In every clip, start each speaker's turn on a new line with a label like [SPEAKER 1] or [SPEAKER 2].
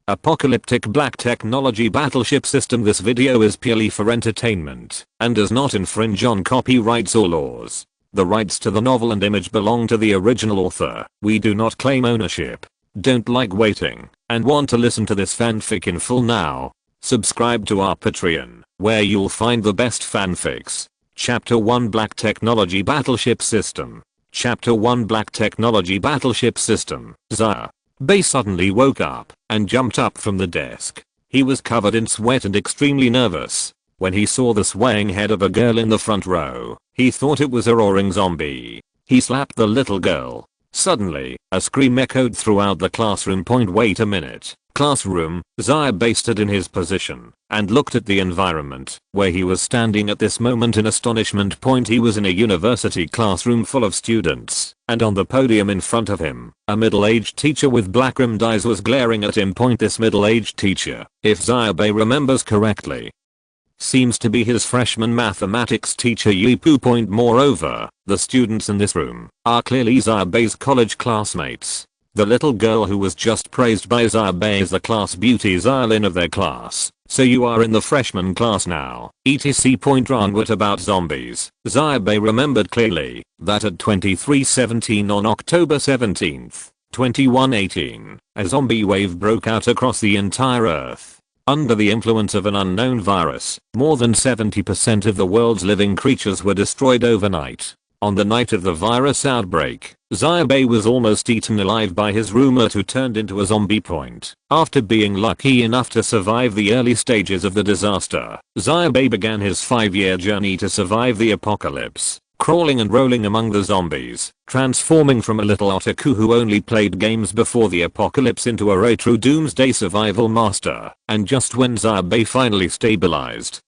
[SPEAKER 1] Post-Apocalyptic Black Technology Battleship System. This video is purely for entertainment and does not infringe on copyrights or laws. The rights to the novel and image belong to the original author. We do not claim ownership. Don't like waiting and want to listen to this fanfic in full now? Subscribe to our Patreon, where you'll find the best fanfics. Chapter 1 Black Technology Battleship System. Chapter 1 Black Technology Battleship System. Xia Bai suddenly woke up and jumped up from the desk. He was covered in sweat and extremely nervous. When he saw the swaying head of a girl in the front row, he thought it was a roaring zombie. He slapped the little girl. Suddenly, a scream echoed throughout the classroom. Wait a minute. Classroom. Xia Bai stood in his position and looked at the environment where he was standing at this moment in astonishment. He was in a university classroom full of students, and on the podium in front of him, a middle-aged teacher with black-rimmed eyes was glaring at him. This middle-aged teacher, if Xia Bai remembers correctly, seems to be his freshman mathematics teacher Yipu. Moreover, the students in this room are clearly Xia Bai's college classmates. The little girl who was just praised by Xia Bai is the class beauty Xylin of their class. So you are in the freshman class now, etc. What about zombies? Xia Bai remembered clearly that at 23:17 on October 17th, 2118, a zombie wave broke out across the entire Earth. Under the influence of an unknown virus, more than 70% of the world's living creatures were destroyed overnight. On the night of the virus outbreak, Xia Bai was almost eaten alive by his roommate who turned into a zombie. After being lucky enough to survive the early stages of the disaster, Xia Bai began his 5-year journey to survive the apocalypse, crawling and rolling among the zombies, transforming from a little otaku who only played games before the apocalypse into a true doomsday survival master. And just when Xia Bai finally stabilized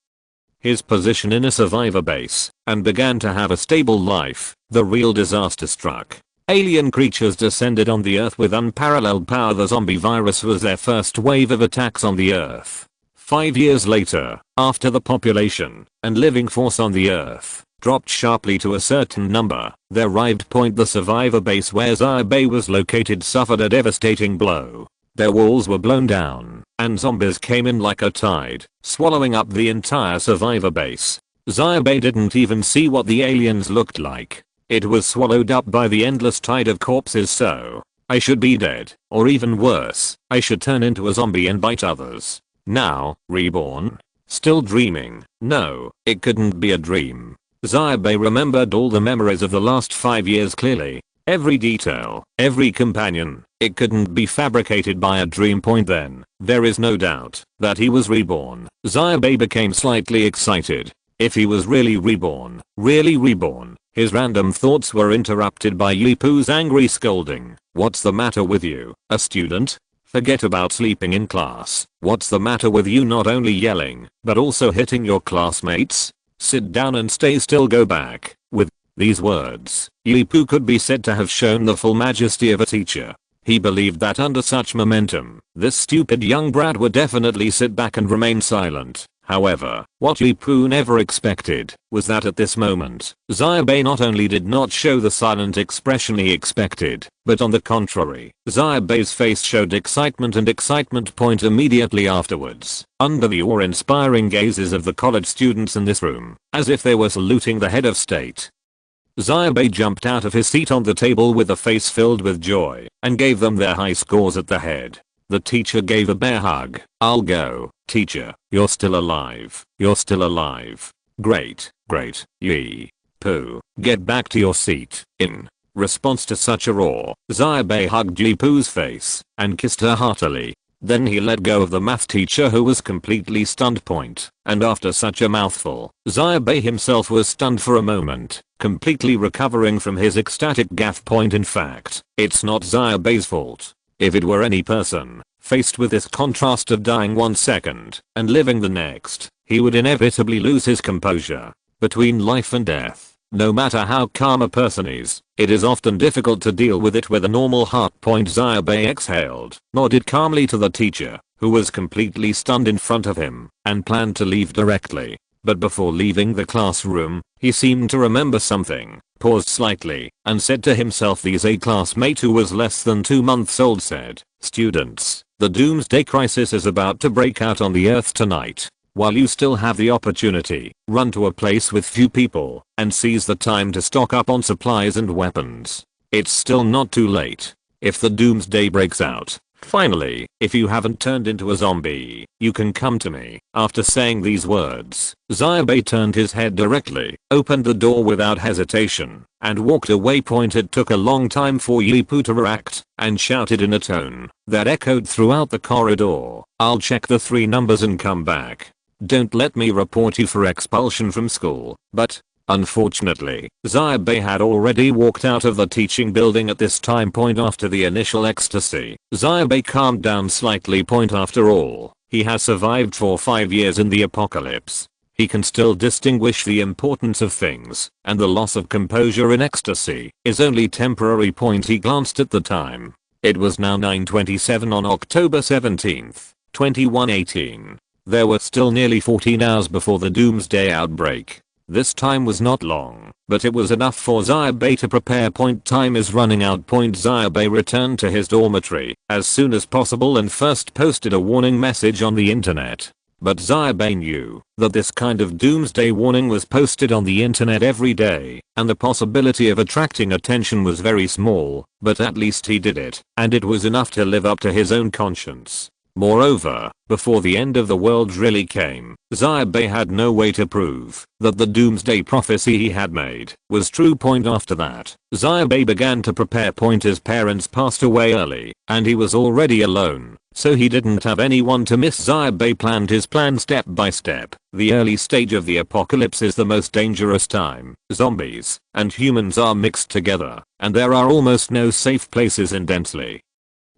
[SPEAKER 1] his position in a survivor base and began to have a stable life, the real disaster struck. Alien creatures descended on the Earth with unparalleled power. The zombie virus was their first wave of attacks on the Earth. 5 years later, after the population and living force on the Earth dropped sharply to a certain number, their arrived point, the survivor base where Xia Bai was located, suffered a devastating blow. Their walls were blown down, and zombies came in like a tide, swallowing up the entire survivor base. Xia Bai didn't even see what the aliens looked like. It was swallowed up by the endless tide of corpses. So, I should be dead, or even worse, I should turn into a zombie and bite others. Now, reborn? Still dreaming? No, it couldn't be a dream. Xia Bai remembered all the memories of the last 5 years clearly. Every detail, every companion. It couldn't be fabricated by a dream. Then, there is no doubt that he was reborn. Xia Bai became slightly excited. If he was really reborn, his random thoughts were interrupted by Yipu's angry scolding. What's the matter with you, a student? Forget about sleeping in class. What's the matter with you not only yelling, but also hitting your classmates? Sit down and stay still. Go back. With these words, Yipu could be said to have shown the full majesty of a teacher. He believed that under such momentum, this stupid young brat would definitely sit back and remain silent. However, what Yipu never expected was that at this moment, Xia Bai not only did not show the silent expression he expected, but on the contrary, Xia Bai's face showed excitement and excitement. Immediately afterwards, under the awe-inspiring gazes of the college students in this room, as if they were saluting the head of state, Xia Bai jumped out of his seat on the table with a face filled with joy and gave them their high scores at the head. The teacher gave a bear hug. I'll go, teacher. You're still alive. You're still alive. Great, great. Yipu, get back to your seat. In response to such a roar, Xia Bai hugged Yipu's face and kissed her heartily. Then he let go of the math teacher who was completely stunned. And after such a mouthful, Xia Bai himself was stunned for a moment, completely recovering from his ecstatic gaffe. In fact, it's not Xia Bai's fault. If it were any person, faced with this contrast of dying 1 second and living the next, he would inevitably lose his composure. Between life and death, no matter how calm a person is, it is often difficult to deal with it with a normal heart. Xia Bai exhaled, nodded calmly to the teacher, who was completely stunned in front of him, and planned to leave directly. But before leaving the classroom, he seemed to remember something, paused slightly, and said to himself, a classmate who was less than 2 months old said, "Students, The doomsday crisis is about to break out on the earth tonight. While you still have the opportunity, run to a place with few people and seize the time to stock up on supplies and weapons. It's still not too late. If the doomsday breaks out, finally, if you haven't turned into a zombie, you can come to me. After saying these words, Xia Bai turned his head directly, opened the door without hesitation, and walked away. It took a long time for Yipu to react, and shouted in a tone that echoed throughout the corridor, "I'll check the 3 numbers and come back. Don't let me report you for expulsion from school." But unfortunately, Xia Bai had already walked out of the teaching building at this time point after the initial ecstasy. Xia Bai calmed down slightly. After all, he has survived for 5 years in the apocalypse. He can still distinguish the importance of things, and the loss of composure in ecstasy is only temporary. He glanced at the time. It was now 9:27 on October 17th, 2118. There were still nearly 14 hours before the doomsday outbreak. This time was not long, but it was enough for Xia Bai to prepare. Time is running out. Xia Bai returned to his dormitory as soon as possible and first posted a warning message on the internet. But Xia Bai knew that this kind of doomsday warning was posted on the internet every day, and the possibility of attracting attention was very small, but at least he did it, and it was enough to live up to his own conscience. Moreover, before the end of the world really came, Xia Bai had no way to prove that the doomsday prophecy he had made was true. After that, Xia Bai began to prepare. His parents passed away early, and he was already alone, so he didn't have anyone to miss. Xia Bai planned his plan step by step. The early stage of the apocalypse is the most dangerous time. Zombies and humans are mixed together, and there are almost no safe places in densely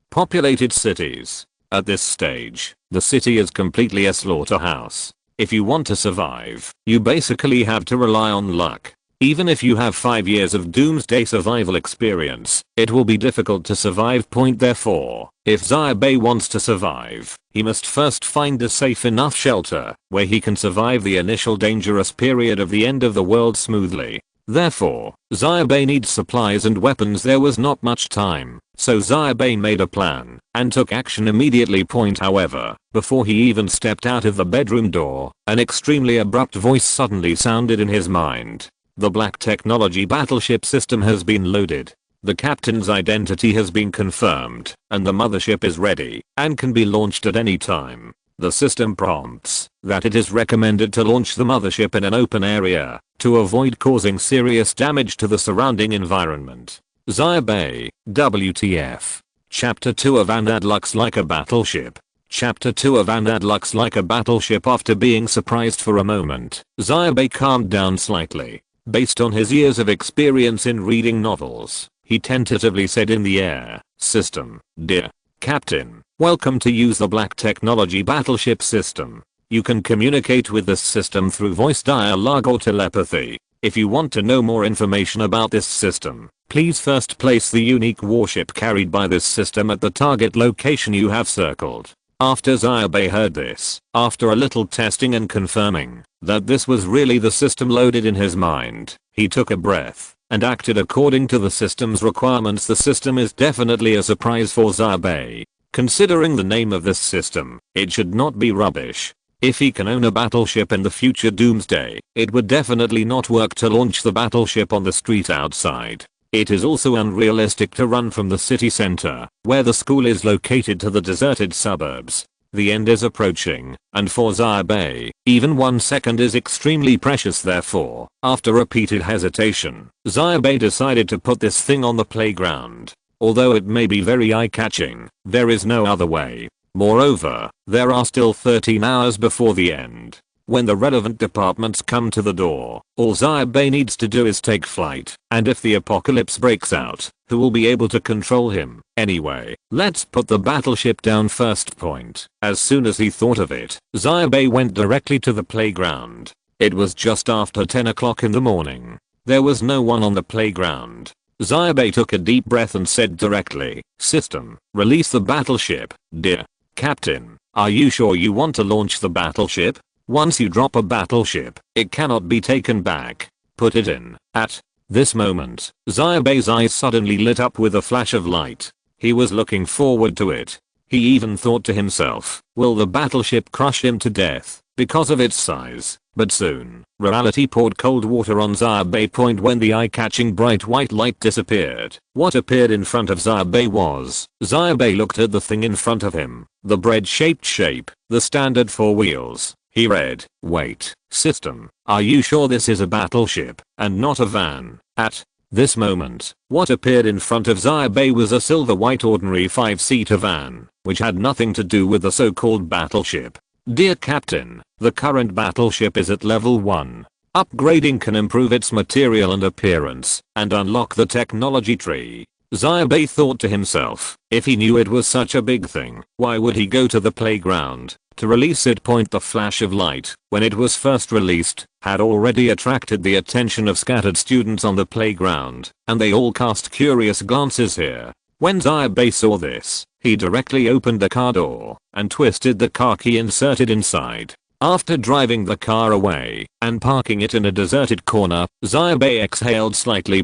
[SPEAKER 1] populated cities. At this stage, the city is completely a slaughterhouse. If you want to survive, you basically have to rely on luck. Even if you have 5 years of doomsday survival experience, it will be difficult to survive. Therefore, if Xia Bai wants to survive, he must first find a safe enough shelter where he can survive the initial dangerous period of the end of the world smoothly. Therefore, Xia Bai needs supplies and weapons. There was not much time, so Xia Bai made a plan and took action immediately. However, before he even stepped out of the bedroom door, an extremely abrupt voice suddenly sounded in his mind. The Black Technology Battleship System has been loaded. The captain's identity has been confirmed, and the mothership is ready and can be launched at any time. The system prompts that it is recommended to launch the mothership in an open area to avoid causing serious damage to the surrounding environment. Xia Bai, WTF. Chapter 2 of Anad looks like a battleship. Chapter 2 of Anad looks like a battleship. After being surprised for a moment, Xia Bai calmed down slightly. Based on his years of experience in reading novels, he tentatively said in the air, "System, dear Captain, welcome to use the Black Technology Battleship System. You can communicate with this system through voice dialogue or telepathy. If you want to know more information about this system, please first place the unique warship carried by this system at the target location you have circled." After Xia Bai heard this, after a little testing and confirming that this was really the system loaded in his mind, he took a breath and acted according to the system's requirements. The system is definitely a surprise for Xia Bai. Considering the name of this system, it should not be rubbish. If he can own a battleship in the future doomsday, it would definitely not work to launch the battleship on the street outside. It is also unrealistic to run from the city center, where the school is located, to the deserted suburbs. The end is approaching, and for Xia Bai, even 1 second is extremely precious. Therefore, after repeated hesitation, Xia Bai decided to put this thing on the playground. Although it may be very eye-catching, there is no other way. Moreover, there are still 13 hours before the end. When the relevant departments come to the door, all Xia Bai needs to do is take flight, and if the apocalypse breaks out, who will be able to control him? Anyway, let's put the battleship down first. As soon as he thought of it, Xia Bai went directly to the playground. It was just after 10 o'clock in the morning. There was no one on the playground. Xia Bai took a deep breath and said directly, "System, release the battleship, dear Captain. Are you sure you want to launch the battleship? Once you drop a battleship, it cannot be taken back. Put it in." At this moment, Xia Bai's eyes suddenly lit up with a flash of light. He was looking forward to it. He even thought to himself, will the battleship crush him to death because of its size? But soon, reality poured cold water on Xia Bai Point when the eye-catching bright white light disappeared. What appeared in front of Xia Bai was, Xia Bai looked at the thing in front of him, the bread-shaped shape, the standard 4 wheels. He read, wait, system, are you sure this is a battleship, and not a van? At this moment, what appeared in front of Xia Bai was a silver white ordinary 5-seater van, which had nothing to do with the so-called battleship. Dear Captain, the current battleship is at level 1. Upgrading can improve its material and appearance, and unlock the technology tree. Xia Bai thought to himself, if he knew it was such a big thing, why would he go to the playground to release it? The flash of light, when it was first released, had already attracted the attention of scattered students on the playground, and they all cast curious glances here. When Xia Bai saw this, he directly opened the car door and twisted the car key inserted inside. After driving the car away and parking it in a deserted corner, Xia Bai exhaled slightly.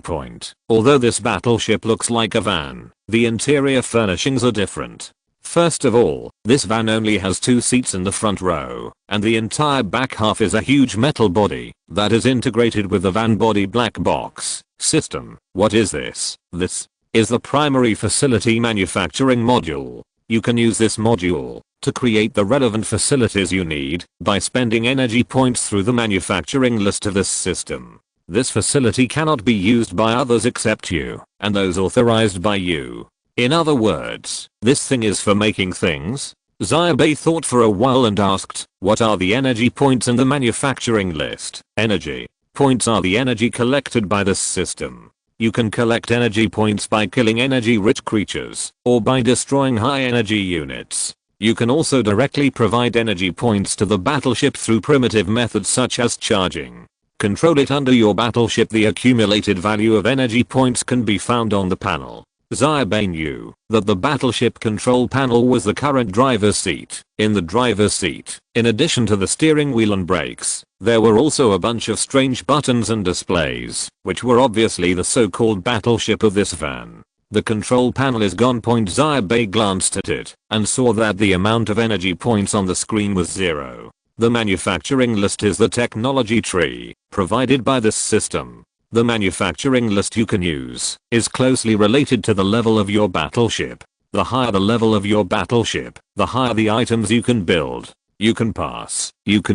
[SPEAKER 1] Although this battleship looks like a van, the interior furnishings are different. First of all, this van only has 2 seats in the front row, and the entire back half is a huge metal body that is integrated with the van body black box. System, what is this? This is the primary facility manufacturing module. You can use this module to create the relevant facilities you need by spending energy points through the manufacturing list of this system. This facility cannot be used by others except you and those authorized by you. In other words, this thing is for making things? Xia Bai thought for a while and asked, what are the energy points in the manufacturing list? Energy points are the energy collected by this system. You can collect energy points by killing energy-rich creatures, or by destroying high-energy units. You can also directly provide energy points to the battleship through primitive methods such as charging. Control it under your battleship. The accumulated value of energy points can be found on the panel. Xia Bai knew that the battleship control panel was the current driver's seat. In the driver's seat, in addition to the steering wheel and brakes, there were also a bunch of strange buttons and displays, which were obviously the so-called battleship of this van. The control panel is gone. Xia Bai glanced at it and saw that the amount of energy points on the screen was 0. The manufacturing list is the technology tree provided by this system. The manufacturing list you can use is closely related to the level of your battleship. The higher the level of your battleship, the higher the items you can build. You can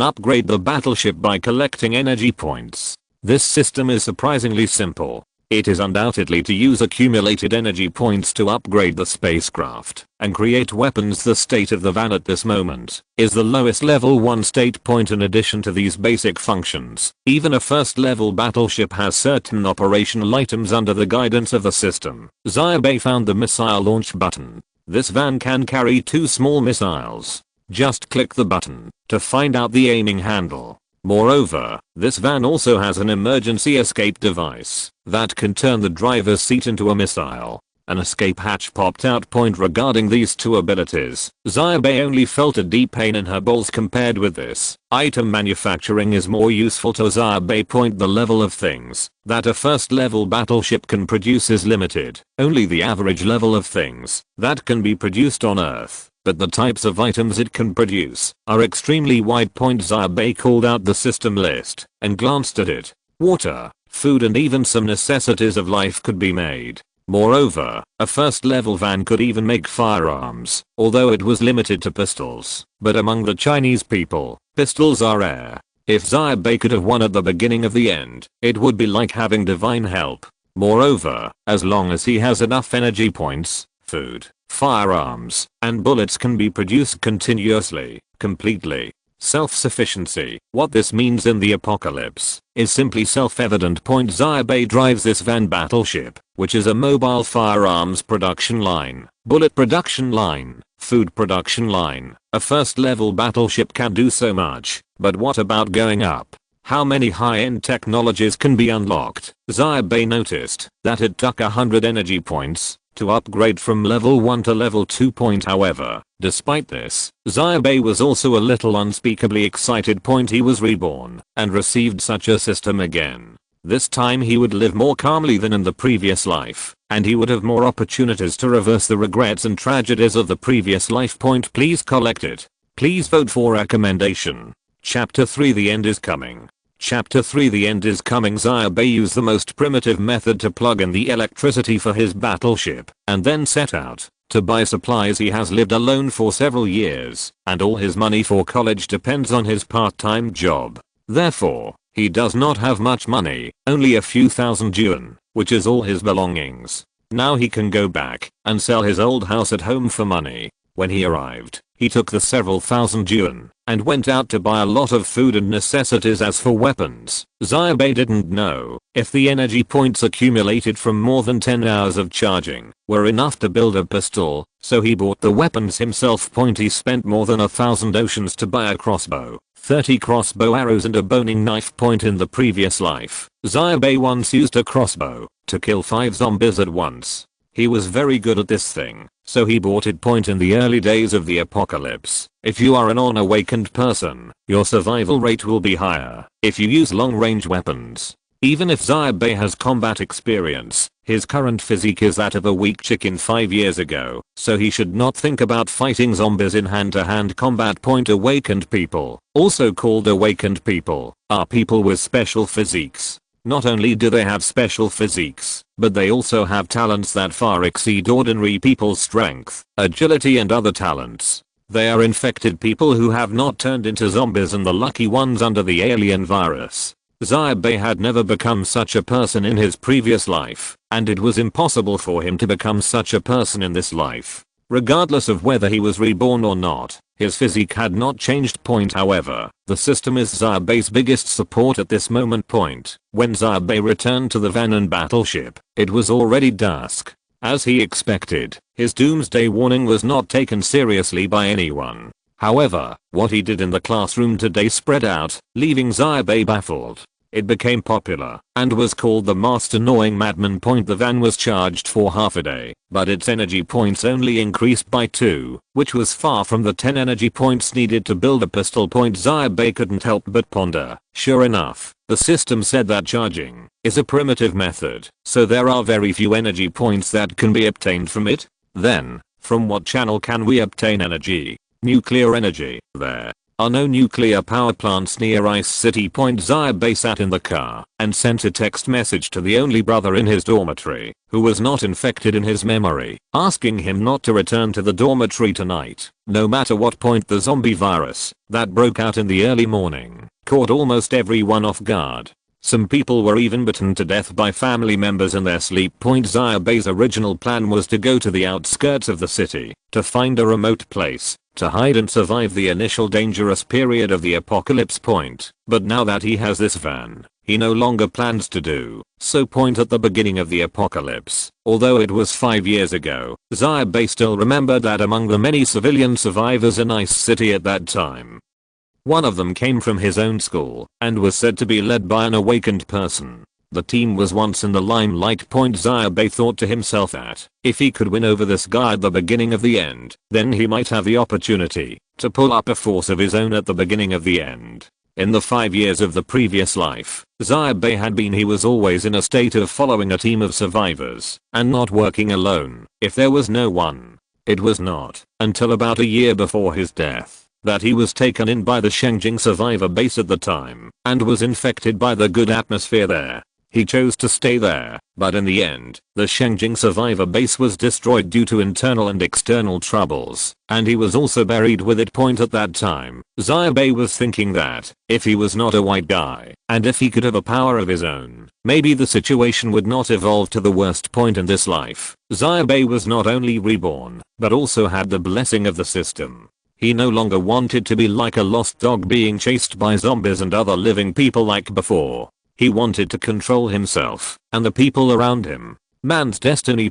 [SPEAKER 1] upgrade the battleship by collecting energy points. This system is surprisingly simple. It is undoubtedly to use accumulated energy points to upgrade the spacecraft and create weapons. The state of the van at this moment is the lowest level 1 state point. In addition to these basic functions, even a first level battleship has certain operational items under the guidance of the system. Xia Bai found the missile launch button. This van can carry 2 small missiles. Just click the button to find out the aiming handle. Moreover, this van also has an emergency escape device that can turn the driver's seat into a missile. An escape hatch popped out. Regarding these 2 abilities, Xia Bai only felt a deep pain in her balls compared with this. Item manufacturing is more useful to Xia Bai. The level of things that a first level battleship can produce is limited. Only the average level of things that can be produced on Earth, but the types of items it can produce are extremely wide. Xia Bai called out the system list and glanced at it. Water, food and even some necessities of life could be made. Moreover, a first level van could even make firearms, although it was limited to pistols. But among the Chinese people, pistols are rare. If Xia Bai could have won at the beginning of the end, it would be like having divine help. Moreover, as long as he has enough energy points, food, firearms, and bullets can be produced continuously, completely. Self-sufficiency. What this means in the apocalypse is simply self-evident. Xia Bai drives this van battleship, which is a mobile firearms production line, bullet production line, food production line. A first level battleship can do so much, but what about going up? How many high-end technologies can be unlocked? Xia Bai noticed that it took 100 energy points to upgrade from level 1 to level 2. However, despite this, Xia Bai was also a little unspeakably excited. He was reborn and received such a system again. This time he would live more calmly than in the previous life, and he would have more opportunities to reverse the regrets and tragedies of the previous life. Please collect it. Please vote for recommendation. Chapter 3 The End is Coming. Chapter 3 The End is Coming. Xia Bai used the most primitive method to plug in the electricity for his battleship, and then set out to buy supplies. He has lived alone for several years, and all his money for college depends on his part-time job. Therefore, he does not have much money, only a few thousand yuan, which is all his belongings. Now he can go back and sell his old house at home for money. When he arrived, he took the several thousand yuan and went out to buy a lot of food and necessities. As for weapons, Xia Bai didn't know if the energy points accumulated from more than 10 hours of charging were enough to build a pistol, so he bought the weapons himself. He spent more than 1,000 oceans to buy a crossbow, 30 crossbow arrows and a boning knife. In the previous life, Xia Bai once used a crossbow to kill 5 zombies at once. He was very good at this thing, so he bought it. In the early days of the apocalypse, if you are an unawakened person, your survival rate will be higher if you use long-range weapons. Even if Xia Bai has combat experience, his current physique is that of a weak chicken 5 years ago, so he should not think about fighting zombies in hand-to-hand combat. Awakened people, also called awakened people, are people with special physiques. Not only do they have special physiques, but they also have talents that far exceed ordinary people's strength, agility and other talents. They are infected people who have not turned into zombies and the lucky ones under the alien virus. Xia Bai had never become such a person in his previous life, and it was impossible for him to become such a person in this life. Regardless of whether he was reborn or not, his physique had not changed. However, the system is Xia Bai's biggest support at this moment. When Xia Bai returned to the van and battleship, it was already dusk. As he expected, his doomsday warning was not taken seriously by anyone. However, what he did in the classroom today spread out, leaving Xia Bai baffled. It became popular and was called the Most Annoying Madman. The van was charged for half a day, but its energy points only increased by 2, which was far from the 10 energy points needed to build a pistol. Xia Bai couldn't help but ponder. Sure enough, the system said that charging is a primitive method, so there are very few energy points that can be obtained from it. Then, from what channel can we obtain energy? Nuclear energy. There are no nuclear power plants near Ice City. Xia Bai sat in the car and sent a text message to the only brother in his dormitory who was not infected in his memory, asking him not to return to the dormitory tonight. No matter what. The zombie virus that broke out in the early morning caught almost everyone off guard. Some people were even bitten to death by family members in their sleep. Xia Bai's original plan was to go to the outskirts of the city to find a remote place to hide and survive the initial dangerous period of the apocalypse. But now that he has this van, he no longer plans to do so. At the beginning of the apocalypse, although it was 5 years ago, Xia Bai still remembered that among the many civilian survivors in Ice City at that time, one of them came from his own school and was said to be led by an awakened person. The team was once in the limelight. Xia Bai thought to himself that if he could win over this guy at the beginning of the end, then he might have the opportunity to pull up a force of his own at the beginning of the end. In the 5 years of the previous life, Xia Bai had been he was always in a state of following a team of survivors and not working alone if there was no one. It was not until about a year before his death that he was taken in by the Shengjing survivor base at the time and was infected by the good atmosphere there. He chose to stay there, but in the end, the Shengjing survivor base was destroyed due to internal and external troubles, and he was also buried with it. At that time, Xia Bai was thinking that if he was not a white guy, and if he could have a power of his own, maybe the situation would not evolve to the worst point in this life. Xia Bai was not only reborn, but also had the blessing of the system. He no longer wanted to be like a lost dog being chased by zombies and other living people like before. He wanted to control himself and the people around him. Man's destiny.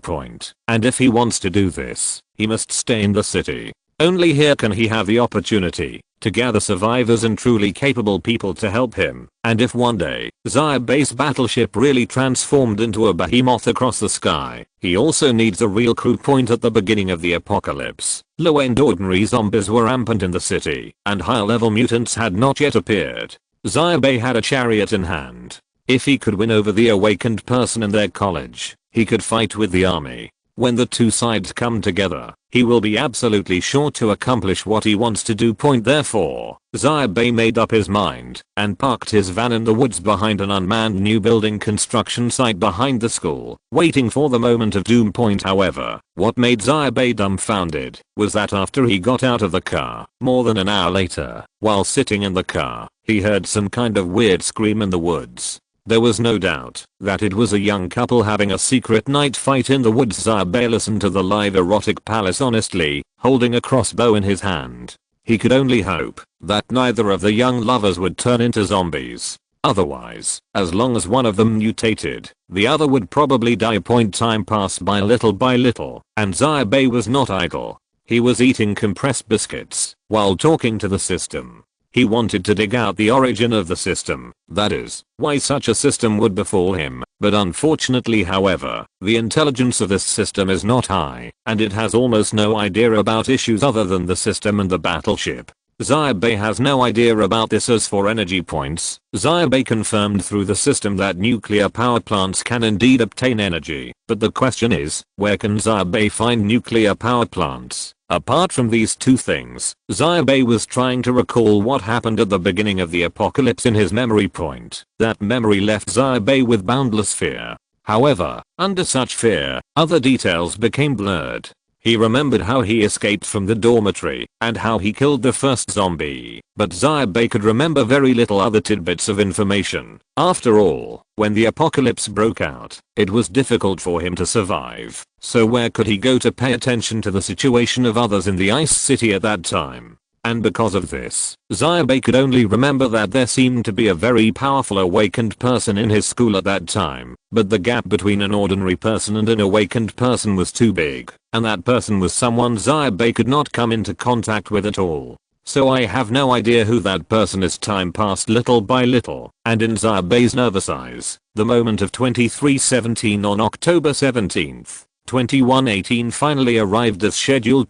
[SPEAKER 1] And if he wants to do this, he must stay in the city. Only here can he have the opportunity to gather survivors and truly capable people to help him. And if one day Xia Bai's battleship really transformed into a behemoth across the sky, he also needs a real crew. At the beginning of the apocalypse, low-end ordinary zombies were rampant in the city, and higher level mutants had not yet appeared. Xia Bai had a chariot in hand. If he could win over the awakened person in their college, he could fight with the army. When the two sides come together, he will be absolutely sure to accomplish what he wants to do. Therefore, Xia Bai made up his mind and parked his van in the woods behind an unmanned new building construction site behind the school, waiting for the moment of doom. However, what made Xia Bai dumbfounded was that after he got out of the car, more than an hour later, while sitting in the car, he heard some kind of weird scream in the woods. There was no doubt that it was a young couple having a secret night fight in the woods. Xia Bai listened to the live erotic palace honestly, holding a crossbow in his hand. He could only hope that neither of the young lovers would turn into zombies. Otherwise, as long as one of them mutated, the other would probably die. Time passed by little, and Xia Bai was not idle. He was eating compressed biscuits while talking to the system. He wanted to dig out the origin of the system, that is, why such a system would befall him, but unfortunately however, the intelligence of this system is not high, and it has almost no idea about issues other than the system and the battleship. Xia Bai has no idea about this. As for energy points, Xia Bai confirmed through the system that nuclear power plants can indeed obtain energy, but the question is, where can Xia Bai find nuclear power plants? Apart from these two things, Xia Bai was trying to recall what happened at the beginning of the apocalypse in his memory point. That memory left Xia Bai with boundless fear. However, under such fear, other details became blurred. He remembered how he escaped from the dormitory and how he killed the first zombie, but Xia Bai could remember very little other tidbits of information. After all, when the apocalypse broke out, it was difficult for him to survive, so where could he go to pay attention to the situation of others in the Ice City at that time? And because of this, Xia Bai could only remember that there seemed to be a very powerful awakened person in his school at that time, but the gap between an ordinary person and an awakened person was too big, and that person was someone Xia Bai could not come into contact with at all. So I have no idea who that person is. Time passed little by little, and in Xia Bai's nervous eyes, the moment of 2317 on October 17th. 2118 finally arrived as scheduled,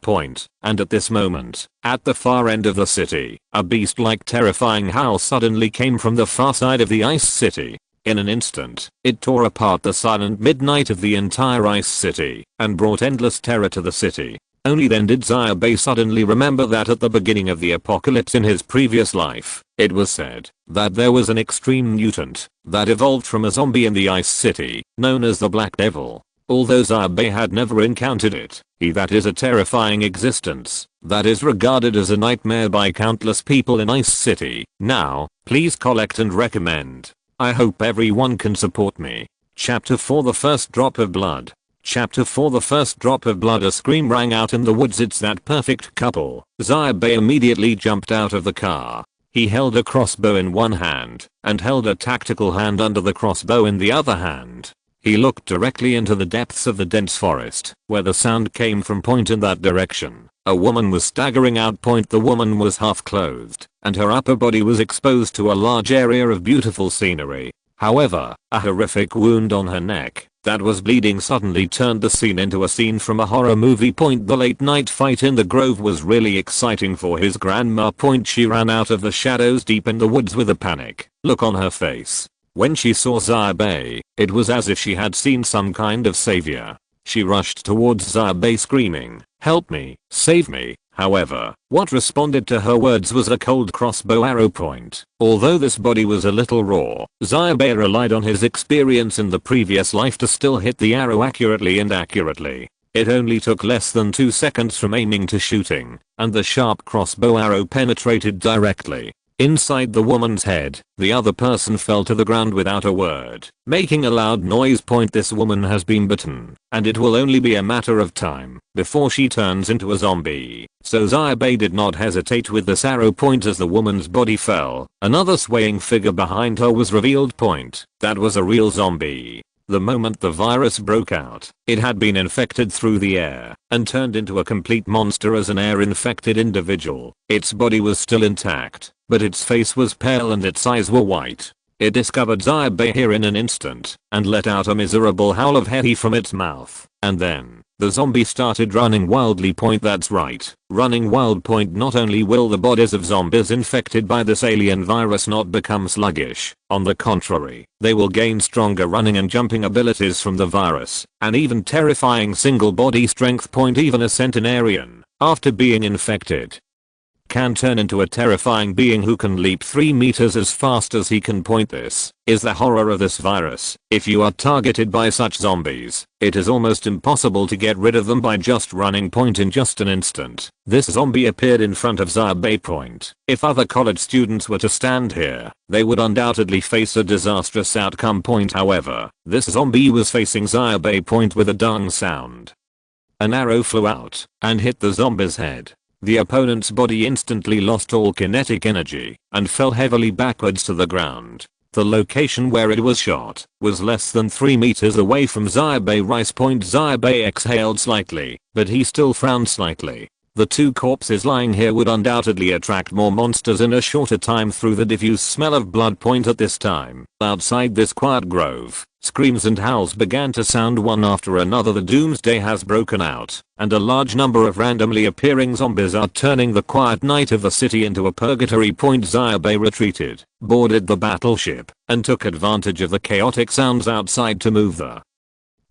[SPEAKER 1] and at this moment, at the far end of the city, a beast-like terrifying howl suddenly came from the far side of the Ice City. In an instant, it tore apart the silent midnight of the entire Ice City, and brought endless terror to the city. Only then did Xia Bai suddenly remember that at the beginning of the apocalypse in his previous life, it was said that there was an extreme mutant that evolved from a zombie in the Ice City, known as the Black Devil. Although Xia Bai had never encountered it, that is a terrifying existence that is regarded as a nightmare by countless people in Ice City. Now, please collect and recommend. I hope everyone can support me. Chapter 4: The First Drop of Blood. Chapter 4: The First Drop of Blood. A scream rang out in the woods. It's that perfect couple. Xia Bai immediately jumped out of the car. He held a crossbow in one hand and held a tactical hand under the crossbow in the other hand. He looked directly into the depths of the dense forest, where the sound came from. In that direction, a woman was staggering out. The woman was half clothed, and her upper body was exposed to a large area of beautiful scenery. However, a horrific wound on her neck that was bleeding suddenly turned the scene into a scene from a horror movie. The late night fight in the grove was really exciting for his grandma. She ran out of the shadows deep in the woods with a panic look on her face. When she saw Xia Bai, it was as if she had seen some kind of savior. She rushed towards Xia Bai screaming, "Help me, save me." However, what responded to her words was a cold crossbow arrow point. Although this body was a little raw, Xia Bai relied on his experience in the previous life to still hit the arrow accurately. It only took less than 2 seconds from aiming to shooting, and the sharp crossbow arrow penetrated directly inside the woman's head. The other person fell to the ground without a word, making a loud noise. This woman has been bitten, and it will only be a matter of time before she turns into a zombie. So Xia Bai did not hesitate with this arrow point. As the woman's body fell, another swaying figure behind her was revealed. That was a real zombie. The moment the virus broke out, it had been infected through the air and turned into a complete monster as an air-infected individual. Its body was still intact, but its face was pale and its eyes were white. It discovered Xia Bai here in an instant and let out a miserable howl of "Hehe" from its mouth, and then The zombie started running wildly. That's right, running wild. Not only will the bodies of zombies infected by this alien virus not become sluggish, on the contrary, they will gain stronger running and jumping abilities from the virus, and even terrifying single body strength. Even a centenarian, after being infected, can turn into a terrifying being who can leap 3 meters as fast as he can. This is the horror of this virus. If you are targeted by such zombies, it is almost impossible to get rid of them by just running. In just an instant, this zombie appeared in front of Xia Bai. If other college students were to stand here, they would undoubtedly face a disastrous outcome. However, this zombie was facing Xia Bai with a dung sound. An arrow flew out and hit the zombie's head. The opponent's body instantly lost all kinetic energy and fell heavily backwards to the ground. The location where it was shot was less than 3 meters away from Xia Bai. Xia Bai exhaled slightly, but he still frowned slightly. The two corpses lying here would undoubtedly attract more monsters in a shorter time through the diffuse smell of blood. At this time, outside this quiet grove, screams and howls began to sound one after another. The doomsday has broken out, and a large number of randomly appearing zombies are turning the quiet night of the city into a purgatory. Xia Bai retreated, boarded the battleship, and took advantage of the chaotic sounds outside to move the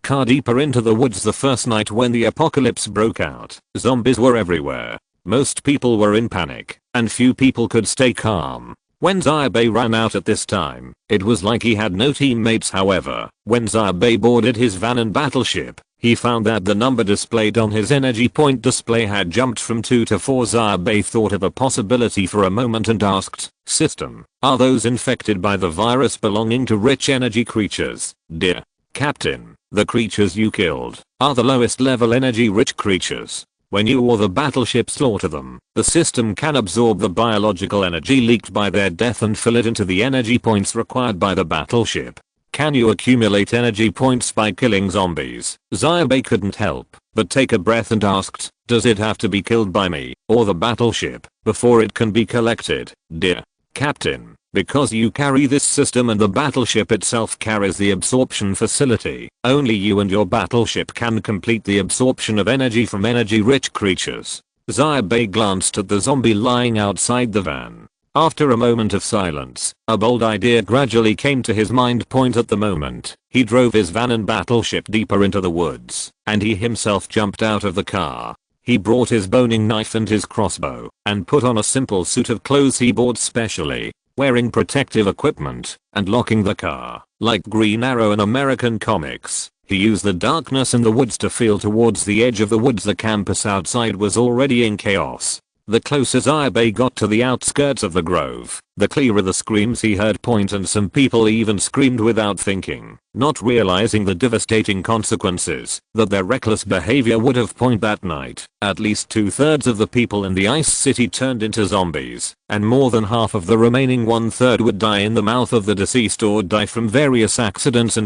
[SPEAKER 1] car deeper into the woods. The first night when the apocalypse broke out, zombies were everywhere. Most people were in panic, and few people could stay calm. When Xia Bai ran out at this time, it was like he had no teammates. However, when Xia Bai boarded his van and battleship, he found that the number displayed on his energy point display had jumped from 2 to 4. Xia Bai thought of a possibility for a moment and asked, "System, are those infected by the virus belonging to rich energy creatures?" "Dear Captain, the creatures you killed are the lowest level energy rich creatures. When you or the battleship slaughter them, the system can absorb the biological energy leaked by their death and fill it into the energy points required by the battleship. Can you accumulate energy points by killing zombies?" Xia Bai couldn't help but take a breath and asked, "Does it have to be killed by me or the battleship before it can be collected?" "Dear Captain, because you carry this system and the battleship itself carries the absorption facility, only you and your battleship can complete the absorption of energy from energy-rich creatures." Xia Bai glanced at the zombie lying outside the van. After a moment of silence, a bold idea gradually came to his mind. At the moment, he drove his van and battleship deeper into the woods, and he himself jumped out of the car. He brought his boning knife and his crossbow, and put on a simple suit of clothes he bought specially, wearing protective equipment, and locking the car. Like Green Arrow in American comics, he used the darkness in the woods to feel towards the edge of the woods. The campus outside was already in chaos. The closer Xia Bai got to the outskirts of the grove, the clearer the screams he heard. And some people even screamed without thinking, not realizing the devastating consequences that their reckless behavior would have. That night, at least 2/3 of the people in the ice city turned into zombies, and more than half of the remaining 1/3 would die in the mouth of the deceased or die from various accidents.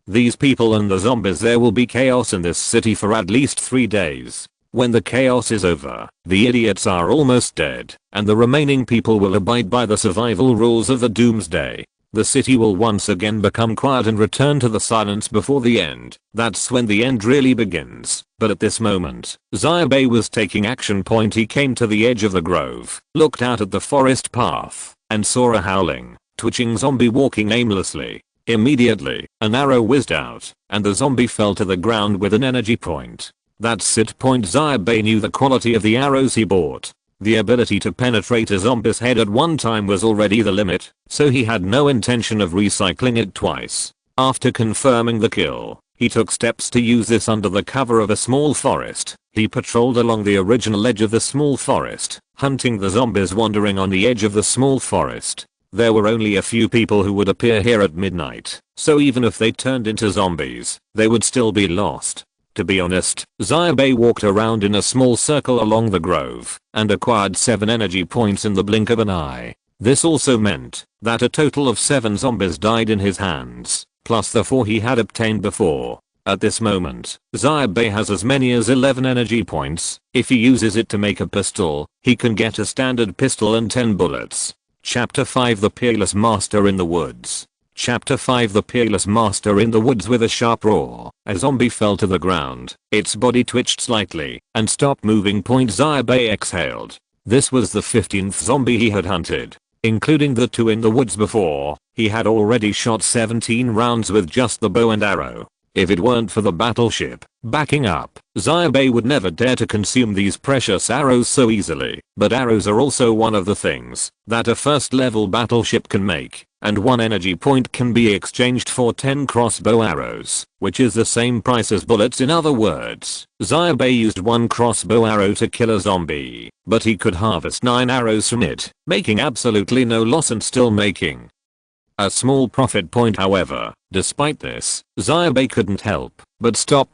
[SPEAKER 1] These people and the zombies. There will be chaos in this city for at least 3 days. When the chaos is over, the idiots are almost dead, and the remaining people will abide by the survival rules of the doomsday. The city will once again become quiet and return to the silence before the end. That's when the end really begins. But at this moment, Xia Bai was taking action. He came to the edge of the grove, looked out at the forest path, and saw a howling, twitching zombie walking aimlessly. Immediately, an arrow whizzed out, and the zombie fell to the ground with an energy point. That's it. Xia Bai knew the quality of the arrows he bought. The ability to penetrate a zombie's head at one time was already the limit, so he had no intention of recycling it twice. After confirming the kill, he took steps to use this under the cover of a small forest. He patrolled along the original edge of the small forest, hunting the zombies wandering on the edge of the small forest. There were only a few people who would appear here at midnight, so even if they turned into zombies, they would still be lost. To be honest, Xia Bai walked around in a small circle along the grove and acquired 7 energy points in the blink of an eye. This also meant that a total of 7 zombies died in his hands, plus the 4 he had obtained before. At this moment, Xia Bai has as many as 11 energy points. If he uses it to make a pistol, he can get a standard pistol and 10 bullets. Chapter 5: The Peerless Master in the Woods. Chapter 5 The Peerless Master in the woods with a sharp roar. A zombie fell to the ground. Its body twitched slightly and stopped moving. Xia Bai exhaled. This was the 15th zombie he had hunted. Including the 2 in the woods before, he had already shot 17 rounds with just the bow and arrow. If it weren't for the battleship backing up, Xia Bai would never dare to consume these precious arrows so easily. But arrows are also one of the things that a first level battleship can make, and 1 energy point can be exchanged for 10 crossbow arrows, which is the same price as bullets. In other words, Xia Bai used 1 crossbow arrow to kill a zombie, but he could harvest 9 arrows from it, making absolutely no loss and still making a small profit. However, despite this, Xia Bai couldn't help but stop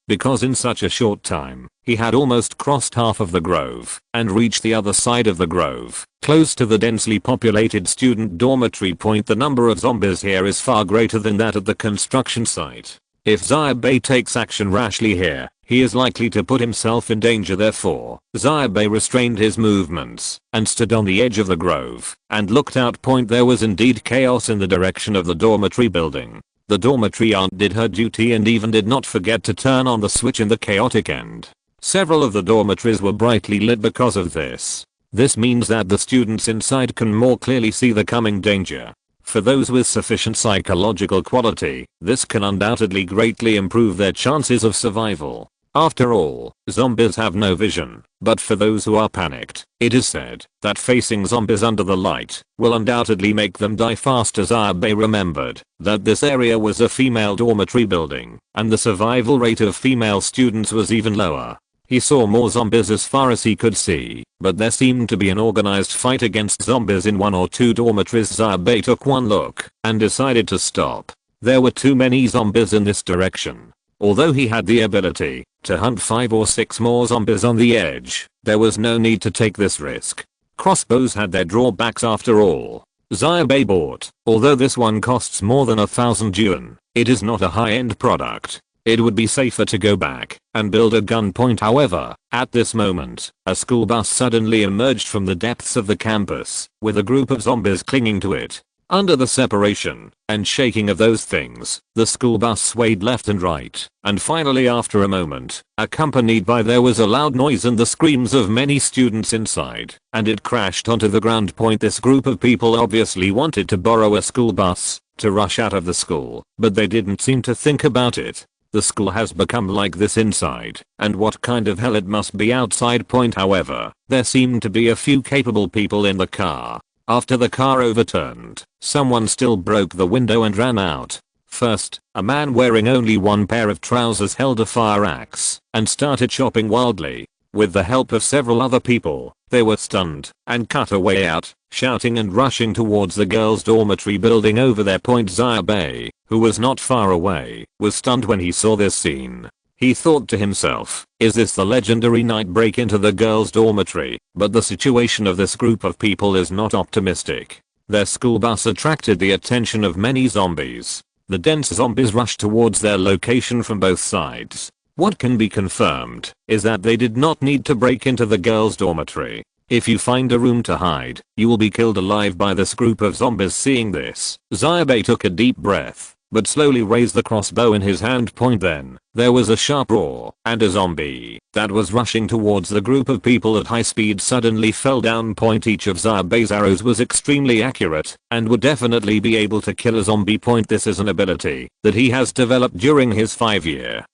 [SPEAKER 1] because in such a short time, he had almost crossed half of the grove and reached the other side of the grove, close to the densely populated student dormitory. The number of zombies here is far greater than that at the construction site. If Xia Bai takes action rashly here, he is likely to put himself in danger. Therefore, Xia Bai restrained his movements and stood on the edge of the grove and looked out. There was indeed chaos in the direction of the dormitory building. The dormitory aunt did her duty and even did not forget to turn on the switch in the chaotic end. Several of the dormitories were brightly lit because of this. This means that the students inside can more clearly see the coming danger. For those with sufficient psychological quality, this can undoubtedly greatly improve their chances of survival. After all, zombies have no vision, but for those who are panicked, it is said that facing zombies under the light will undoubtedly make them die faster. Xia Bai remembered that this area was a female dormitory building, and the survival rate of female students was even lower. He saw more zombies as far as he could see, but there seemed to be an organized fight against zombies in 1 or 2 dormitories. Xia Bai took one look and decided to stop. There were too many zombies in this direction. Although he had the ability to hunt 5 or 6 more zombies on the edge, there was no need to take this risk. Crossbows had their drawbacks after all. Xia Bai bought, although this one costs more than 1,000 yuan, it is not a high-end product. It would be safer to go back and build a gun. However, at this moment, a school bus suddenly emerged from the depths of the campus, with a group of zombies clinging to it. Under the separation and shaking of those things, the school bus swayed left and right, and finally after a moment, accompanied by there was a loud noise and the screams of many students inside, and it crashed onto the ground. This group of people obviously wanted to borrow a school bus to rush out of the school, but they didn't seem to think about it. The school has become like this inside, and what kind of hell it must be outside. However, there seemed to be a few capable people in the car. After the car overturned, someone still broke the window and ran out. First, a man wearing only 1 pair of trousers held a fire axe and started chopping wildly. With the help of several other people, they were stunned and cut a way out, shouting and rushing towards the girls' dormitory building over their. Xia Bai, who was not far away, was stunned when he saw this scene. He thought to himself, is this the legendary night break into the girls' dormitory? But the situation of this group of people is not optimistic. Their school bus attracted the attention of many zombies. The dense zombies rushed towards their location from both sides. What can be confirmed is that they did not need to break into the girls' dormitory. If you find a room to hide, you will be killed alive by this group of zombies. Seeing this, Xia Bai took a deep breath, but slowly raised the crossbow in his hand. Then, there was a sharp roar, and a zombie that was rushing towards the group of people at high speed suddenly fell down. Each of Xia Bai's arrows was extremely accurate, and would definitely be able to kill a zombie. This is an ability that he has developed during his 5-year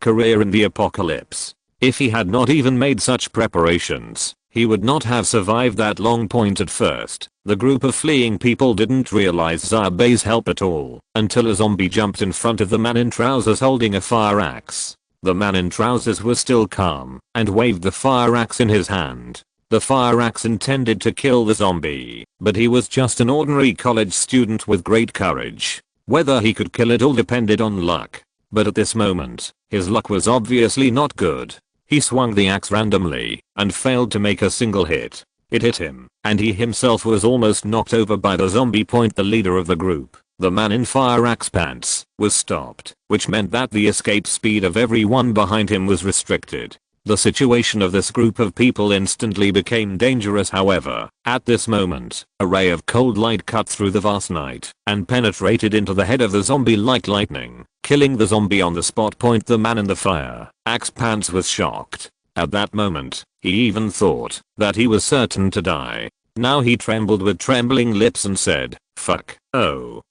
[SPEAKER 1] career in the apocalypse. If he had not even made such preparations, he would not have survived that long. At first, the group of fleeing people didn't realize Xia Bai's help at all until a zombie jumped in front of the man in trousers holding a fire axe. The man in trousers was still calm and waved the fire axe in his hand. The fire axe intended to kill the zombie, but he was just an ordinary college student with great courage. Whether he could kill it all depended on luck. But at this moment, his luck was obviously not good. He swung the axe randomly and failed to make a single hit. It hit him, and he himself was almost knocked over by the zombie. The leader of the group, the man in fire axe pants, was stopped, which meant that the escape speed of everyone behind him was restricted. The situation of this group of people instantly became dangerous. However, at this moment, a ray of cold light cut through the vast night and penetrated into the head of the zombie like lightning, killing the zombie on the spot. The man in the fire axe pants was shocked. At that moment, he even thought that he was certain to die. Now he trembled with trembling lips and said, "Fuck, oh,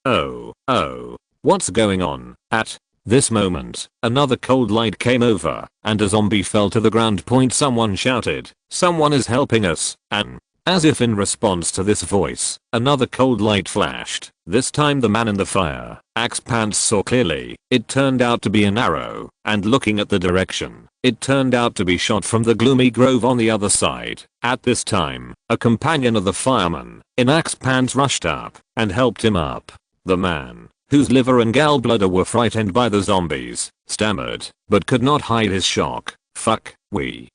[SPEAKER 1] what's going on?" At this moment, another cold light came over, and a zombie fell to the ground. Someone shouted, "Someone is helping us," and, as if in response to this voice, another cold light flashed. This time the man in the fire axe pants saw clearly. It turned out to be an arrow, and looking at the direction, it turned out to be shot from the gloomy grove on the other side. At this time, a companion of the fireman, in axe pants, rushed up and helped him up. The man, whose liver and gallbladder were frightened by the zombies, stammered, but could not hide his shock. "Fuck, we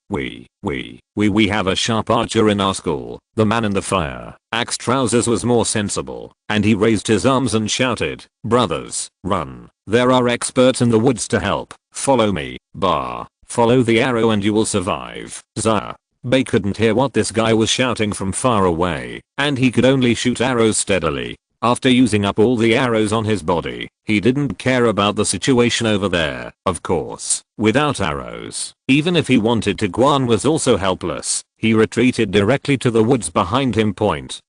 [SPEAKER 1] have a sharp archer in our school." The man in the fire axe trousers was more sensible, and he raised his arms and shouted, "Brothers, run. There are experts in the woods to help. Follow me, follow the arrow and you will survive." Xia Bai couldn't hear what this guy was shouting from far away, and he could only shoot arrows steadily. After using up all the arrows on his body, he didn't care about the situation over there. Of course, without arrows, even if he wanted to, Guan was also helpless. He retreated directly to the woods behind him,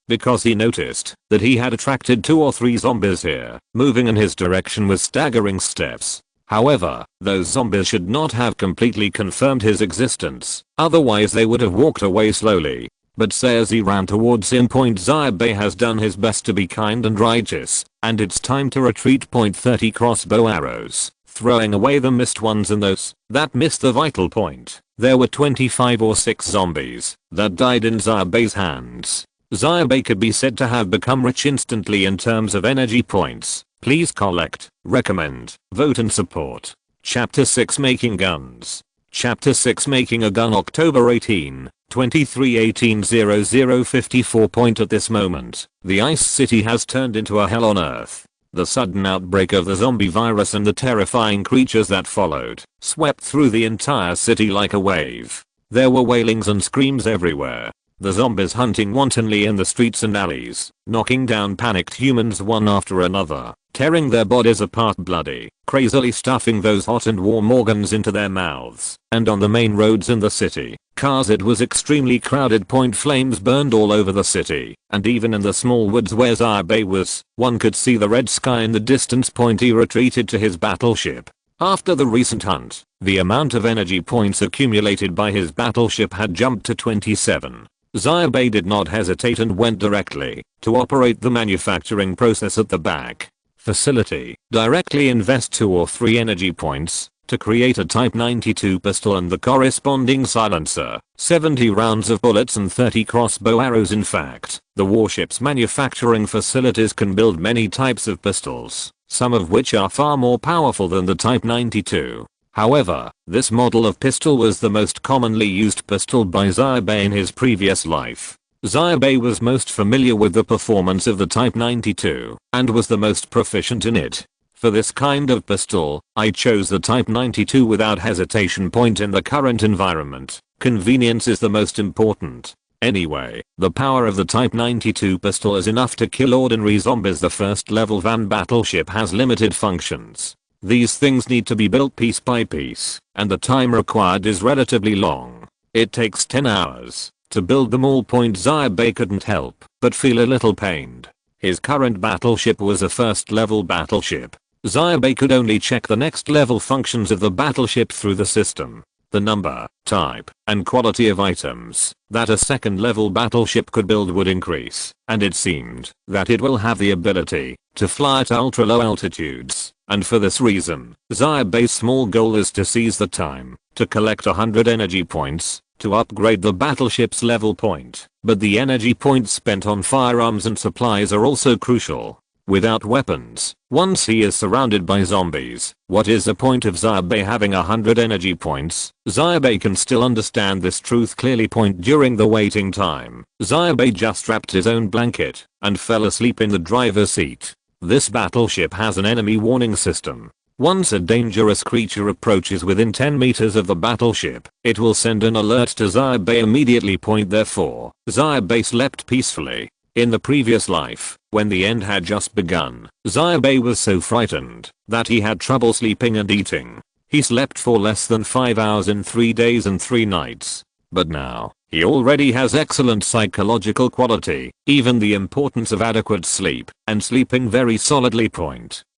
[SPEAKER 1] because he noticed that he had attracted 2 or 3 zombies here, moving in his direction with staggering steps. However, those zombies should not have completely confirmed his existence, otherwise they would have walked away slowly. But say as he ran towards him, Xia Bai has done his best to be kind and righteous, and it's time to retreat. 30 crossbow arrows, throwing away the missed ones and those that missed the vital point. There were 25 or 6 zombies that died in Xia Bai's hands. Xia Bai could be said to have become rich instantly in terms of energy points. Please collect, recommend, vote and support. Chapter 6 Making Guns. Chapter 6 Making a Gun. October 18, 23/18/0054. At this moment, the Ice City has turned into a hell on Earth. The sudden outbreak of the zombie virus and the terrifying creatures that followed swept through the entire city like a wave. There were wailings and screams everywhere. The zombies hunting wantonly in the streets and alleys, knocking down panicked humans one after another, tearing their bodies apart bloody, crazily stuffing those hot and warm organs into their mouths. And on the main roads in the city, cars, it was extremely crowded. Flames burned all over the city, and even in the small woods where Xia Bai was, one could see the red sky in the distance. He retreated to his battleship. After the recent hunt, the amount of energy points accumulated by his battleship had jumped to 27. Xia Bai did not hesitate and went directly to operate the manufacturing process at the back facility. Directly invest 2 or 3 energy points to create a Type 92 pistol and the corresponding silencer, 70 rounds of bullets and 30 crossbow arrows. In fact, the warship's manufacturing facilities can build many types of pistols, some of which are far more powerful than the Type 92. However, this model of pistol was the most commonly used pistol by Xia Bai in his previous life. Xia Bai was most familiar with the performance of the Type 92 and was the most proficient in it. For this kind of pistol, I chose the Type 92 without hesitation. In the current environment, convenience is the most important. Anyway, the power of the Type 92 pistol is enough to kill ordinary zombies. The first level van battleship has limited functions. These things need to be built piece by piece, and the time required is relatively long. It takes 10 hours to build them all. Xia Bai couldn't help but feel a little pained. His current battleship was a first level battleship. Xia Bai could only check the next level functions of the battleship through the system. The number, type, and quality of items that a second level battleship could build would increase, and it seemed that it will have the ability to fly at ultra low altitudes. And for this reason, Xia Bai's small goal is to seize the time to collect 100 energy points to upgrade the battleship's level point. But the energy points spent on firearms and supplies are also crucial. Without weapons, once he is surrounded by zombies, what is the point of Xia Bai having 100 energy points? Xia Bai can still understand this truth clearly. During the waiting time, Xia Bai just wrapped his own blanket and fell asleep in the driver's seat. This battleship has an enemy warning system. Once a dangerous creature approaches within 10 meters of the battleship, it will send an alert to Xia Bai immediately. Therefore, Xia Bai slept peacefully. In the previous life, when the end had just begun, Xia Bai was so frightened that he had trouble sleeping and eating. He slept for less than 5 hours in 3 days and 3 nights. But now, he already has excellent psychological quality, even the importance of adequate sleep, and sleeping very solidly.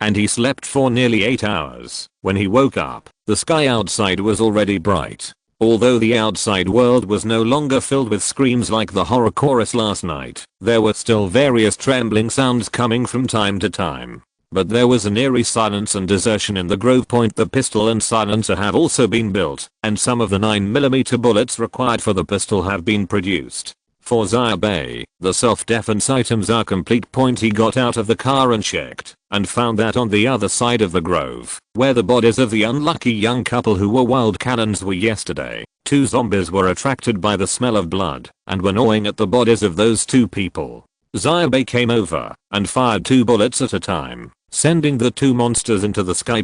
[SPEAKER 1] And he slept for nearly 8 hours. When he woke up, the sky outside was already bright. Although the outside world was no longer filled with screams like the horror chorus last night, there were still various trembling sounds coming from time to time. But there was an eerie silence and desertion in the grove. The pistol and silencer have also been built, and some of the 9mm bullets required for the pistol have been produced. For Xia Bai, the self-defense items are complete. He got out of the car and checked, and found that on the other side of the grove, where the bodies of the unlucky young couple who were wild cannons were yesterday, 2 zombies were attracted by the smell of blood, and were gnawing at the bodies of those 2 people. Xia Bai came over, and fired 2 bullets at a time, sending the 2 monsters into the sky.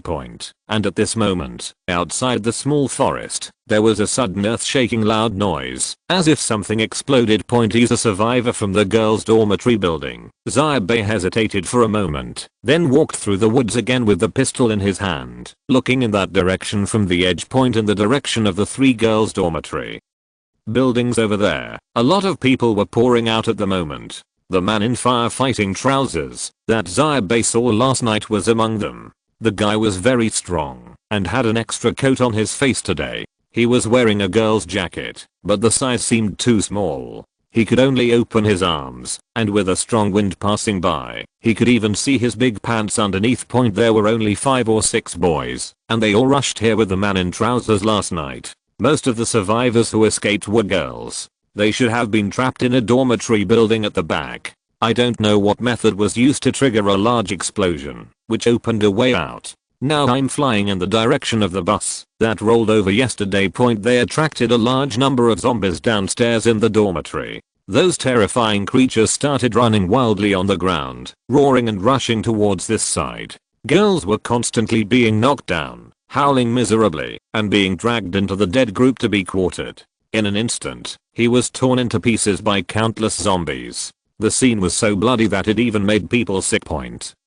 [SPEAKER 1] And at this moment, outside the small forest, there was a sudden earth-shaking loud noise, as if something exploded. He's a survivor from the girls' dormitory building. Xia Bai hesitated for a moment, then walked through the woods again with the pistol in his hand, looking in that direction from the edge point in the direction of the 3 girls' dormitory. Buildings over there, a lot of people were pouring out at the moment. The man in firefighting trousers that Xia Bai saw last night was among them. The guy was very strong and had an extra coat on his face today. He was wearing a girl's jacket, but the size seemed too small. He could only open his arms, and with a strong wind passing by, he could even see his big pants underneath. There were only 5 or 6 boys, and they all rushed here with the man in trousers last night. Most of the survivors who escaped were girls. They should have been trapped in a dormitory building at the back. I don't know what method was used to trigger a large explosion, which opened a way out. Now I'm flying in the direction of the bus that rolled over yesterday. They attracted a large number of zombies downstairs in the dormitory. Those terrifying creatures started running wildly on the ground, roaring and rushing towards this side. Girls were constantly being knocked down, howling miserably, and being dragged into the dead group to be quartered. In an instant, he was torn into pieces by countless zombies. The scene was so bloody that it even made people sick.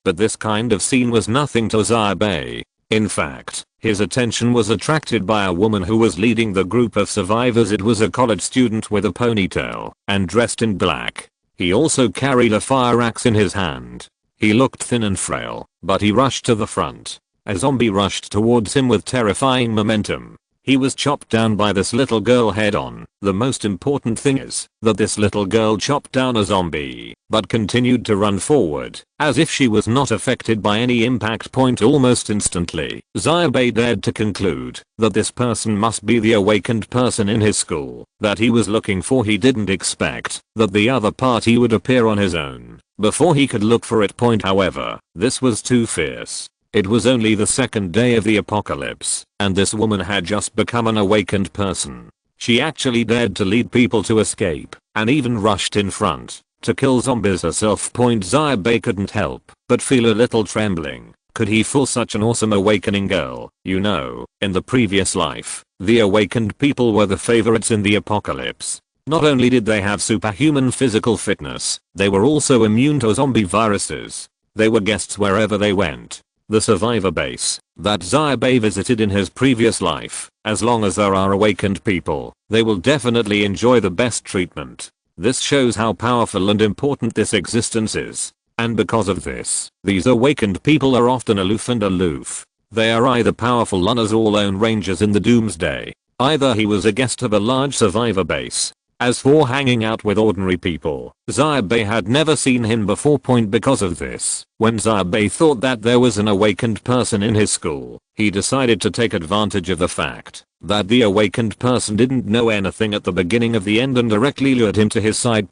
[SPEAKER 1] But this kind of scene was nothing to Xia Bai. In fact, his attention was attracted by a woman who was leading the group of survivors. It was a college student with a ponytail and dressed in black. He also carried a fire axe in his hand. He looked thin and frail, but he rushed to the front. A zombie rushed towards him with terrifying momentum. He was chopped down by this little girl head on. The most important thing is that this little girl chopped down a zombie, but continued to run forward, as if she was not affected by any impact. Almost instantly, Xia Bai dared to conclude that this person must be the awakened person in his school that he was looking for. He didn't expect that the other party would appear on his own before he could look for it. However, this was too fierce. It was only the 2nd day of the apocalypse, and this woman had just become an awakened person. She actually dared to lead people to escape, and even rushed in front to kill zombies herself. Xia Bai couldn't help but feel a little trembling. Could he fool such an awesome awakening girl? You know, in the previous life, the awakened people were the favorites in the apocalypse. Not only did they have superhuman physical fitness, they were also immune to zombie viruses. They were guests wherever they went. The survivor base that Xia Bai visited in his previous life, as long as there are awakened people, they will definitely enjoy the best treatment. This shows how powerful and important this existence is. And because of this, these awakened people are often aloof. They are either powerful runners or lone rangers in the doomsday. Either he was a guest of a large survivor base. As for hanging out with ordinary people, Xia Bai had never seen him before. Because of this, when Xia Bai thought that there was an awakened person in his school, he decided to take advantage of the fact that the awakened person didn't know anything at the beginning of the end and directly lured him to his side.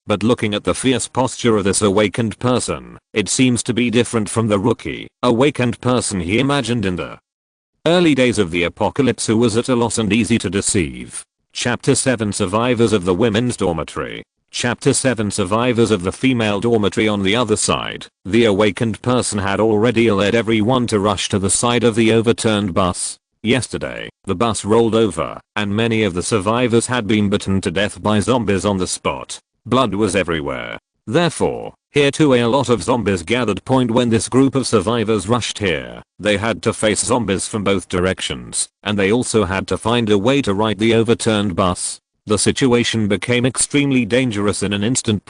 [SPEAKER 1] But looking at the fierce posture of this awakened person, it seems to be different from the rookie awakened person he imagined in the early days of the apocalypse, who was at a loss and easy to deceive. Chapter 7 Survivors of the Women's Dormitory. Chapter 7 Survivors of the female dormitory. On the other side, the awakened person had already led everyone to rush to the side of the overturned bus. Yesterday, the bus rolled over, and many of the survivors had been bitten to death by zombies on the spot. Blood was everywhere. Therefore, here too a lot of zombies gathered. When this group of survivors rushed here, they had to face zombies from both directions, and they also had to find a way to right the overturned bus. The situation became extremely dangerous in an instant.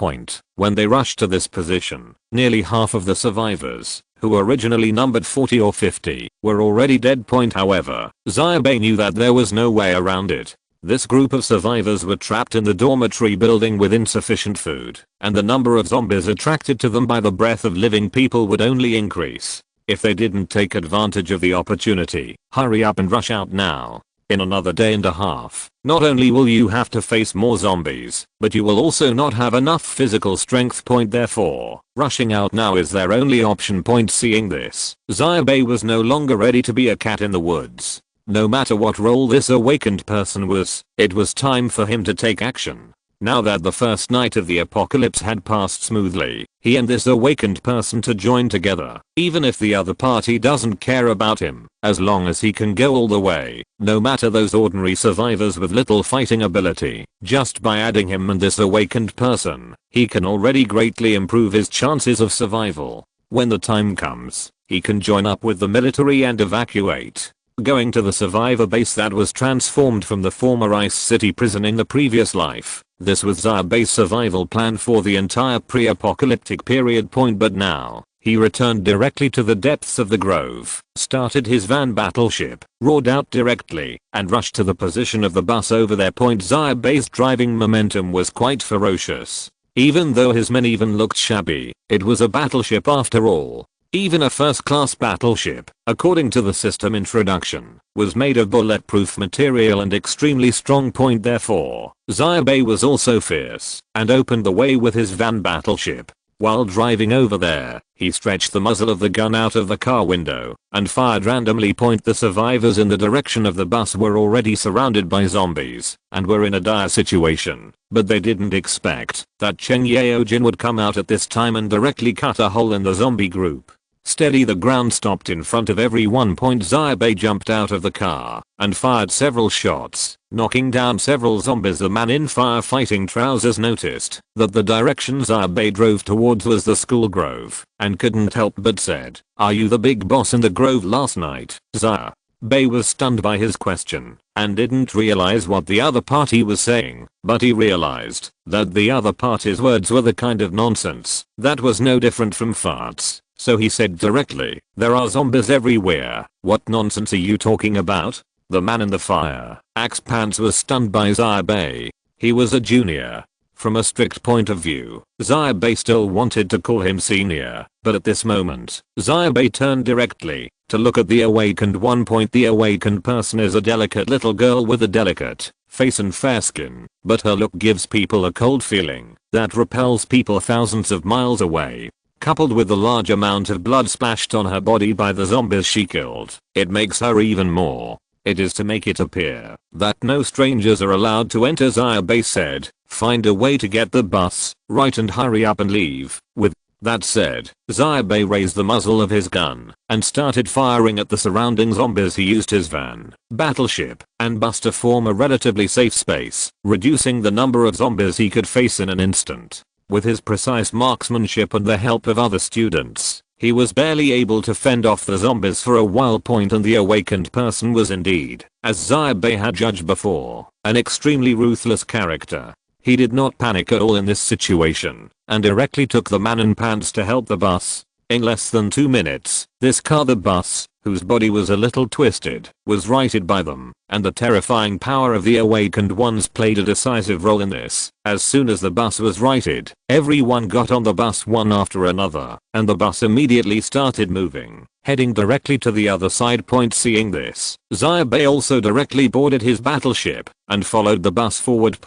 [SPEAKER 1] When they rushed to this position, nearly half of the survivors, who originally numbered 40 or 50, were already dead. However, Xia Bai knew that there was no way around it. This group of survivors were trapped in the dormitory building with insufficient food, and the number of zombies attracted to them by the breath of living people would only increase. If they didn't take advantage of the opportunity, hurry up and rush out now. In another day and a half, not only will you have to face more zombies, but you will also not have enough physical strength. Therefore, rushing out now is their only option. Seeing this, Xia Bai was no longer ready to be a cat in the woods. No matter what role this awakened person was, it was time for him to take action. Now that the first night of the apocalypse had passed smoothly, he and this awakened person to join together, even if the other party doesn't care about him, as long as he can go all the way, no matter those ordinary survivors with little fighting ability. Just by adding him and this awakened person, he can already greatly improve his chances of survival. When the time comes, he can join up with the military and evacuate, going to the survivor base that was transformed from the former Ice City prison in the previous life. This was Xia Bai's survival plan for the entire pre-apocalyptic period. But now, he returned directly to the depths of the grove, started his van battleship, roared out directly, and rushed to the position of the bus over there. Xia Bai's driving momentum was quite ferocious. Even though his men even looked shabby, it was a battleship after all. Even a first-class battleship, according to the system introduction, was made of bulletproof material and extremely strong. Therefore, Xia Bai was also fierce, and opened the way with his van battleship. While driving over there, he stretched the muzzle of the gun out of the car window, and fired randomly. The survivors in the direction of the bus were already surrounded by zombies, and were in a dire situation, but they didn't expect that Cheng Yaojin would come out at this time and directly cut a hole in the zombie group. Steady, the ground stopped in front of everyone. Xia Bai jumped out of the car and fired several shots, knocking down several zombies. The man in firefighting trousers noticed that the direction Xia Bai drove towards was the school grove, and couldn't help but said, "Are you the big boss in the grove last night?" Xia Bai was stunned by his question, and didn't realize what the other party was saying, but he realized that the other party's words were the kind of nonsense that was no different from farts. So he said directly, "There are zombies everywhere. What nonsense are you talking about?" The man in the fire axe pants was stunned by Xia Bai. He was a junior. From a strict point of view, Xia Bai still wanted to call him senior, but at this moment, Xia Bai turned directly to look at the awakened one. The awakened person is a delicate little girl with a delicate face and fair skin, but her look gives people a cold feeling that repels people thousands of miles away. Coupled with the large amount of blood splashed on her body by the zombies she killed, it makes her even more. It is to make it appear that no strangers are allowed to enter. Xia Bai said, "Find a way to get the bus right and hurry up and leave." With that said, Xia Bai raised the muzzle of his gun and started firing at the surrounding zombies. He used his van, battleship, and bus to form a relatively safe space, reducing the number of zombies he could face in an instant. With his precise marksmanship and the help of other students, he was barely able to fend off the zombies for a while. And the awakened person was indeed, as Xia Bai had judged before, an extremely ruthless character. He did not panic at all in this situation, and directly took the man in pants to help the bus. In less than 2 minutes, this car, the bus, whose body was a little twisted, was righted by them, and the terrifying power of the awakened ones played a decisive role in this. As soon as the bus was righted, everyone got on the bus one after another, and the bus immediately started moving, heading directly to the other side. Seeing this, Xia Bai also directly boarded his battleship and followed the bus forward.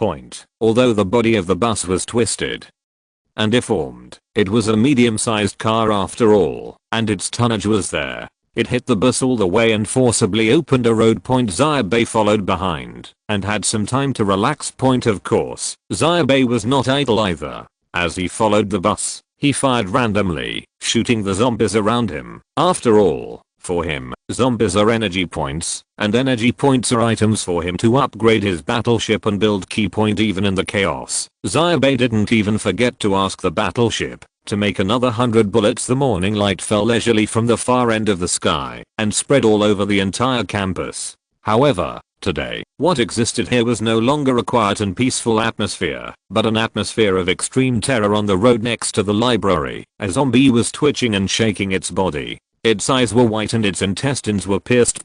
[SPEAKER 1] Although the body of the bus was twisted and deformed, it was a medium-sized car after all, and its tonnage was there. It hit the bus all the way and forcibly opened a road. Xia Bai followed behind and had some time to relax. Of course, Xia Bai was not idle either. As he followed the bus, he fired randomly, shooting the zombies around him. After all, for him, zombies are energy points, and energy points are items for him to upgrade his battleship and build key point. Even in the chaos, Xia Bai didn't even forget to ask the battleship to make another 100 bullets. The morning light fell leisurely from the far end of the sky and spread all over the entire campus. However, today, what existed here was no longer a quiet and peaceful atmosphere, but an atmosphere of extreme terror. On the road next to the library, a zombie was twitching and shaking its body. Its eyes were white and its intestines were pierced.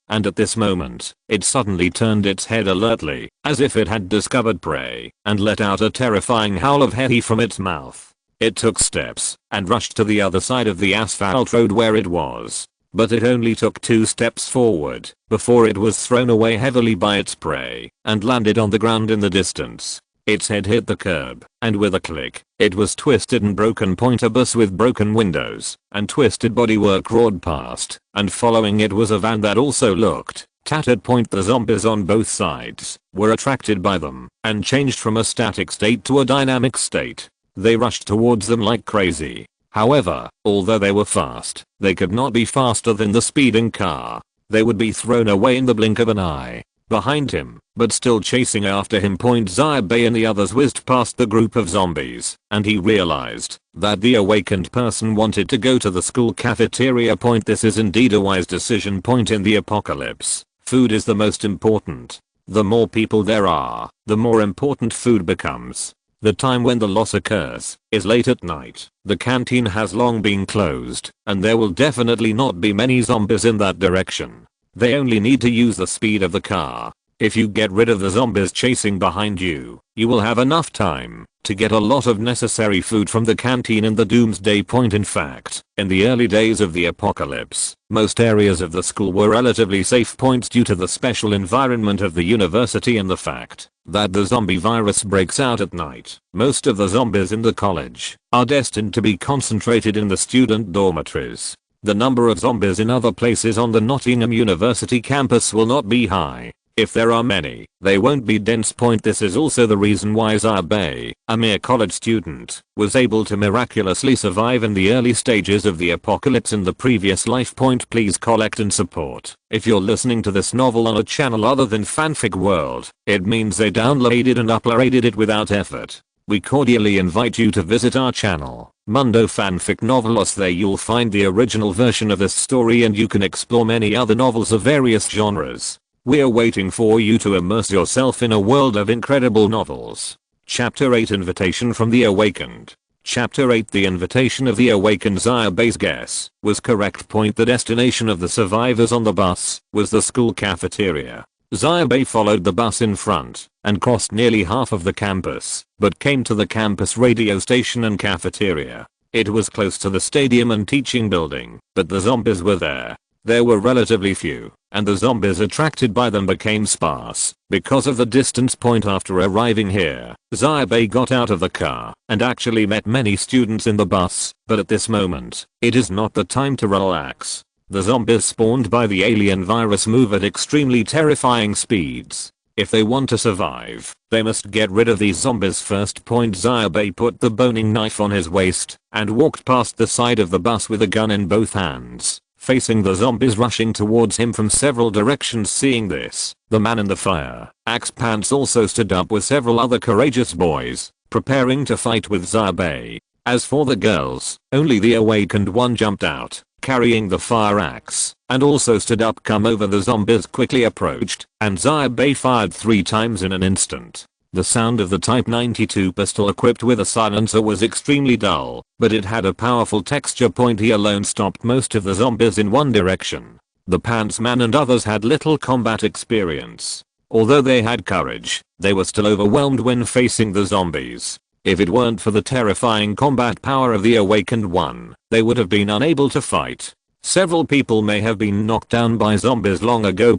[SPEAKER 1] And at this moment, it suddenly turned its head alertly, as if it had discovered prey, and let out a terrifying howl of heavy from its mouth. It took steps and rushed to the other side of the asphalt road where it was. But it only took 2 steps forward before it was thrown away heavily by its prey and landed on the ground in the distance. Its head hit the curb, and with a click, it was twisted and broken. A bus with broken windows and twisted bodywork roared past, and following it was a van that also looked tattered. The zombies on both sides were attracted by them and changed from a static state to a dynamic state. They rushed towards them like crazy. However, although they were fast, they could not be faster than the speeding car. They would be thrown away in the blink of an eye. Behind him, but still chasing after him. Xia Bai and the others whizzed past the group of zombies, and he realized that the awakened person wanted to go to the school cafeteria. This is indeed a wise decision. In the apocalypse, food is the most important. The more people there are, the more important food becomes. The time when the loss occurs is late at night. The canteen has long been closed, and there will definitely not be many zombies in that direction. They only need to use the speed of the car. If you get rid of the zombies chasing behind you, you will have enough time to get a lot of necessary food from the canteen in the doomsday. In fact, in the early days of the apocalypse, most areas of the school were relatively safe. Due to the special environment of the university and the fact that the zombie virus breaks out at night, most of the zombies in the college are destined to be concentrated in the student dormitories. The number of zombies in other places on the Nottingham University campus will not be high. If there are many, they won't be dense. This is also the reason why Xia Bai, a mere college student, was able to miraculously survive in the early stages of the apocalypse in the previous life. Please collect and support. If you're listening to this novel on a channel other than Fanfic World, it means they downloaded and uploaded it without effort. We cordially invite you to visit our channel, Mundo Fanfic Novelos. There you'll find the original version of this story and you can explore many other novels of various genres. We're waiting for you to immerse yourself in a world of incredible novels. Chapter 8 Invitation from the Awakened. Chapter 8 The Invitation of the Awakened. Xia Bai's guess was correct. The destination of the survivors on the bus was the school cafeteria. Xia Bai followed the bus in front and crossed nearly half of the campus, but came to the campus radio station and cafeteria. It was close to the stadium and teaching building, but the zombies were there. There were relatively few, and the zombies attracted by them became sparse because of the distance. After arriving here, Xia Bai got out of the car and actually met many students in the bus, but at this moment, it is not the time to relax. The zombies spawned by the alien virus move at extremely terrifying speeds. If they want to survive, they must get rid of these zombies first. Xia Bai put the boning knife on his waist and walked past the side of the bus with a gun in both hands, facing the zombies rushing towards him from several directions. Seeing this, the man in the fire axe pants also stood up with several other courageous boys, preparing to fight with Xia Bai. As for the girls, only the awakened one jumped out, carrying the fire axe, and also stood up. Come over. The zombies quickly approached, and Xia Bai fired 3 times in an instant. The sound of the Type 92 pistol equipped with a silencer was extremely dull, but it had a powerful texture. He alone stopped most of the zombies in one direction. The pants man and others had little combat experience. Although they had courage, they were still overwhelmed when facing the zombies. If it weren't for the terrifying combat power of the awakened one, they would have been unable to fight. Several people may have been knocked down by zombies long ago.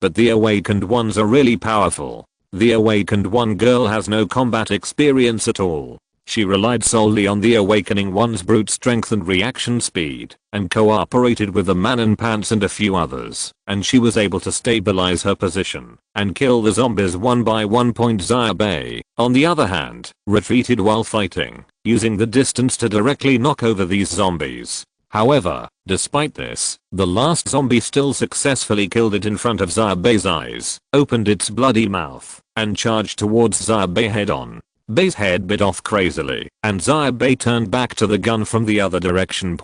[SPEAKER 1] But the awakened ones are really powerful. The awakened one girl has no combat experience at all. She relied solely on the awakening one's brute strength and reaction speed, and cooperated with the man in pants and a few others, and she was able to stabilize her position and kill the zombies one by one. Xia Bai, on the other hand, retreated while fighting, using the distance to directly knock over these zombies. However, despite this, the last zombie still successfully killed it in front of Xia Bai's eyes, opened its bloody mouth, and charged towards Xia Bai head on. Bai's head bit off crazily, and Xia Bai turned back to the gun from the other direction.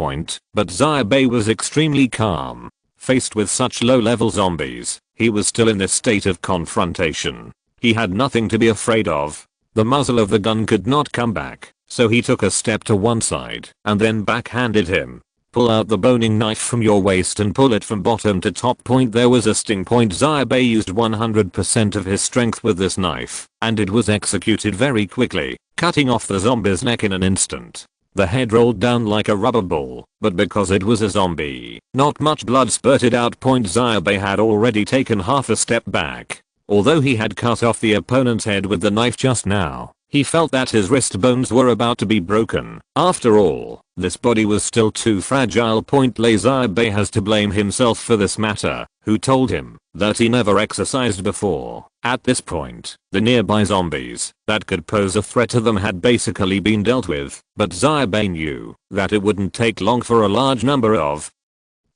[SPEAKER 1] But Xia Bai was extremely calm. Faced with such low-level zombies, he was still in this state of confrontation. He had nothing to be afraid of. The muzzle of the gun could not come back, so he took a step to one side and then backhanded him. Pull out the boning knife from your waist and pull it from bottom to top. There was a sting. Xia Bai used 100% of his strength with this knife, and it was executed very quickly, cutting off the zombie's neck in an instant. The head rolled down like a rubber ball, but because it was a zombie, not much blood spurted out. Xia Bai had already taken half a step back. Although he had cut off the opponent's head with the knife just now, he felt that his wrist bones were about to be broken. After all, this body was still too fragile. Xia Bai has to blame himself for this matter. Who told him that he never exercised before? At this point, the nearby zombies that could pose a threat to them had basically been dealt with, but Xia Bai knew that it wouldn't take long for a large number of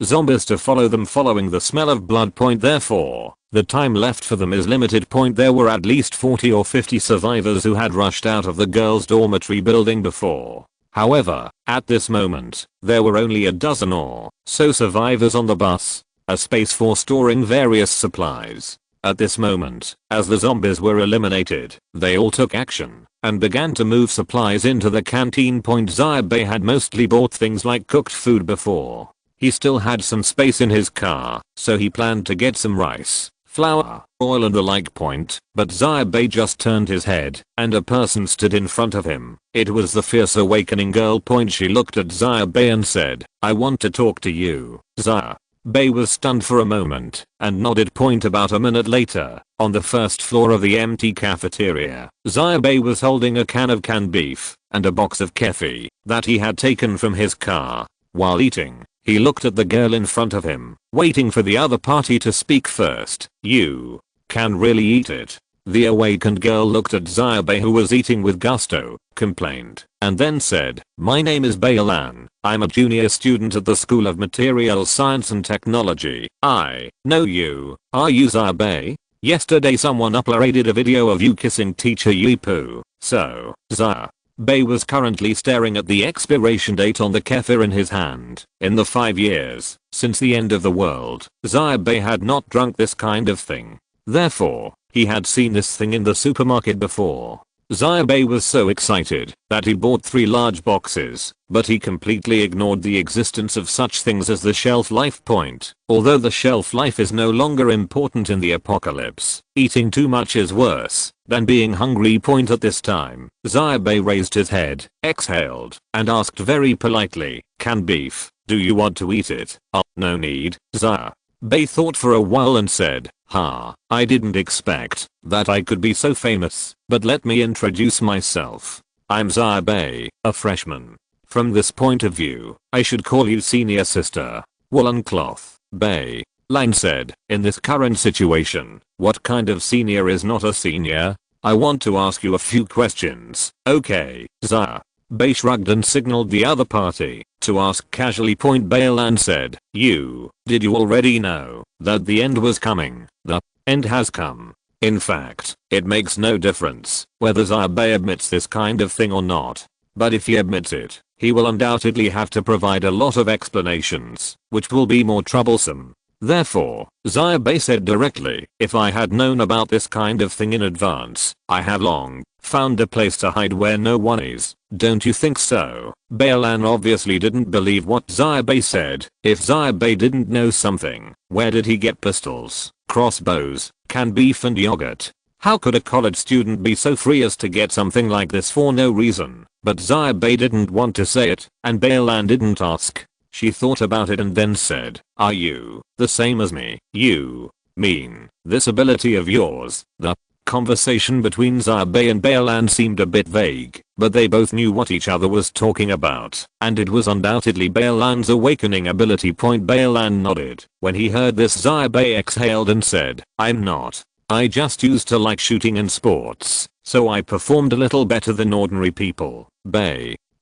[SPEAKER 1] zombies to follow them, following the smell of blood. Therefore, the time left for them is limited. There were at least 40 or 50 survivors who had rushed out of the girls' dormitory building before. However, at this moment, there were only a dozen or so survivors on the bus, a space for storing various supplies. At this moment, as the zombies were eliminated, they all took action and began to move supplies into the canteen. Xia Bai had mostly bought things like cooked food before. He still had some space in his car, so he planned to get some rice, flour, oil and the like. But Xia Bai just turned his head, and a person stood in front of him. It was the fierce awakening girl. She looked at Xia Bai and said, "I want to talk to you." Xia Bai was stunned for a moment, and nodded. About a minute later, on the first floor of the empty cafeteria, Xia Bai was holding a can of canned beef, and a box of keffi, that he had taken from his car. While eating, he looked at the girl in front of him, waiting for the other party to speak first. "You can really eat it." The awakened girl looked at Xia Bai, who was eating with gusto, complained, and then said, "My name is Bailan. I'm a junior student at the School of Materials Science and Technology. I know you. Are you Xia Bai? Yesterday someone uploaded a video of you kissing teacher Yipu." So, Xia Bai was currently staring at the expiration date on the kefir in his hand. In the 5 years since the end of the world, Xia Bai had not drunk this kind of thing. Therefore, he had seen this thing in the supermarket before. Xia Bai was so excited that he bought 3 large boxes, but he completely ignored the existence of such things as the shelf life. Although the shelf life is no longer important in the apocalypse, eating too much is worse than being hungry. At this time, Xia Bai raised his head, exhaled, and asked very politely, "Canned beef, do you want to eat it?" "Oh, no need." Xia Bai thought for a while and said, I didn't expect that I could be so famous, but let me introduce myself. I'm Xia Bai, a freshman. From this point of view, I should call you senior sister." "Woolen cloth, Bai," Lang said. "In this current situation, what kind of senior is not a senior? I want to ask you a few questions." "Okay." Xia Bai shrugged and signaled the other party to ask casually. Bailan said, Did you already know that the end was coming?" "The end has come. In fact, it makes no difference whether Xia Bai admits this kind of thing or not. But if he admits it, he will undoubtedly have to provide a lot of explanations, which will be more troublesome. Therefore, Xia Bai said directly, "If I had known about this kind of thing in advance, I have long found a place to hide where no one is. Don't you think so?" Bailan obviously didn't believe what Xia Bai said. If Xia Bai didn't know something, where did he get pistols, crossbows, canned beef and yogurt? How could a college student be so free as to get something like this for no reason? But Xia Bai didn't want to say it, and Bailan didn't ask. She thought about it and then said, "Are you the same as me?" "You mean this ability of yours?" The conversation between Xia Bai and Bailan seemed a bit vague, but they both knew what each other was talking about, and it was undoubtedly Baelan's awakening ability. Baelan nodded. When he heard this, Xia Bai exhaled and said, I'm not. I just used to like shooting in sports, so I performed a little better than ordinary people.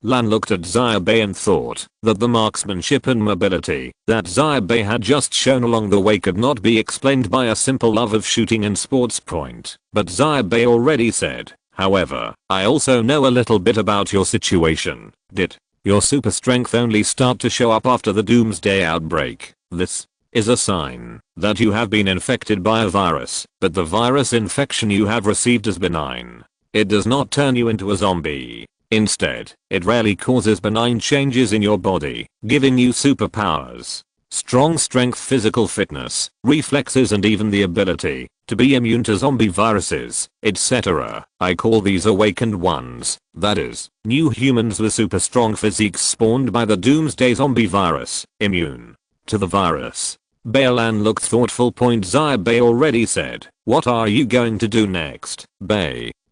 [SPEAKER 1] Lan looked at Xia Bai and thought that the marksmanship and mobility that Xia Bai had just shown along the way could not be explained by a simple love of shooting in sports. But Xia Bai already said, however, I also know a little bit about your situation. Did your super strength only start to show up after the doomsday outbreak? This is a sign that you have been infected by a virus, but the virus infection you have received is benign. It does not turn you into a zombie. Instead, it rarely causes benign changes in your body, giving you superpowers. Strong strength, physical fitness, reflexes, and even the ability to be immune to zombie viruses, etc. I call these awakened ones, that is, new humans with super strong physiques spawned by the doomsday zombie virus, immune to the virus. Baelan looked thoughtful. Xia Bai already said, what are you going to do next?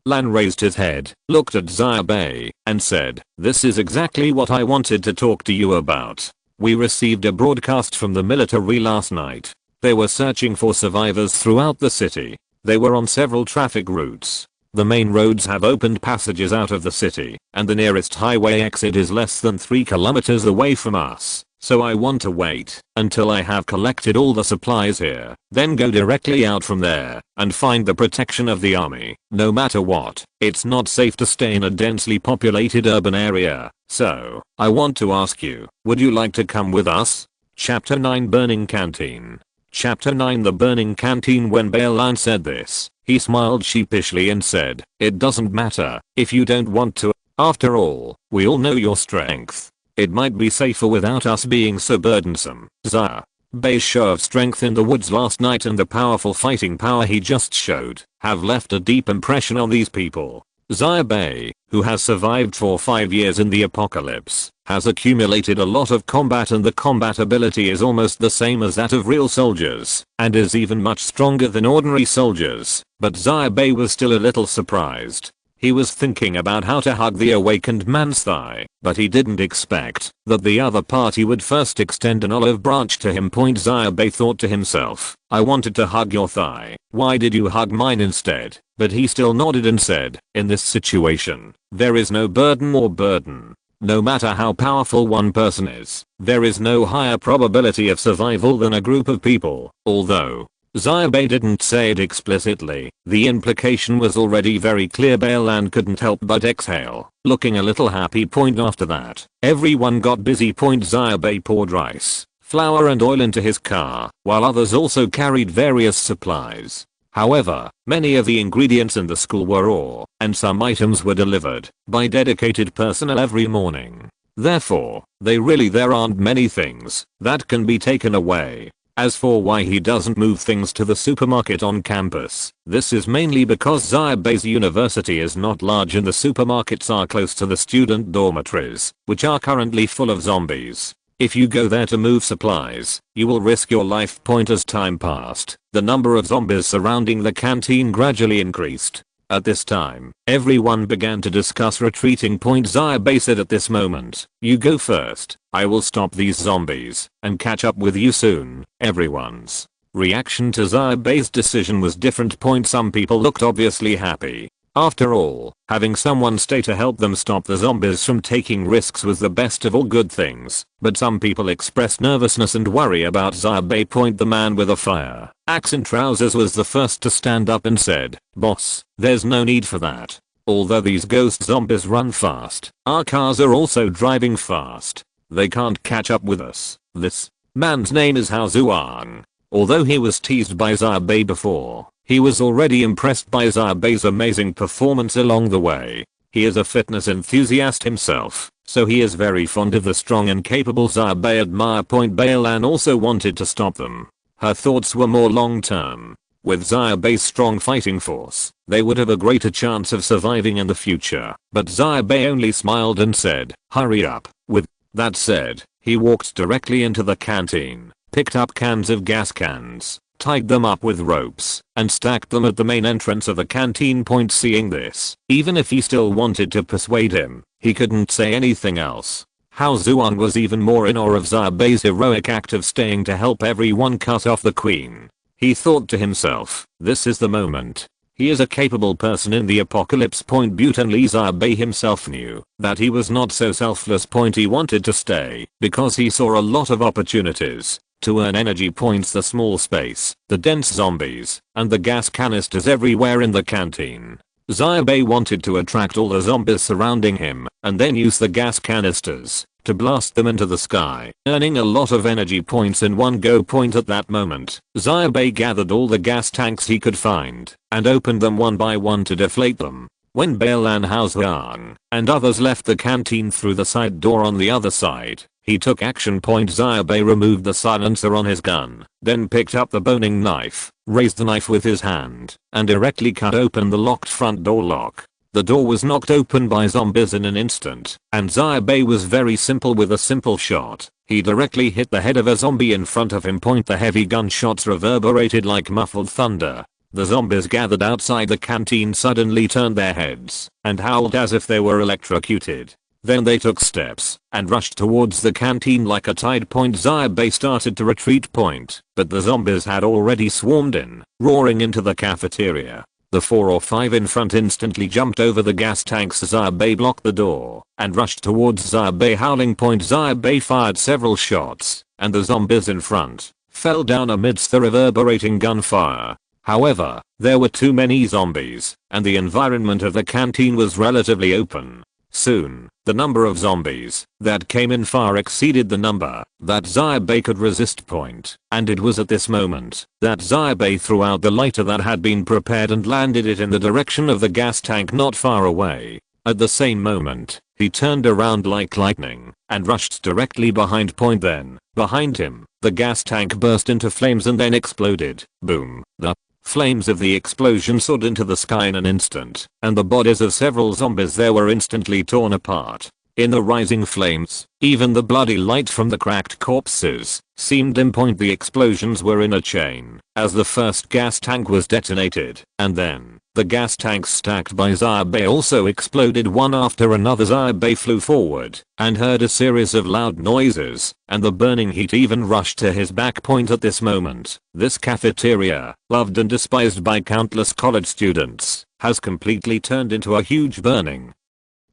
[SPEAKER 1] Lan raised his head, looked at Xia Bai, and said, this is exactly what I wanted to talk to you about. We received a broadcast from the military last night. They were searching for survivors throughout the city. They were on several traffic routes. The main roads have opened passages out of the city, and the nearest highway exit is less than 3 kilometers away from us. So I want to wait until I have collected all the supplies here, then go directly out from there and find the protection of the army. No matter what, it's not safe to stay in a densely populated urban area. So, I want to ask you, would you like to come with us? Chapter 9, Burning Canteen. Chapter 9, The Burning Canteen. When Baelan said this, he smiled sheepishly and said, it doesn't matter if you don't want to. After all, we all know your strength. It might be safer without us being so burdensome. Xia Bai's show of strength in the woods last night and the powerful fighting power he just showed have left a deep impression on these people. Xia Bai, who has survived for 5 years in the apocalypse, has accumulated a lot of combat, and the combat ability is almost the same as that of real soldiers, and is even much stronger than ordinary soldiers. But Xia Bai was still a little surprised. He was thinking about how to hug the awakened man's thigh, but he didn't expect that the other party would first extend an olive branch to him. Xia Bai thought to himself, I wanted to hug your thigh, why did you hug mine instead? But he still nodded and said, in this situation, there is no burden or burden. No matter how powerful one person is, there is no higher probability of survival than a group of people. Although Xia Bai didn't say it explicitly, the implication was already very clear. Baelan couldn't help but exhale, looking a little happy. After that, everyone got busy. Xia Bai poured rice, flour and oil into his car, while others also carried various supplies. However, many of the ingredients in the school were raw, and some items were delivered by dedicated personnel every morning. Therefore, there aren't many things that can be taken away. As for why he doesn't move things to the supermarket on campus, this is mainly because Xia Bai's university is not large and the supermarkets are close to the student dormitories, which are currently full of zombies. If you go there to move supplies, you will risk your life. As time passed, the number of zombies surrounding the canteen gradually increased. At this time, everyone began to discuss retreating. Xia Bai said, at this moment, you go first. I will stop these zombies and catch up with you soon. Everyone's reaction to Xia Bai's decision was different. Some people looked obviously happy. After all, having someone stay to help them stop the zombies from taking risks was the best of all good things. But some people expressed nervousness and worry about Xia Bai. The man with a fire axe and trousers was the first to stand up and said, boss, there's no need for that. Although these ghost zombies run fast, our cars are also driving fast. They can't catch up with us. This man's name is Hao Zhuang. Although he was teased by Xia Bai before, he was already impressed by Xia Bai's amazing performance along the way. He is a fitness enthusiast himself, so he is very fond of the strong and capable Xia Bai admire. Baelan also wanted to stop them. Her thoughts were more long term. With Xia Bai's strong fighting force, they would have a greater chance of surviving in the future. But Xia Bai only smiled and said, hurry up. With that said, he walked directly into the canteen, picked up cans of gas cans, tied them up with ropes, and stacked them at the main entrance of the canteen. Seeing this, even if he still wanted to persuade him, he couldn't say anything else. Hao Zhuang was even more in awe of Xia Bai's heroic act of staying to help everyone cut off the queen. He thought to himself, this is the moment. He is a capable person in the apocalypse. Buttonly Xia Bai himself knew that he was not so selfless. He wanted to stay because he saw a lot of opportunities to earn energy points. The small space, the dense zombies, and the gas canisters everywhere in the canteen. Xia Bai wanted to attract all the zombies surrounding him and then use the gas canisters to blast them into the sky, earning a lot of energy points in one go. At that moment, Xia Bai gathered all the gas tanks he could find and opened them one by one to deflate them. When Bailan, Hao Zhuang, and others left the canteen through the side door on the other side, he took action. Xia Bai removed the silencer on his gun, then picked up the boning knife, raised the knife with his hand, and directly cut open the locked front door lock. The door was knocked open by zombies in an instant, and Xia Bai was very simple with a simple shot. He directly hit the head of a zombie in front of him. The heavy gunshots reverberated like muffled thunder. The zombies gathered outside the canteen suddenly turned their heads and howled as if they were electrocuted. Then they took steps and rushed towards the canteen like a tide. Xia Bai started to retreat, but the zombies had already swarmed in, roaring into the cafeteria. The 4 or 5 in front instantly jumped over the gas tanks. Xia Bai blocked the door and rushed towards Xia Bai howling. Xia Bai fired several shots, and the zombies in front fell down amidst the reverberating gunfire. However, there were too many zombies, and the environment of the canteen was relatively open. Soon, the number of zombies that came in far exceeded the number that Xia Bai could resist. And it was at this moment that Xia Bai threw out the lighter that had been prepared and landed it in the direction of the gas tank not far away. At the same moment, he turned around like lightning and rushed directly behind. Then, behind him, the gas tank burst into flames and then exploded. Boom. The flames of the explosion soared into the sky in an instant, and the bodies of several zombies there were instantly torn apart. In the rising flames, even the bloody light from the cracked corpses seemed dim. The explosions were in a chain as the first gas tank was detonated, and then the gas tanks stacked by Xia Bai also exploded one after another. Xia Bai flew forward and heard a series of loud noises, and the burning heat even rushed to his back. At this moment, this cafeteria, loved and despised by countless college students, has completely turned into a huge burning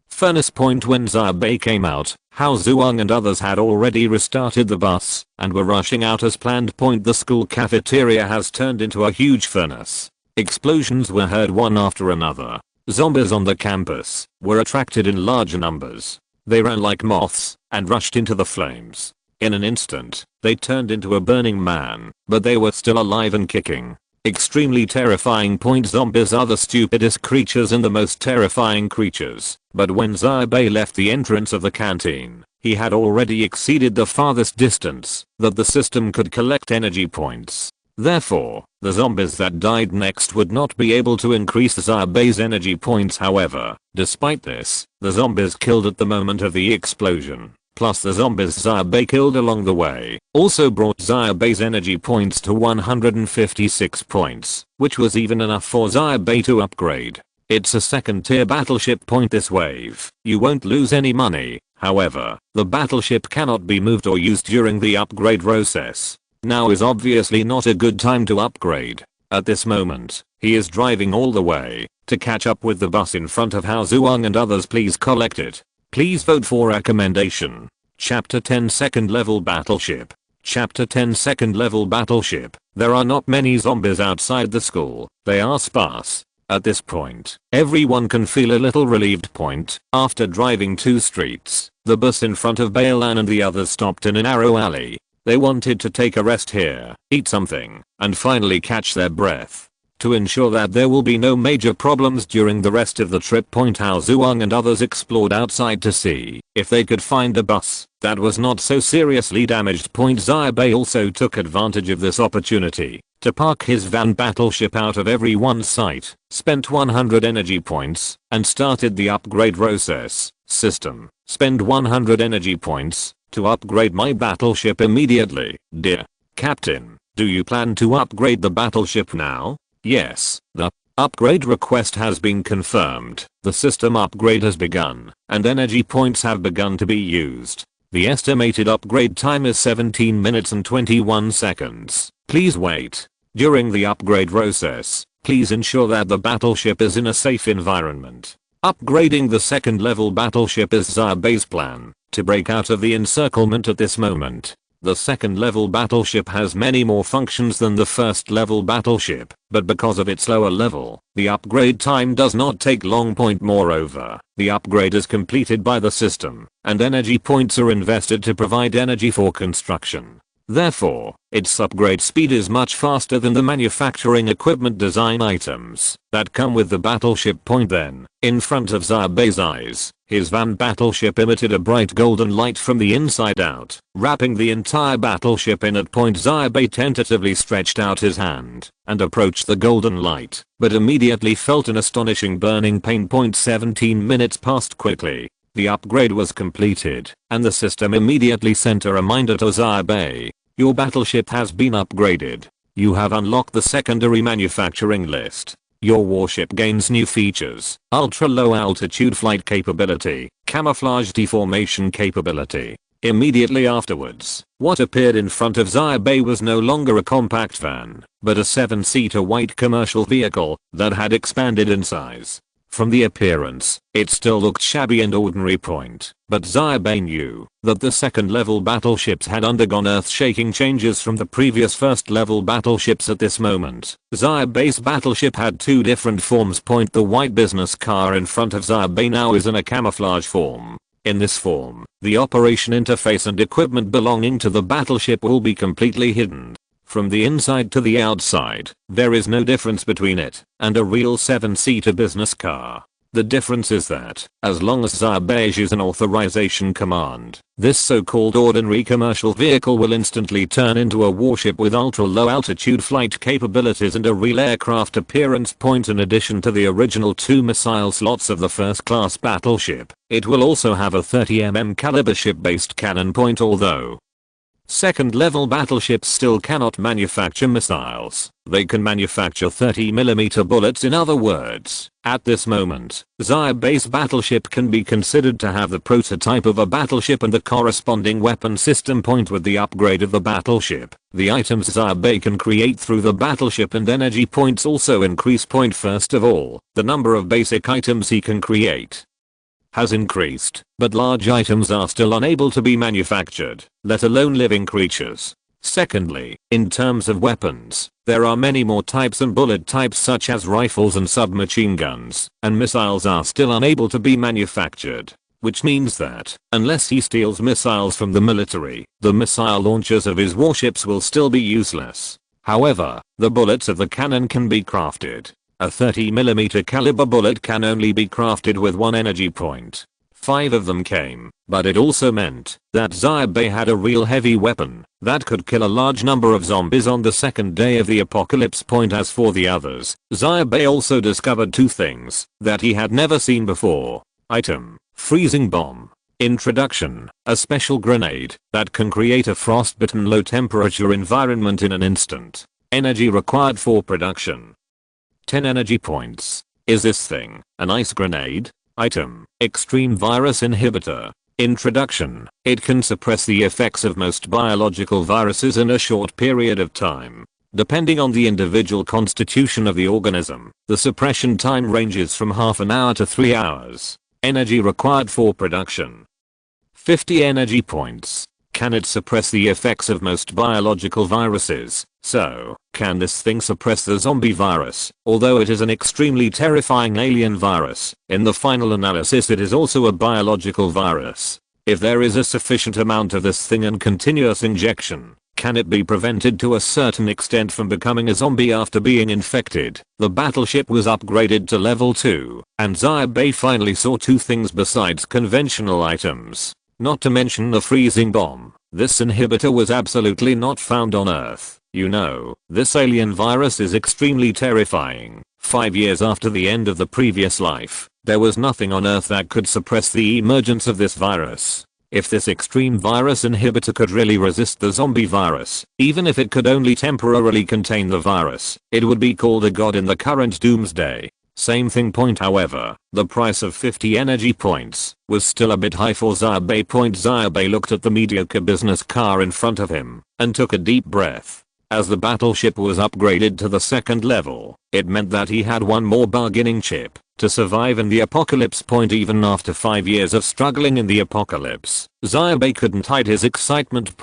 [SPEAKER 1] furnace. When Xia Bai came out, Hao Zhuang and others had already restarted the bus and were rushing out as planned. The school cafeteria has turned into a huge furnace. Explosions were heard one after another. Zombies on the campus were attracted in large numbers. They ran like moths and rushed into the flames. In an instant, they turned into a burning man, but they were still alive and kicking. Extremely terrifying. Zombies are the stupidest creatures and the most terrifying creatures, but when Xia Bai left the entrance of the canteen, he had already exceeded the farthest distance that the system could collect energy points. Therefore, the zombies that died next would not be able to increase Xia Bai's energy points. However, despite this, the zombies killed at the moment of the explosion, plus the zombies Xia Bai killed along the way, also brought Xia Bai's energy points to 156 points, which was even enough for Xia Bai to upgrade. It's a second tier battleship. This wave, you won't lose any money. However, the battleship cannot be moved or used during the upgrade process. Now is obviously not a good time to upgrade. At this moment, he is driving all the way to catch up with the bus in front of Hao Zhuang and others. Please collect it. Please vote for recommendation. Chapter 10 Second Level Battleship. Chapter 10 Second Level Battleship. There are not many zombies outside the school. They are sparse. At this point, everyone can feel a little relieved. After driving 2 streets, the bus in front of Bailan and the others stopped in a narrow alley. They wanted to take a rest here, eat something, and finally catch their breath. To ensure that there will be no major problems during the rest of the trip, Hao Zhuang and others explored outside to see if they could find a bus that was not so seriously damaged. Xia Bai also took advantage of this opportunity to park his van battleship out of everyone's sight, spent 100 energy points, and started the upgrade process. System, spend 100 energy points to upgrade my battleship immediately, dear Captain. Do you plan to upgrade the battleship now? Yes, the upgrade request has been confirmed. The system upgrade has begun, and energy points have begun to be used. The estimated upgrade time is 17 minutes and 21 seconds. Please wait. During the upgrade process, please ensure that the battleship is in a safe environment. Upgrading the second level battleship is Xia Bai's plan to break out of the encirclement at this moment. The second level battleship has many more functions than the first level battleship, but because of its lower level, the upgrade time does not take long. Moreover, the upgrade is completed by the system, and energy points are invested to provide energy for construction. Therefore, its upgrade speed is much faster than the manufacturing equipment design items that come with the battleship point. Then, in front of Xia Bai's eyes, his van battleship emitted a bright golden light from the inside out, wrapping the entire battleship in. At point Xia Bai tentatively stretched out his hand and approached the golden light, but immediately felt an astonishing burning pain. 17 minutes passed quickly. The upgrade was completed, and the system immediately sent a reminder to Xia Bai. Your battleship has been upgraded. You have unlocked the secondary manufacturing list. Your warship gains new features: ultra low altitude flight capability, camouflage deformation capability. Immediately afterwards, what appeared in front of Xia Bai was no longer a compact van, but a 7-seater white commercial vehicle that had expanded in size. From the appearance, it still looked shabby and ordinary. But Xia Bai knew that the second level battleships had undergone earth-shaking changes from the previous first level battleships. At this moment, Xia Bai's battleship had two different forms. The white business car in front of Xia Bai now is in a camouflage form. In this form, the operation interface and equipment belonging to the battleship will be completely hidden. From the inside to the outside, there is no difference between it and a real 7-seater business car. The difference is that, as long as Xia Bai issues an authorization command, this so-called ordinary commercial vehicle will instantly turn into a warship with ultra-low altitude flight capabilities and a real aircraft appearance. In addition to the original 2 missile slots of the first-class battleship, it will also have a 30mm caliber ship-based cannon. Although second level battleships still cannot manufacture missiles, they can manufacture 30mm bullets. In other words, at this moment, Xia Bai's battleship can be considered to have the prototype of a battleship and the corresponding weapon system. With the upgrade of the battleship, the items Xia Bai can create through the battleship and energy points also increase. First of all, the number of basic items he can create has increased, but large items are still unable to be manufactured, let alone living creatures. Secondly, in terms of weapons, there are many more types and bullet types such as rifles and submachine guns, and missiles are still unable to be manufactured, which means that, unless he steals missiles from the military, the missile launchers of his warships will still be useless. However, the bullets of the cannon can be crafted. A 30mm caliber bullet can only be crafted with 1 energy point. 5 of them came, but it also meant that Xia Bai had a real heavy weapon that could kill a large number of zombies on the second day of the apocalypse. As for the others, Xia Bai also discovered 2 things that he had never seen before. Item: freezing bomb. Introduction: a special grenade that can create a frostbitten low temperature environment in an instant. Energy required for production: 10 energy points. Is this thing an ice grenade? Item: extreme virus inhibitor. Introduction: it can suppress the effects of most biological viruses in a short period of time. Depending on the individual constitution of the organism, the suppression time ranges from half an hour to 3 hours. Energy required for production: 50 energy points. Can it suppress the effects of most biological viruses? So, can this thing suppress the zombie virus? Although it is an extremely terrifying alien virus, in the final analysis it is also a biological virus. If there is a sufficient amount of this thing and continuous injection, can it be prevented to a certain extent from becoming a zombie after being infected? The battleship was upgraded to level 2, and Xia Bai finally saw 2 things besides conventional items. Not to mention the freezing bomb. This inhibitor was absolutely not found on Earth. You know, this alien virus is extremely terrifying. 5 years after the end of the previous life, there was nothing on Earth that could suppress the emergence of this virus. If this extreme virus inhibitor could really resist the zombie virus, even if it could only temporarily contain the virus, it would be called a god in the current doomsday. Same thing point however, the price of 50 energy points was still a bit high for Xia Bai. Xia Bai looked at the mediocre business car in front of him and took a deep breath. As the battleship was upgraded to the second level, it meant that he had one more bargaining chip to survive in the apocalypse. Even after 5 years of struggling in the apocalypse, Xia Bai couldn't hide his excitement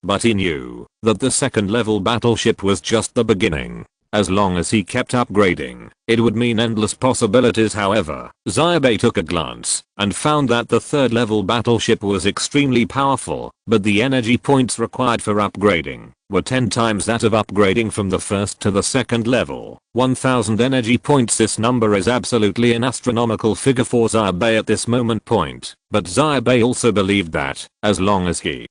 [SPEAKER 1] but he knew that the second level battleship was just the beginning. As long as he kept upgrading, it would mean endless possibilities. However, Xia Bai took a glance and found that the third level battleship was extremely powerful, but the energy points required for upgrading were 10 times that of upgrading from the first to the second level. 1000 energy points. This number is absolutely an astronomical figure for Xia Bai at this moment. But Xia Bai also believed that, as long as he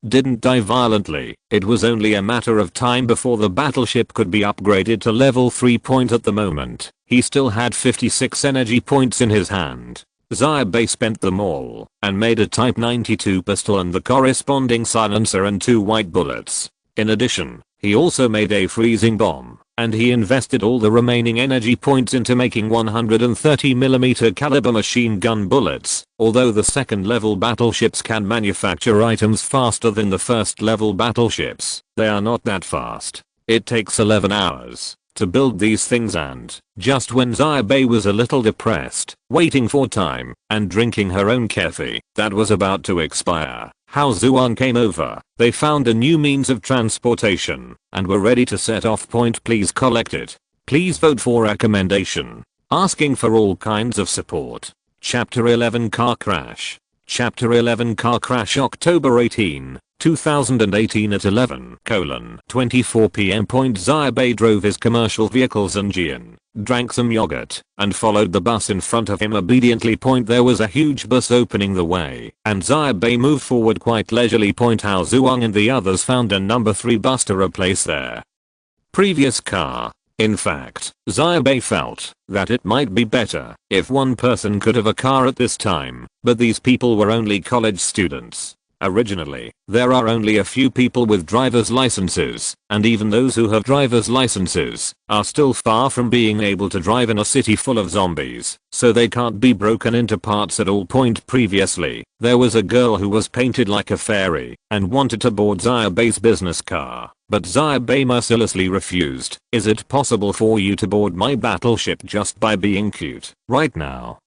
[SPEAKER 1] didn't die violently, it was only a matter of time before the battleship could be upgraded to level 3. At the moment, he still had 56 energy points in his hand. Xia Bai spent them all and made a Type 92 pistol and the corresponding silencer and 2 white bullets. In addition, he also made a freezing bomb, and he invested all the remaining energy points into making 130mm caliber machine gun bullets. Although the second level battleships can manufacture items faster than the first level battleships, they are not that fast. It takes 11 hours to build these things, and just when Xia Bai was a little depressed, waiting for time and drinking her own coffee that was about to expire, Hao Zuan came over. They found a new means of transportation and were ready to set off. Please collect it. Please vote for recommendation. Asking for all kinds of support. Chapter 11 Car Crash. Chapter 11 Car Crash. October 18, 2018 at 11:24 p.m. Xia Bai drove his commercial vehicles and Jian drank some yogurt and followed the bus in front of him obediently. There was a huge bus opening the way and Xia Bai moved forward quite leisurely. Hao Zuang and the others found a number 3 bus to replace their previous car. In fact, Xia Bai felt that it might be better if one person could have a car at this time, but these people were only college students. Originally, there are only a few people with driver's licenses, and even those who have driver's licenses are still far from being able to drive in a city full of zombies, so they can't be broken into parts at all. Previously, there was a girl who was painted like a fairy and wanted to board Xia Bai's business car, but Xia Bai mercilessly refused. Is it possible for you to board my battleship just by being cute right now?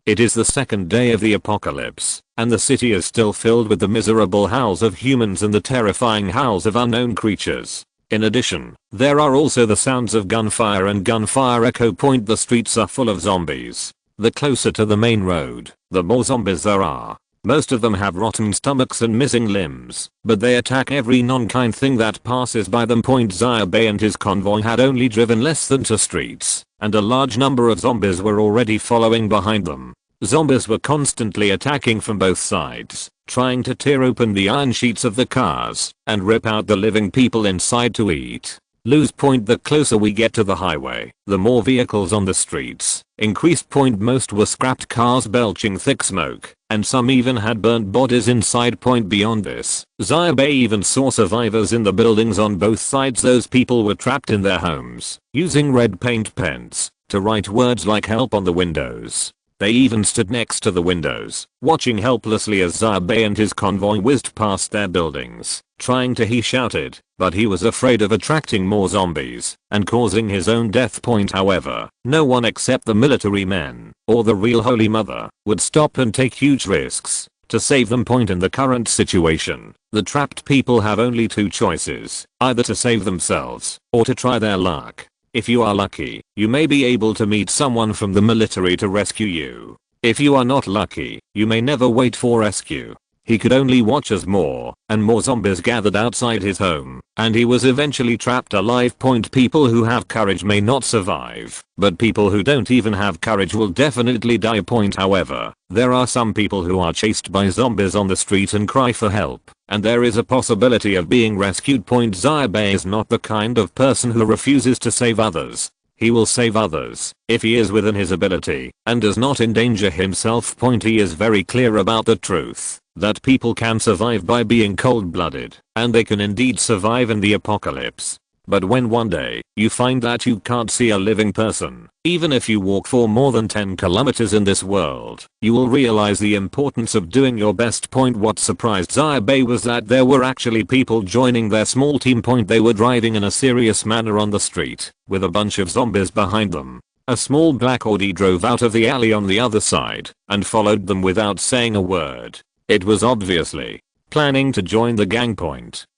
[SPEAKER 1] It is the second day of the apocalypse, and the city is still filled with the miserable howls of humans and the terrifying howls of unknown creatures. In addition, there are also the sounds of gunfire and gunfire echo. The streets are full of zombies. The closer to the main road, the more zombies there are. Most of them have rotten stomachs and missing limbs, but they attack every non-kind thing that passes by them. Xia Bai and his convoy had only driven less than 2 streets, and a large number of zombies were already following behind them. Zombies were constantly attacking from both sides, trying to tear open the iron sheets of the cars and rip out the living people inside to eat. The closer we get to the highway, the more vehicles on the streets increased. Most were scrapped cars belching thick smoke, and some even had burnt bodies inside. Beyond this, Xia Bai even saw survivors in the buildings on both sides. Those people were trapped in their homes, using red paint pens to write words like help on the windows. They even stood next to the windows, watching helplessly as Xia Bai and his convoy whizzed past their buildings, trying to. He shouted, but he was afraid of attracting more zombies and causing his own death. However, no one except the military men or the real Holy Mother would stop and take huge risks to save them. In the current situation, the trapped people have only 2 choices, either to save themselves or to try their luck. If you are lucky, you may be able to meet someone from the military to rescue you. If you are not lucky, you may never wait for rescue. He could only watch as more and more zombies gathered outside his home, and he was eventually trapped alive. People who have courage may not survive, but people who don't even have courage will definitely die. However, there are some people who are chased by zombies on the street and cry for help, and there is a possibility of being rescued. Xia Bai is not the kind of person who refuses to save others. He will save others if he is within his ability and does not endanger himself. He is very clear about the truth. that people can survive by being cold-blooded, and they can indeed survive in the apocalypse. But when one day, you find that you can't see a living person, even if you walk for more than 10 kilometers in this world, you will realize the importance of doing your best. What surprised Xia Bai was that there were actually people joining their small team. They were driving in a serious manner on the street, with a bunch of zombies behind them. A small black Audi drove out of the alley on the other side, and followed them without saying a word. It was obviously planning to join the gang.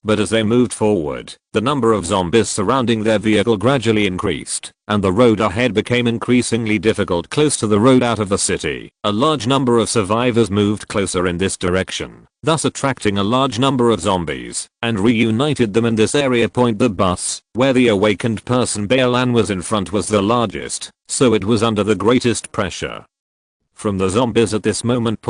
[SPEAKER 1] But as they moved forward, the number of zombies surrounding their vehicle gradually increased, and the road ahead became increasingly difficult. Close to the road out of the city, a large number of survivors moved closer in this direction, thus attracting a large number of zombies, and reunited them in this area. The bus, where the awakened person Balan was in front, was the largest, so it was under the greatest pressure from the zombies at this moment.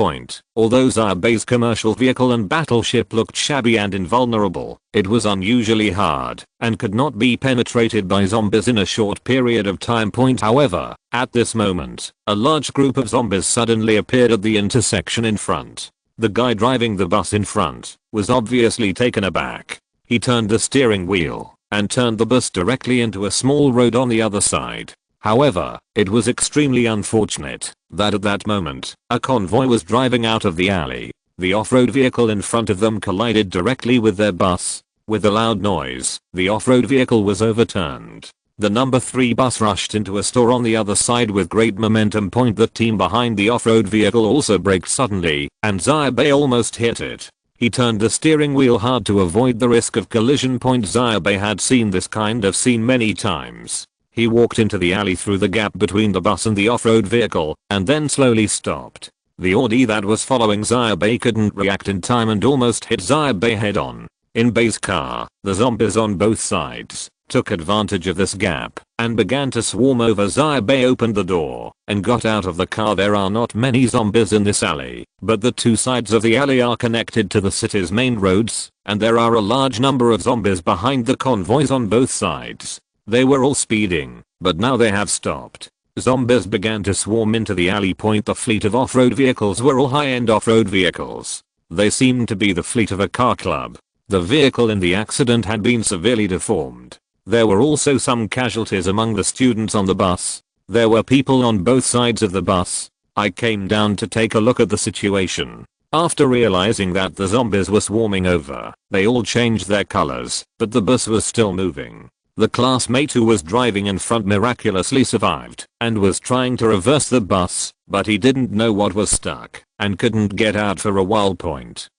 [SPEAKER 1] Although Xia Bai's commercial vehicle and battleship looked shabby and invulnerable, it was unusually hard, and could not be penetrated by zombies in a short period of time. However, at this moment, a large group of zombies suddenly appeared at the intersection in front. The guy driving the bus in front was obviously taken aback. He turned the steering wheel, and turned the bus directly into a small road on the other side. However, it was extremely unfortunate that at that moment, a convoy was driving out of the alley. The off-road vehicle in front of them collided directly with their bus. With a loud noise, the off-road vehicle was overturned. The number 3 bus rushed into a store on the other side with great momentum. The team behind the off-road vehicle also braked suddenly, and Xia Bai almost hit it. He turned the steering wheel hard to avoid the risk of collision. Xia Bai had seen this kind of scene many times. He walked into the alley through the gap between the bus and the off-road vehicle, and then slowly stopped. The Audi that was following Xia Bai couldn't react in time and almost hit Xia Bai head on. In Bai's car, the zombies on both sides took advantage of this gap and began to swarm over. Xia Bai opened the door and got out of the car. There are not many zombies in this alley, but the two sides of the alley are connected to the city's main roads, and there are a large number of zombies behind the convoys on both sides. They were all speeding, but now they have stopped. Zombies began to swarm into the alley. The fleet of off-road vehicles were all high-end off-road vehicles. They seemed to be the fleet of a car club. The vehicle in the accident had been severely deformed. There were also some casualties among the students on the bus. There were people on both sides of the bus. I came down to take a look at the situation. After realizing that the zombies were swarming over, they all changed their colors, but the bus was still moving. The classmate who was driving in front miraculously survived and was trying to reverse the bus, but he didn't know what was stuck and couldn't get out for a while.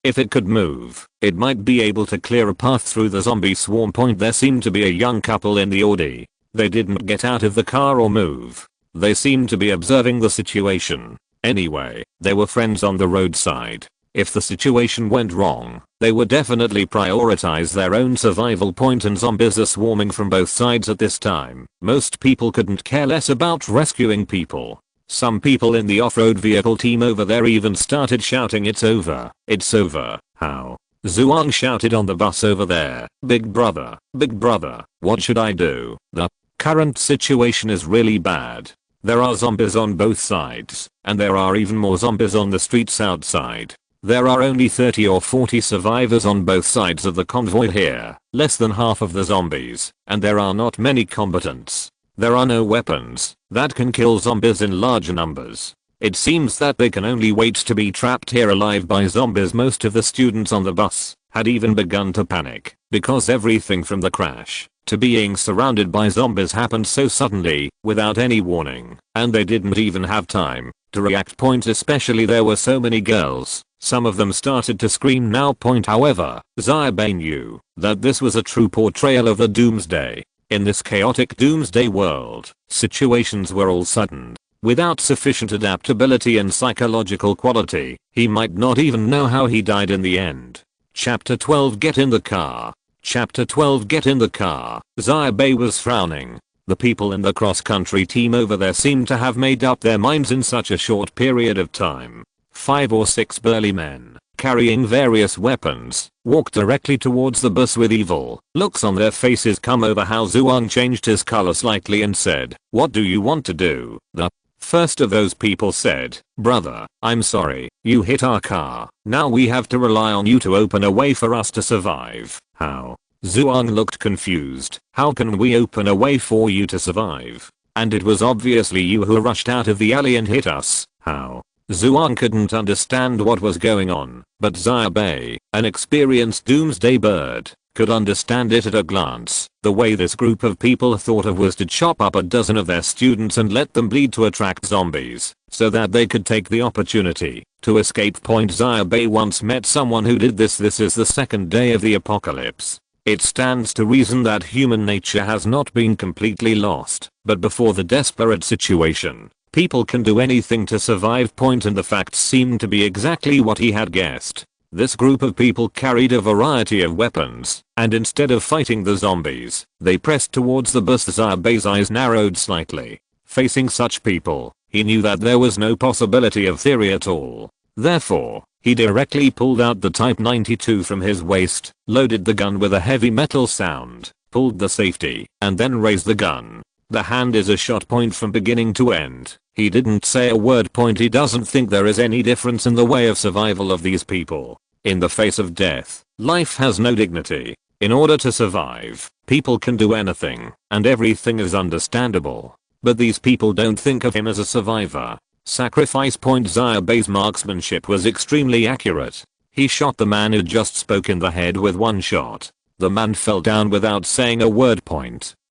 [SPEAKER 1] If it could move, it might be able to clear a path through the zombie swarm. There seemed to be a young couple in the Audi. They didn't get out of the car or move. They seemed to be observing the situation. Anyway, they were friends on the roadside. If the situation went wrong, they would definitely prioritize their own survival. And zombies are swarming from both sides at this time. Most people couldn't care less about rescuing people. Some people in the off-road vehicle team over there even started shouting, "It's over. It's over." How? Zhuang shouted on the bus over there, big brother, what should I do? The current situation is really bad. There are zombies on both sides, and there are even more zombies on the streets outside. There are only 30 or 40 survivors on both sides of the convoy here, less than half of the zombies, and there are not many combatants. There are no weapons that can kill zombies in large numbers. It seems that they can only wait to be trapped here alive by zombies. Most of the students on the bus had even begun to panic, because everything from the crash to being surrounded by zombies happened so suddenly, without any warning, and they didn't even have time to react. Especially there were so many girls. Some of them started to scream now. However, Xia Bai knew that this was a true portrayal of the doomsday. In this chaotic doomsday world, situations were all sudden. Without sufficient adaptability and psychological quality, he might not even know how he died in the end. Chapter 12 Get in the car. Chapter 12 Get in the car. Xia Bai was frowning. The people in the cross-country team over there seemed to have made up their minds in such a short period of time. 5 or 6 burly men, carrying various weapons, walked directly towards the bus with evil looks on their faces. Come over. How Zhuang changed his color slightly and said, "What do you want to do?" The First of those people said, "Brother, I'm sorry, you hit our car. Now we have to rely on you to open a way for us to survive." "How?" Zhuang looked confused. "How can we open a way for you to survive? And it was obviously you who rushed out of the alley and hit us. How?" Zhuang couldn't understand what was going on, but Xia Bai, an experienced doomsday bird, could understand it at a glance. The way this group of people thought of was to chop up a dozen of their students and let them bleed to attract zombies, so that they could take the opportunity to escape. Xia Bai once met someone who did this. This is the second day of the apocalypse. It stands to reason that human nature has not been completely lost, but before the desperate situation, people can do anything to survive. And the facts seemed to be exactly what he had guessed. This group of people carried a variety of weapons, and instead of fighting the zombies, they pressed towards the bus. Xia Bai's eyes narrowed slightly. Facing such people, he knew that there was no possibility of theory at all. Therefore, he directly pulled out the Type 92 from his waist, loaded the gun with a heavy metal sound, pulled the safety, and then raised the gun. The hand is a shot point from beginning to end. He didn't say a word. He doesn't think there is any difference in the way of survival of these people. In the face of death, life has no dignity. In order to survive, people can do anything, and everything is understandable. But these people don't think of him as a survivor. Sacrifice. Xia Bai's marksmanship was extremely accurate. He shot the man who just spoke in the head with one shot. The man fell down without saying a word.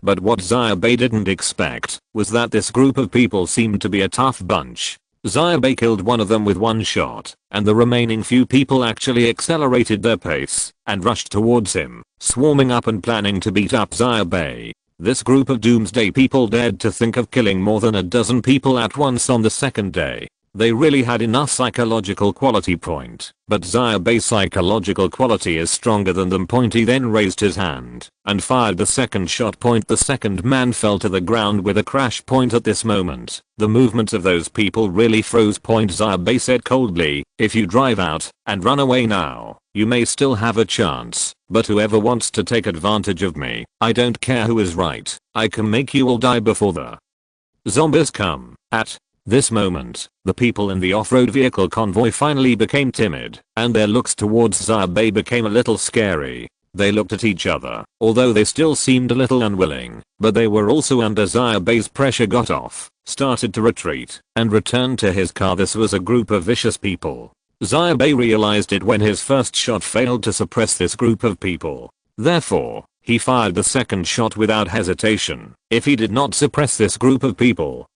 [SPEAKER 1] But what Xia Bai didn't expect was that this group of people seemed to be a tough bunch. Xia Bai killed one of them with one shot, and the remaining few people actually accelerated their pace and rushed towards him, swarming up and planning to beat up Xia Bai. This group of doomsday people dared to think of killing more than a dozen people at once on the second day. They really had enough psychological quality. But Xia Bai's psychological quality is stronger than them. He then raised his hand and fired the second shot. The second man fell to the ground with a crash. At this moment, the movements of those people really froze. Xia Bai said coldly, "If you drive out and run away now, you may still have a chance, but whoever wants to take advantage of me, I don't care who is right, I can make you all die before the zombies come." At this moment, the people in the off-road vehicle convoy finally became timid, and their looks towards Xia Bai became a little scary. They looked at each other, although they still seemed a little unwilling, but they were also under Xia Bai's pressure. Got off, started to retreat, and returned to his car. This was a group of vicious people. Xia Bai realized it when his first shot failed to suppress this group of people. Therefore, he fired the second shot without hesitation. If he did not suppress this group of people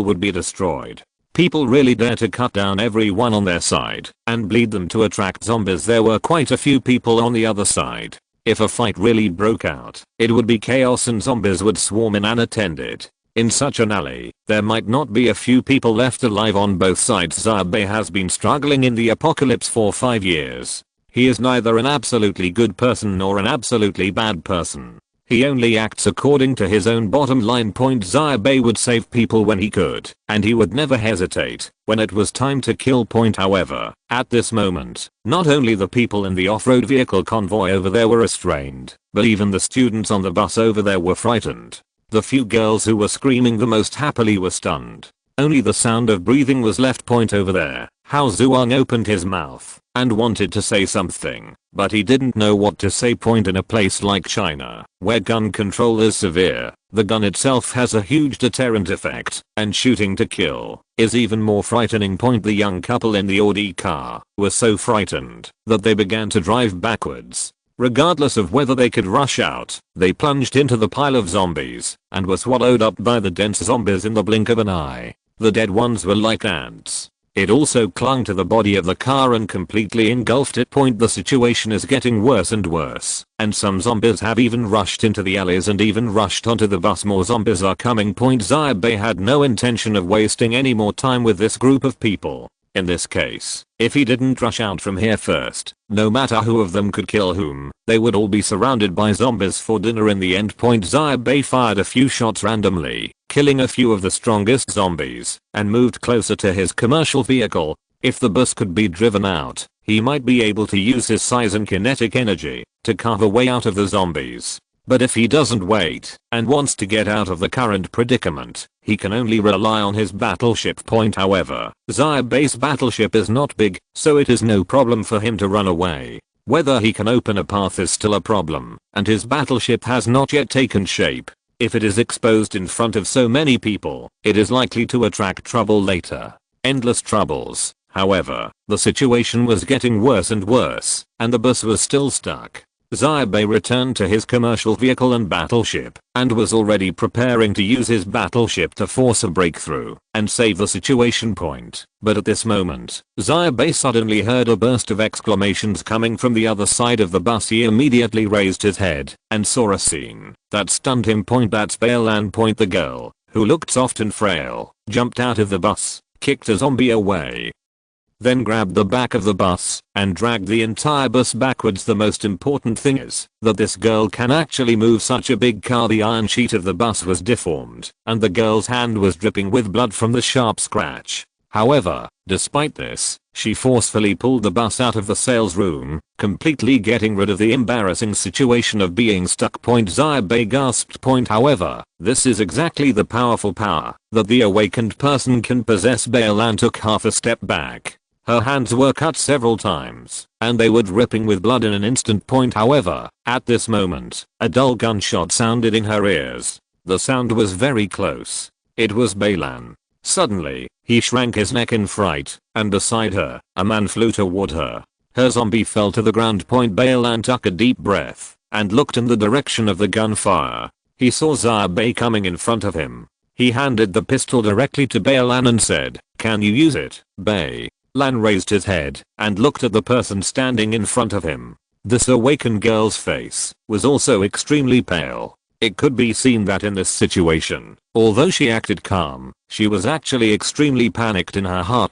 [SPEAKER 1] would be destroyed. People really dare to cut down everyone on their side and bleed them to attract zombies. There were quite a few people on the other side. If a fight really broke out, it would be chaos and zombies would swarm in unattended. In such an alley, there might not be a few people left alive on both sides. Xia Bai has been struggling in the apocalypse for 5 years. He is neither an absolutely good person nor an absolutely bad person. He only acts according to his own bottom line. Xia Bai would save people when he could, and he would never hesitate when it was time to kill. However, at this moment, not only the people in the off-road vehicle convoy over there were restrained, but even the students on the bus over there were frightened. The few girls who were screaming the most happily were stunned. Only the sound of breathing was left. Over there, Hao Zhuang opened his mouth and wanted to say something, but he didn't know what to say. In a place like China, where gun control is severe, the gun itself has a huge deterrent effect, and shooting to kill is even more frightening. The young couple in the Audi car were so frightened that they began to drive backwards. Regardless of whether they could rush out, they plunged into the pile of zombies and were swallowed up by the dense zombies in the blink of an eye. The dead ones were like ants. It also clung to the body of the car and completely engulfed it. The situation is getting worse and worse, and some zombies have even rushed into the alleys and even rushed onto the bus. More zombies are coming. Xia Bai had no intention of wasting any more time with this group of people. In this case, if he didn't rush out from here first, no matter who of them could kill whom, they would all be surrounded by zombies for dinner in the end. Xia Bai fired a few shots randomly, killing a few of the strongest zombies, and moved closer to his commercial vehicle. If the bus could be driven out, he might be able to use his size and kinetic energy to carve a way out of the zombies. But if he doesn't wait and wants to get out of the current predicament, He can only rely on his battleship point. However, Xia Bai's battleship is not big, so it is no problem for him to run away. Whether he can open a path is still a problem, and his battleship has not yet taken shape. If it is exposed in front of so many people, it is likely to attract trouble later. Endless troubles. However, the situation was getting worse and worse, and the bus was still stuck. Xia Bai returned to his commercial vehicle and battleship, and was already preparing to use his battleship to force a breakthrough and save the situation point. But at this moment, Xia Bai suddenly heard a burst of exclamations coming from the other side of the bus. He immediately raised his head and saw a scene that stunned him. That's Bailan. The girl, who looked soft and frail, jumped out of the bus, kicked a zombie away, then grabbed the back of the bus and dragged the entire bus backwards. The most important thing is that this girl can actually move such a big car. The iron sheet of the bus was deformed, and the girl's hand was dripping with blood from the sharp scratch. However, despite this, she forcefully pulled the bus out of the sales room, completely getting rid of the embarrassing situation of being stuck. Xia Bai gasped. However, this is exactly the powerful power that the awakened person can possess. Bailan took half a step back. Her hands were cut several times, and they were dripping with blood in an instant. However, at this moment, a dull gunshot sounded in her ears. The sound was very close. It was Bailan. Suddenly, he shrank his neck in fright, and beside her, a man flew toward her. Her zombie fell to the ground. Bailan took a deep breath and looked in the direction of the gunfire. He saw Xia Bai coming in front of him. He handed the pistol directly to Bailan and said, "Can you use it, Bai?" Lan raised his head and looked at the person standing in front of him. This awakened girl's face was also extremely pale. It could be seen that in this situation, although she acted calm, she was actually extremely panicked in her heart.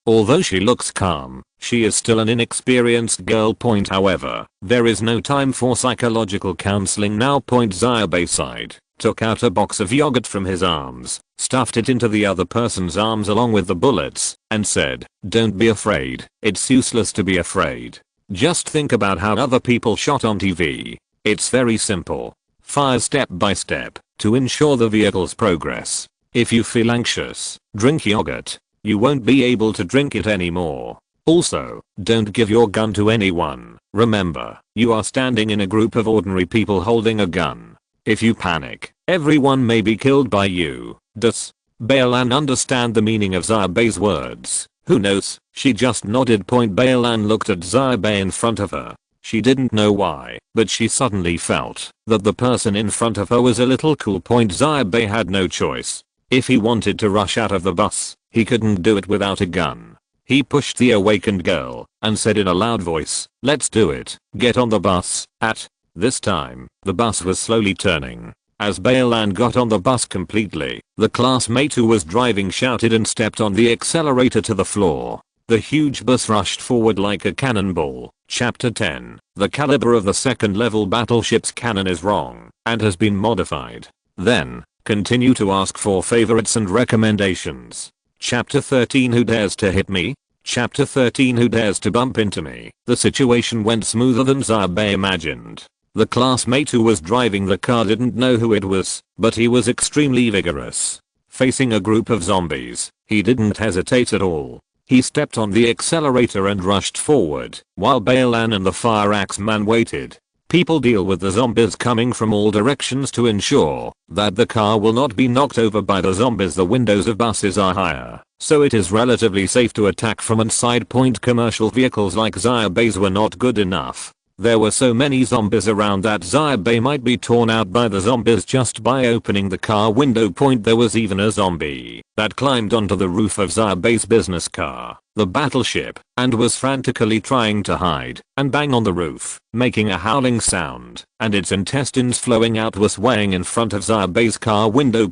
[SPEAKER 1] Although she looks calm, she is still an inexperienced girl. However, there is no time for psychological counseling now. Xia Bai sighed, took out a box of yogurt from his arms, stuffed it into the other person's arms along with the bullets, and said, "Don't be afraid. It's useless to be afraid. Just think about how other people shot on TV. It's very simple. Fire step by step to ensure the vehicle's progress. If you feel anxious, drink yogurt. You won't be able to drink it anymore. Also, don't give your gun to anyone. Remember, you are standing in a group of ordinary people holding a gun. If you panic, everyone may be killed by you." Does Bailan understand the meaning of Xia Bai's words? Who knows? She just nodded. Bailan looked at Xia Bai in front of her. She didn't know why, but she suddenly felt that the person in front of her was a little cool. Xia Bai had no choice. If he wanted to rush out of the bus, he couldn't do it without a gun. He pushed the awakened girl and said in a loud voice, "Let's do it. Get on the bus." At this time, the bus was slowly turning. As Bailan got on the bus completely, the classmate who was driving shouted and stepped on the accelerator to the floor. The huge bus rushed forward like a cannonball. Chapter 10. The caliber of the second level battleship's cannon is wrong and has been modified. Then, continue to ask for favorites and recommendations. Chapter 13. Who dares to hit me? Chapter 13. Who dares to bump into me? The situation went smoother than Xia Bai imagined. The classmate who was driving the car didn't know who it was, but he was extremely vigorous. Facing a group of zombies, he didn't hesitate at all. He stepped on the accelerator and rushed forward, while Bailan and the fire axe man waited. People deal with the zombies coming from all directions to ensure that the car will not be knocked over by the zombies. The windows of buses are higher, so it is relatively safe to attack from inside. Commercial vehicles like Xia Bai's were not good enough. There were so many zombies around that Xia Bai might be torn out by the zombies just by opening the car window. There was even a zombie that climbed onto the roof of Xia Bai's business car, the battleship, and was frantically trying to hide and bang on the roof, making a howling sound, and its intestines flowing out was swaying in front of Xia Bai's car window.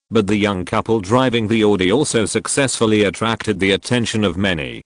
[SPEAKER 1] But the young couple driving the Audi also successfully attracted the attention of many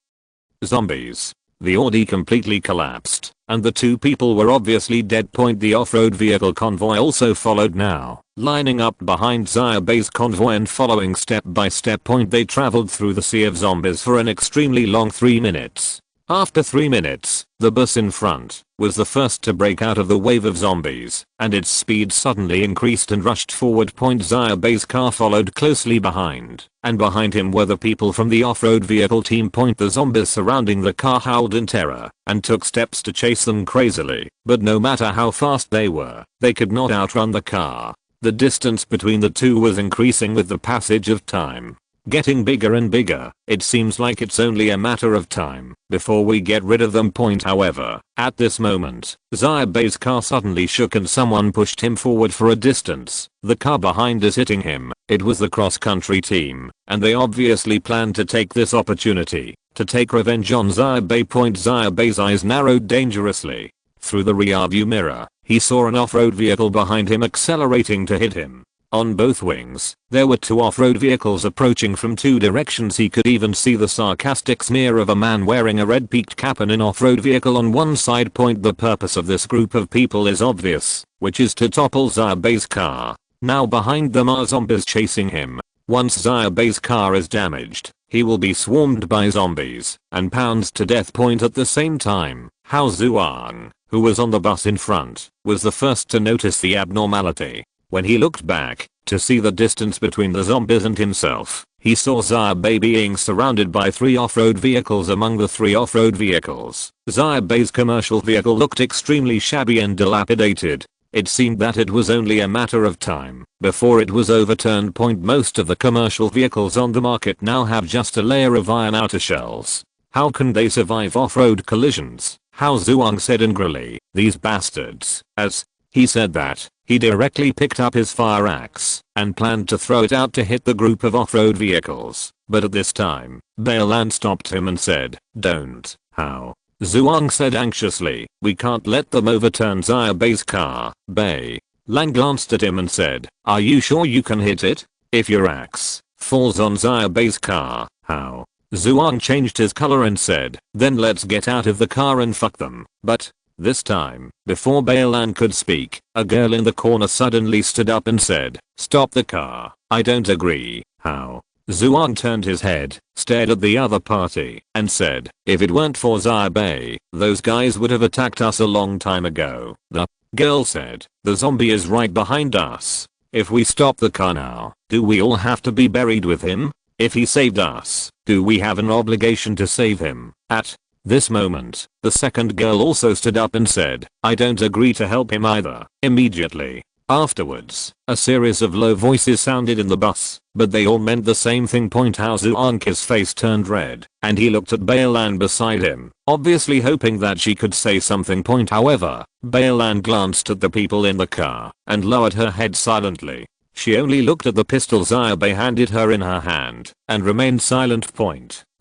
[SPEAKER 1] zombies. The Audi completely collapsed, and the two people were obviously dead. The off-road vehicle convoy also followed now, lining up behind Xia Bai's convoy and following step by step. They traveled through the sea of zombies for an extremely long 3 minutes. After 3 minutes, The bus in front was the first to break out of the wave of zombies, and its speed suddenly increased and rushed forward. Xia Bai's car followed closely behind, and behind him were the people from the off-road vehicle team. The zombies surrounding the car howled in terror and took steps to chase them crazily, but no matter how fast they were, they could not outrun the car. The distance between the two was increasing with the passage of time, getting bigger and bigger. It seems like it's only a matter of time before we get rid of them. However, at this moment, Xia Bai's car suddenly shook and someone pushed him forward for a distance. The car behind is hitting him. It was the cross-country team, and they obviously planned to take this opportunity to take revenge on Xia Bai. Xia Bai's eyes narrowed dangerously. Through the rearview mirror, he saw an off-road vehicle behind him accelerating to hit him. On both wings, there were two off-road vehicles approaching from two directions. He could even see the sarcastic smear of a man wearing a red peaked cap and an off-road vehicle on one side. The purpose of this group of people is obvious, which is to topple Xia Bai's car. Now behind them are zombies chasing him. Once Xia Bai's car is damaged, he will be swarmed by zombies and pounds to death. At the same time, Hao Zhuang, who was on the bus in front, was the first to notice the abnormality. When he looked back to see the distance between the zombies and himself, he saw Xia Bai being surrounded by 3 off-road vehicles. Among the 3 off-road vehicles, Xia Bai's commercial vehicle looked extremely shabby and dilapidated. It seemed that it was only a matter of time before it was overturned. Most of the commercial vehicles on the market now have just a layer of iron outer shells. How can they survive off-road collisions? Hao Zhuang said angrily. These bastards. As he said that, he directly picked up his fire axe and planned to throw it out to hit the group of off-road vehicles. But at this time, Bailan stopped him and said, "Don't, Hao." Zhuang said anxiously, "We can't let them overturn Xia Bai's car." Bailan glanced at him and said, "Are you sure you can hit it? If your axe falls on Xia Bai's car, how?" Zhuang changed his color and said, "Then let's get out of the car and fuck them." But this time, before Bailan could speak, a girl in the corner suddenly stood up and said, "Stop the car." "I don't agree, Hao." Zhuang turned his head, stared at the other party, and said, "If it weren't for Xia Bai, those guys would have attacked us a long time ago." The girl said, "The zombie is right behind us. If we stop the car now, do we all have to be buried with him? If he saved us, do we have an obligation to save him?" At this moment, the second girl also stood up and said, "I don't agree to help him either." Immediately afterwards, a series of low voices sounded in the bus, but they all meant the same thing. Hao Zhuang's face turned red, and he looked at Bailan beside him, obviously hoping that she could say something. However, Bailan glanced at the people in the car and lowered her head silently. She only looked at the pistol Xia Bai handed her in her hand and remained silent.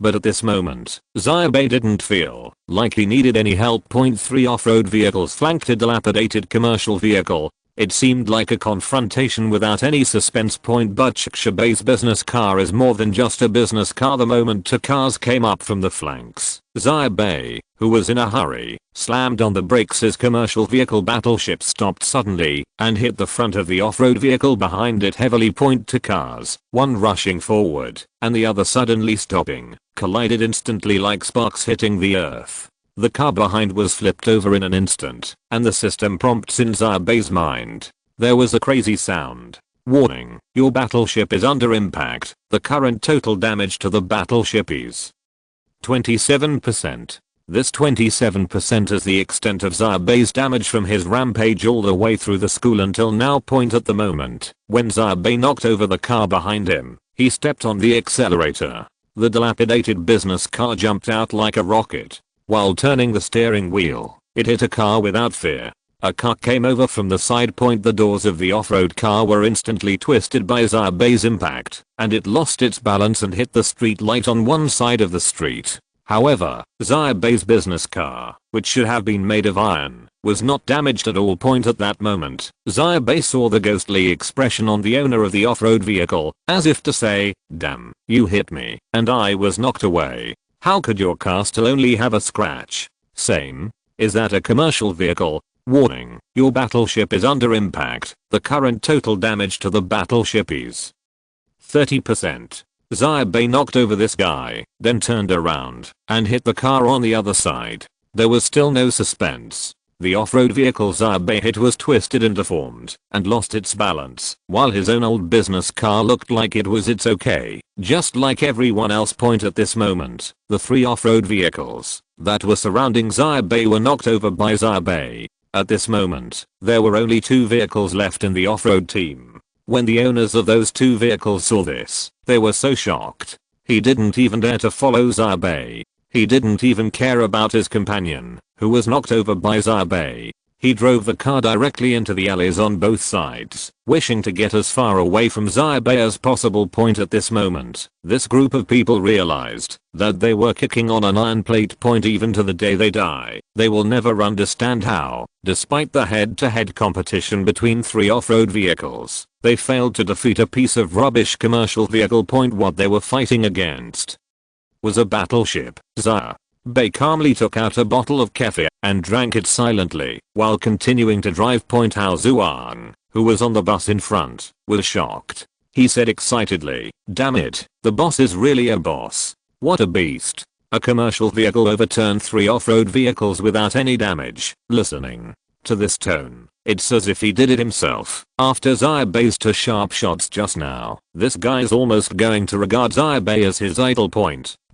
[SPEAKER 1] But at this moment, Xia Bai didn't feel like he needed any help. 3 off-road vehicles flanked a dilapidated commercial vehicle. It seemed like a confrontation without any suspense. But Xia Bai's business car is more than just a business car. The moment 2 cars came up from the flanks, Xia Bai, who was in a hurry, slammed on the brakes. His commercial vehicle Battleship stopped suddenly and hit the front of the off-road vehicle behind it heavily. 2 cars, one rushing forward and the other suddenly stopping, collided instantly like sparks hitting the earth. The car behind was flipped over in an instant, and the system prompts in Xia Bai's mind. There was a crazy sound. "Warning, your battleship is under impact. The current total damage to the battleship is 27%. This 27% is the extent of Xia Bai's damage from his rampage all the way through the school until now. At the moment, when Xia Bai knocked over the car behind him, he stepped on the accelerator. The dilapidated business car jumped out like a rocket. While turning the steering wheel, it hit a car without fear. A car came over from the side. The doors of the off-road car were instantly twisted by Xia Bai's impact, and it lost its balance and hit the street light on one side of the street. However, Xia Bai's business car, which should have been made of iron, was not damaged at all. At that moment, Xia Bai saw the ghostly expression on the owner of the off-road vehicle, as if to say, "Damn, you hit me, and I was knocked away. How could your car still only have a scratch? Same. Is that a commercial vehicle? Warning, your battleship is under impact. The current total damage to the battleship is 30%. Xia Bai knocked over this guy, then turned around and hit the car on the other side. There was still no suspense. The off-road vehicle Xia Bai hit was twisted and deformed and lost its balance, while his own old business car looked like it was it's okay, just like everyone else. At this moment, the 3 off-road vehicles that were surrounding Xia Bai were knocked over by Xia Bai. At this moment, there were only 2 vehicles left in the off-road team. When the owners of those 2 vehicles saw this, they were so shocked. He didn't even dare to follow Xia Bai. He didn't even care about his companion, who was knocked over by Xia Bai. He drove the car directly into the alleys on both sides, wishing to get as far away from Xia Bai as possible. At this moment, this group of people realized that they were kicking on an iron plate. Even to the day they die, they will never understand how, despite the head-to-head competition between 3 off-road vehicles, they failed to defeat a piece of rubbish commercial vehicle. What they were fighting against was a battleship. Xia Bai calmly took out a bottle of kefir and drank it silently while continuing to drive. Hao Zhuang, who was on the bus in front, was shocked. He said excitedly, "Damn it, the boss is really a boss. What a beast." A commercial vehicle overturned 3 off-road vehicles without any damage. Listening to this tone, it's as if he did it himself. After Xia Bai's 2 sharp shots just now, this guy's almost going to regard Xia Bai as his idol.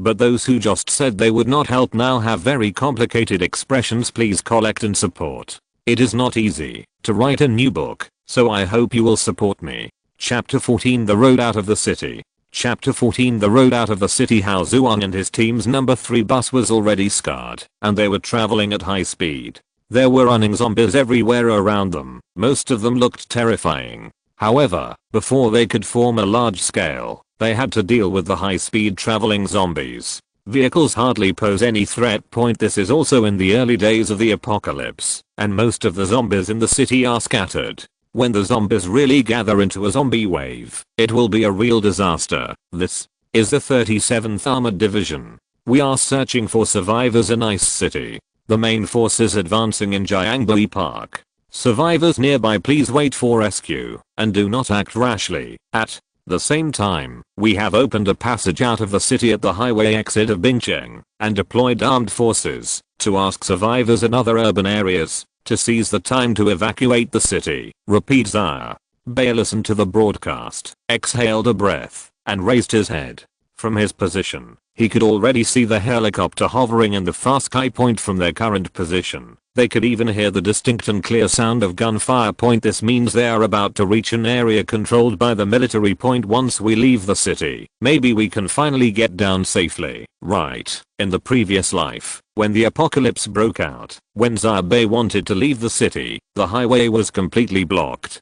[SPEAKER 1] But those who just said they would not help now have very complicated expressions. Please collect and support. It is not easy to write a new book, so I hope you will support me. Chapter 14: The Road Out of the City. Chapter 14: The Road Out of the City. Hao Zhuang and his team's number 3 bus was already scarred, and they were traveling at high speed. There were running zombies everywhere around them. Most of them looked terrifying. However, before they could form a large scale, they had to deal with the high-speed traveling zombies. Vehicles hardly pose any threat. This is also in the early days of the apocalypse, and most of the zombies in the city are scattered. When the zombies really gather into a zombie wave, it will be a real disaster. This is the 37th Armored Division. We are searching for survivors in Ice City. The main force is advancing in Jiangbai Park. Survivors nearby, please wait for rescue and do not act rashly. At the same time, we have opened a passage out of the city at the highway exit of Bingcheng and deployed armed forces to ask survivors in other urban areas to seize the time to evacuate the city. Repeat. Xia Bai listened to the broadcast, exhaled a breath, and raised his head. From his position, he could already see the helicopter hovering in the far sky. From their current position, they could even hear the distinct and clear sound of gunfire. This means they are about to reach an area controlled by the military. Once we leave the city, maybe we can finally get down safely. Right. In the previous life, when the apocalypse broke out, when Xia Bai wanted to leave the city, the highway was completely blocked.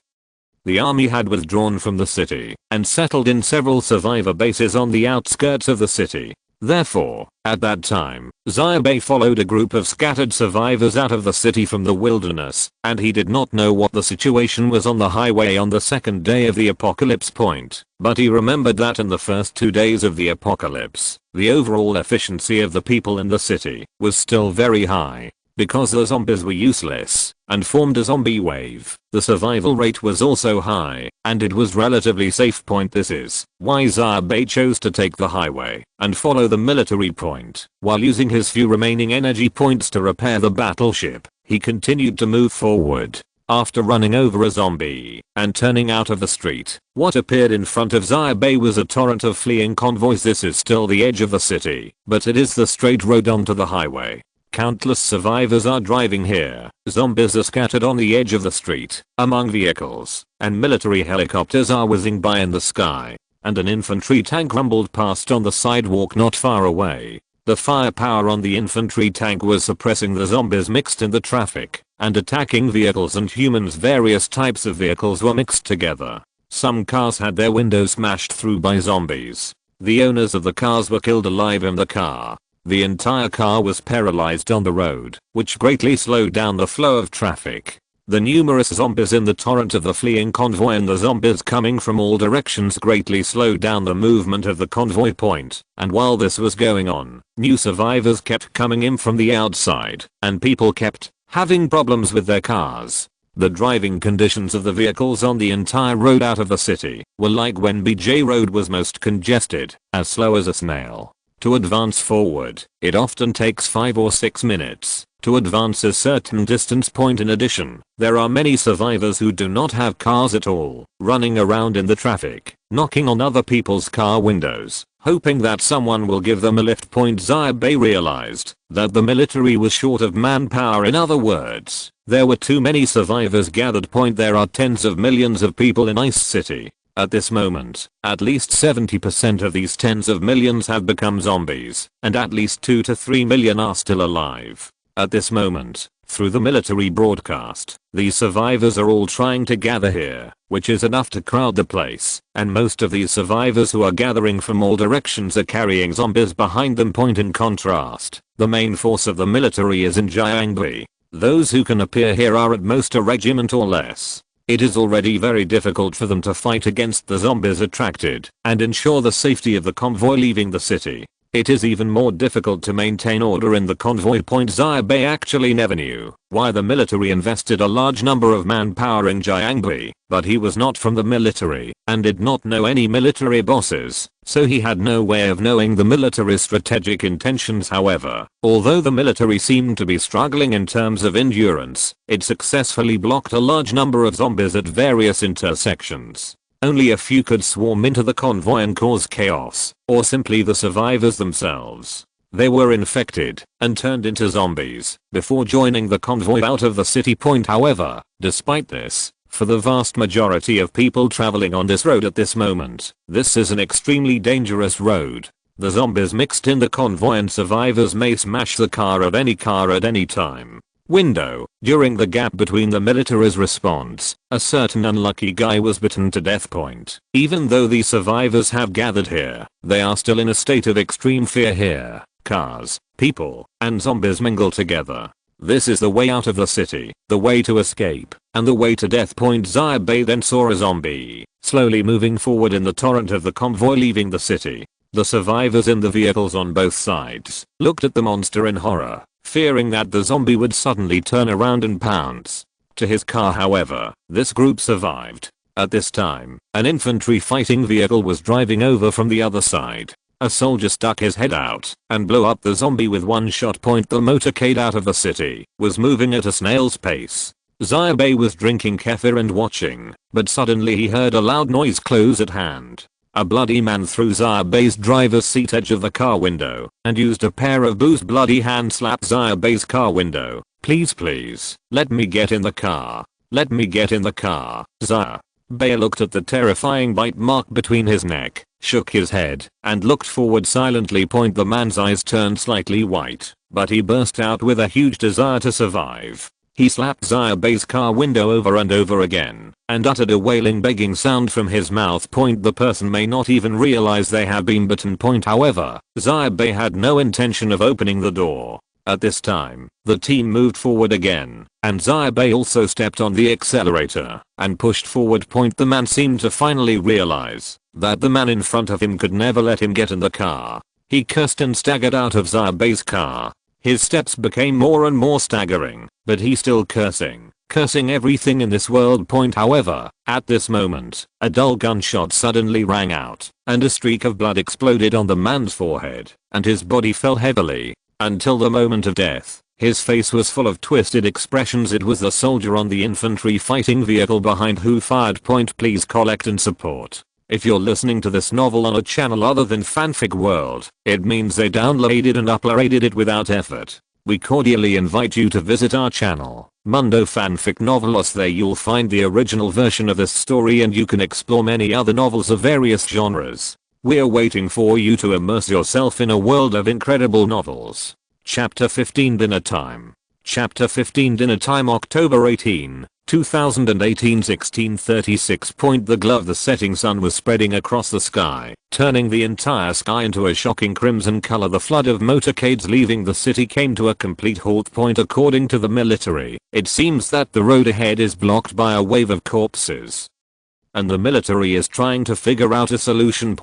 [SPEAKER 1] The army had withdrawn from the city and settled in several survivor bases on the outskirts of the city. Therefore, at that time, Xia Bai followed a group of scattered survivors out of the city from the wilderness, and he did not know what the situation was on the highway on the second day of the apocalypse. But he remembered that in the first 2 days of the apocalypse, the overall efficiency of the people in the city was still very high. Because the zombies were useless and formed a zombie wave, the survival rate was also high, and it was relatively safe. This is why Xia Bai chose to take the highway and follow the military point. While using his few remaining energy points to repair the battleship, he continued to move forward. After running over a zombie and turning out of the street, what appeared in front of Xia Bai was a torrent of fleeing convoys. This is still the edge of the city, but it is the straight road onto the highway. Countless survivors are driving here. Zombies are scattered on the edge of the street, among vehicles, and military helicopters are whizzing by in the sky. And an infantry tank rumbled past on the sidewalk not far away. The firepower on the infantry tank was suppressing the zombies mixed in the traffic, and attacking vehicles and humans. Various types of vehicles were mixed together. Some cars had their windows smashed through by zombies. The owners of the cars were killed alive in the car. The entire car was paralyzed on the road, which greatly slowed down the flow of traffic. The numerous zombies in the torrent of the fleeing convoy and the zombies coming from all directions greatly slowed down the movement of the convoy. And while this was going on, new survivors kept coming in from the outside, and people kept having problems with their cars. The driving conditions of the vehicles on the entire road out of the city were like when BJ Road was most congested, as slow as a snail. To advance forward, it often takes 5 or 6 minutes. to advance a certain distance point. In addition, there are many survivors who do not have cars at all, running around in the traffic, knocking on other people's car windows, hoping that someone will give them a lift. Xia Bai realized that the military was short of manpower. In other words, there were too many survivors gathered. There are tens of millions of people in Ice City. At this moment, at least 70% of these tens of millions have become zombies, and at least 2 to 3 million are still alive. At this moment, through the military broadcast, these survivors are all trying to gather here, which is enough to crowd the place, and most of these survivors who are gathering from all directions are carrying zombies behind them. In contrast, the main force of the military is in Xia Bai. Those who can appear here are at most a regiment or less. It is already very difficult for them to fight against the zombies attracted and ensure the safety of the convoy leaving the city. It is even more difficult to maintain order in the convoy. Xia Bai actually never knew why the military invested a large number of manpower in Xia Bai, but he was not from the military and did not know any military bosses, so he had no way of knowing the military's strategic intentions. However, although the military seemed to be struggling in terms of endurance, it successfully blocked a large number of zombies at various intersections. Only a few could swarm into the convoy and cause chaos, or simply the survivors themselves. They were infected and turned into zombies before joining the convoy out of the city. However, despite this, for the vast majority of people traveling on this road at this moment, this is an extremely dangerous road. The zombies mixed in the convoy and survivors may smash the car at any time. Window. During the gap between the military's response, a certain unlucky guy was bitten to death. Even though these survivors have gathered here, they are still in a state of extreme fear here. Cars, people, and zombies mingle together. This is the way out of the city, the way to escape, and the way to death. Xia Bai then saw a zombie slowly moving forward in the torrent of the convoy leaving the city. The survivors in the vehicles on both sides looked at the monster in horror, fearing that the zombie would suddenly turn around and pounce. To his car, however, this group survived. At this time, an infantry fighting vehicle was driving over from the other side. A soldier stuck his head out and blew up the zombie with one shot. The motorcade out of the city was moving at a snail's pace. Xia Bai was drinking kefir and watching, but suddenly he heard a loud noise close at hand. A bloody man threw Xia Bai's driver's seat edge of the car window and used a pair of booze bloody hands slapped Xia Bai's car window. Please, let me get in the car. Let me get in the car. Xia Bai looked at the terrifying bite mark between his neck, shook his head, and looked forward silently. The man's eyes turned slightly white, but he burst out with a huge desire to survive. He slapped Xia Bai's car window over and over again, and uttered a wailing begging sound from his mouth. The person may not even realize they have been bitten. However, Xia Bai had no intention of opening the door. At this time, the team moved forward again, and Xia Bai also stepped on the accelerator and pushed forward. The man seemed to finally realize that the man in front of him could never let him get in the car. He cursed and staggered out of Xia Bai's car. His steps became more and more staggering, but he still cursing everything in this world. However, at this moment, a dull gunshot suddenly rang out, and a streak of blood exploded on the man's forehead, and his body fell heavily. Until the moment of death, his face was full of twisted expressions. It was the soldier on the infantry fighting vehicle behind who fired. Please collect and support. If you're listening to this novel on a channel other than Fanfic World, it means they downloaded and uploaded it without effort. We cordially invite you to visit our channel, Mundo Fanfic Novelos. There you'll find the original version of this story and you can explore many other novels of various genres. We're waiting for you to immerse yourself in a world of incredible novels. Chapter 15 Dinner Time. Chapter 15 Dinner Time, October 18, 2018, 1636. The glow of the setting sun was spreading across the sky, turning the entire sky into a shocking crimson color. The flood of motorcades leaving the city came to a complete halt. According to the military, it seems that the road ahead is blocked by a wave of corpses, and the military is trying to figure out a solution.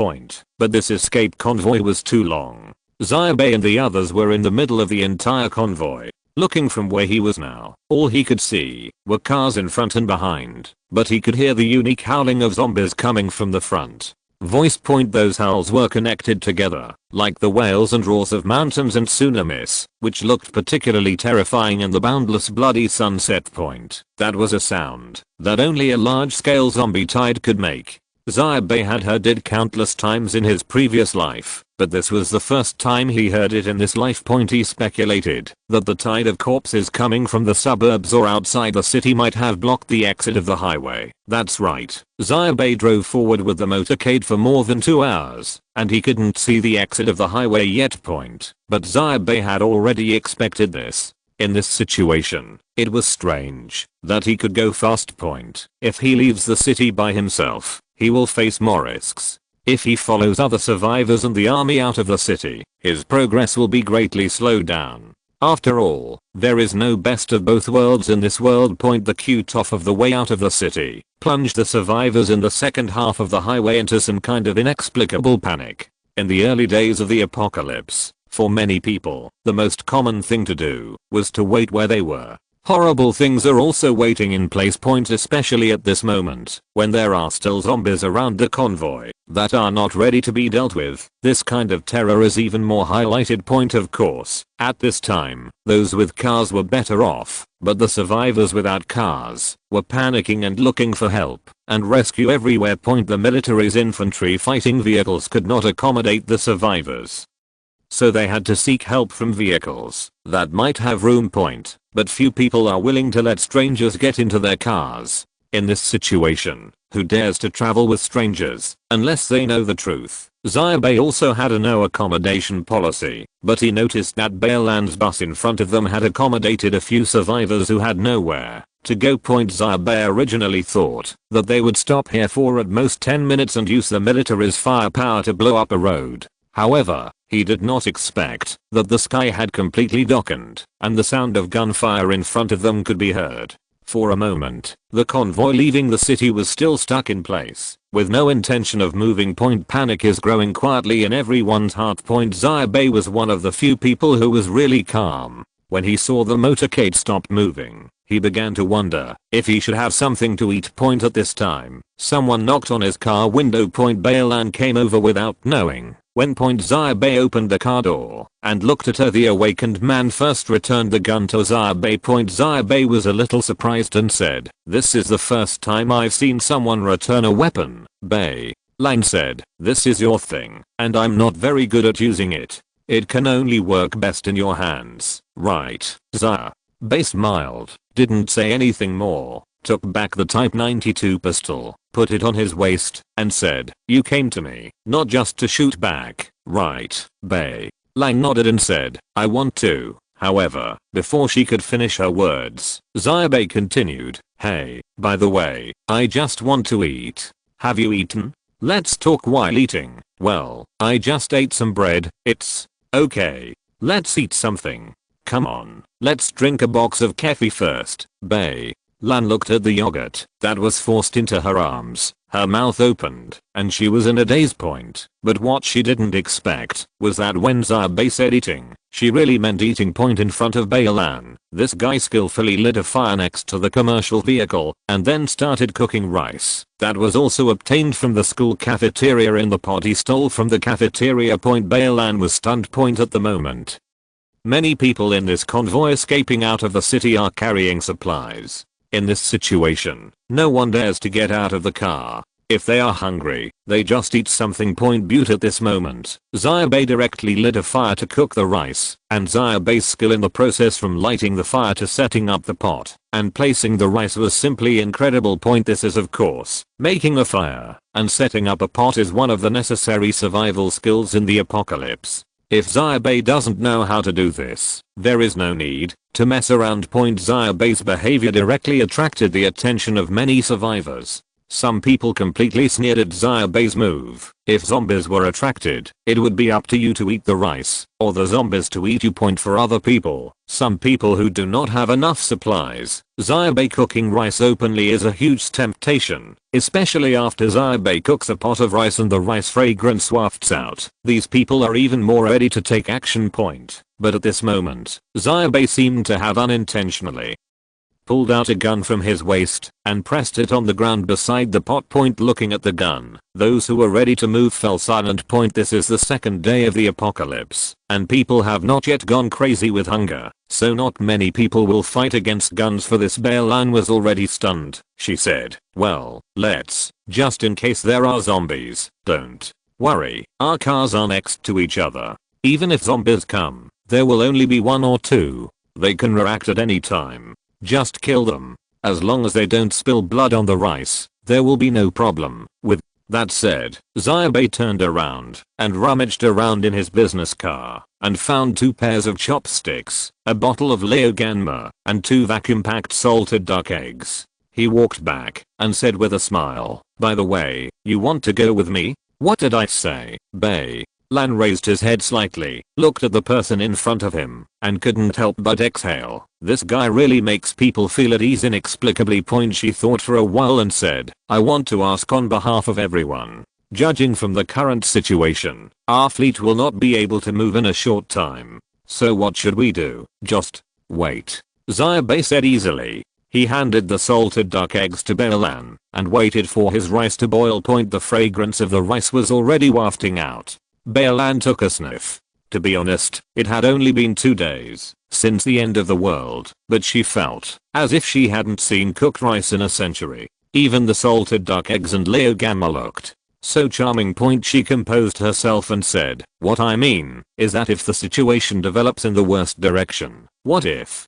[SPEAKER 1] But this escape convoy was too long. Xia Bai and the others were in the middle of the entire convoy. Looking from where he was now, all he could see were cars in front and behind, but he could hear the unique howling of zombies coming from the front. Voice point. Those howls were connected together, like the wails and roars of mountains and tsunamis, which looked particularly terrifying in the boundless bloody sunset point. That was a sound that only a large-scale zombie tide could make. Xia Bai had heard it countless times in his previous life, but this was the first time he heard it in this life point. He speculated that the tide of corpses coming from the suburbs or outside the city might have blocked the exit of the highway. That's right. Xia Bai drove forward with the motorcade for more than 2 hours, and he couldn't see the exit of the highway yet point. But Xia Bai had already expected this. In this situation, it was strange that he could go fast point. If he leaves the city by himself, he will face more risks. If he follows other survivors and the army out of the city, his progress will be greatly slowed down. After all, there is no best of both worlds in this world point. The cute off of the way out of the city plunged the survivors in the second half of the highway into some kind of inexplicable panic. In the early days of the apocalypse, for many people, the most common thing to do was to wait where they were. Horrible things are also waiting in place point, especially at this moment, when there are still zombies around the convoy that are not ready to be dealt with. This kind of terror is even more highlighted point. Of course, at this time, those with cars were better off, but the survivors without cars were panicking and looking for help and rescue everywhere point. The military's infantry fighting vehicles could not accommodate the survivors, so they had to seek help from vehicles that might have room point, but few people are willing to let strangers get into their cars. In this situation, who dares to travel with strangers unless they know the truth? Xia Bai also had a no accommodation policy, but he noticed that Bailan's bus in front of them had accommodated a few survivors who had nowhere to go point. Xia Bai originally thought that they would stop here for at most 10 minutes and use the military's firepower to blow up a road. However, he did not expect that the sky had completely darkened and the sound of gunfire in front of them could be heard. For a moment, the convoy leaving the city was still stuck in place, with no intention of moving point. Panic is growing quietly in everyone's heart point. Xia Bai was one of the few people who was really calm. When he saw the motorcade stop moving, he began to wonder if he should have something to eat point. At this time, someone knocked on his car window point. Bailan came over without knowing. When point Xia Bai opened the car door and looked at her, the awakened man first returned the gun to Xia Bai point. Xia Bai was a little surprised and said, "This is the first time I've seen someone return a weapon, Bai." Lan said, "This is your thing, and I'm not very good at using it. It can only work best in your hands, right?" Xia Bai smiled, didn't say anything more, took back the Type 92 pistol, put it on his waist, and said, "You came to me, not just to shoot back, right, Bai?" Lang nodded and said, "I want to." However, before she could finish her words, Xia Bai continued, "Hey, by the way, I just want to eat. Have you eaten? Let's talk while eating." "Well, I just ate some bread." "It's okay. Let's eat something. Come on, let's drink a box of coffee first, Bai." Lan looked at the yogurt that was forced into her arms. Her mouth opened, and she was in a daze point. But what she didn't expect was that when Xia Bai said eating, she really meant eating point in front of Bailan. This guy skillfully lit a fire next to the commercial vehicle and then started cooking rice that was also obtained from the school cafeteria in the pot he stole from the cafeteria point. Bailan was stunned point at the moment. Many people in this convoy escaping out of the city are carrying supplies. In this situation, no one dares to get out of the car. If they are hungry, they just eat something point. But at this moment, Xia Bai directly lit a fire to cook the rice, and Xia Bai's skill in the process from lighting the fire to setting up the pot and placing the rice was simply incredible point. This is of course, making a fire and setting up a pot is one of the necessary survival skills in the apocalypse. If Xia Bai doesn't know how to do this, there is no need to mess around point. Xia Bai's behavior directly attracted the attention of many survivors. Some people completely sneered at Xia Bai's move. If zombies were attracted, it would be up to you to eat the rice, or the zombies to eat you point. For other people, some people who do not have enough supplies, Xia Bai cooking rice openly is a huge temptation, especially after Xia Bai cooks a pot of rice and the rice fragrance wafts out. These people are even more ready to take action point. But at this moment, Xia Bai seemed to have unintentionally pulled out a gun from his waist, and pressed it on the ground beside the pot. Looking at the gun, those who were ready to move fell silent. This is the second day of the apocalypse, and people have not yet gone crazy with hunger, so not many people will fight against guns for this. Baelan was already stunned. She said, well, let's, just in case there are zombies, don't worry, our cars are next to each other. Even if zombies come, there will only be one or two. They can react at any time. Just kill them. As long as they don't spill blood on the rice, there will be no problem. With that said, Xia Bai turned around and rummaged around in his business car and found 2 pairs of chopsticks, a bottle of Leoganma, and 2 vacuum-packed salted duck eggs. He walked back and said with a smile, by the way, you want to go with me? What did I say, Bai? Lan raised his head slightly, looked at the person in front of him, and couldn't help but exhale. This guy really makes people feel at ease inexplicably. She thought for a while and said, I want to ask on behalf of everyone. Judging from the current situation, our fleet will not be able to move in a short time. So what should we do? Just wait. Xia Bai said easily. He handed the salted duck eggs to Baelan and waited for his rice to boil. The fragrance of the rice was already wafting out. Baelan took a sniff. To be honest, it had only been 2 days since the end of the world, but she felt as if she hadn't seen cooked rice in a century. Even the salted duck eggs and Leogamma looked so charming. She composed herself and said, what I mean is that if the situation develops in the worst direction, what if,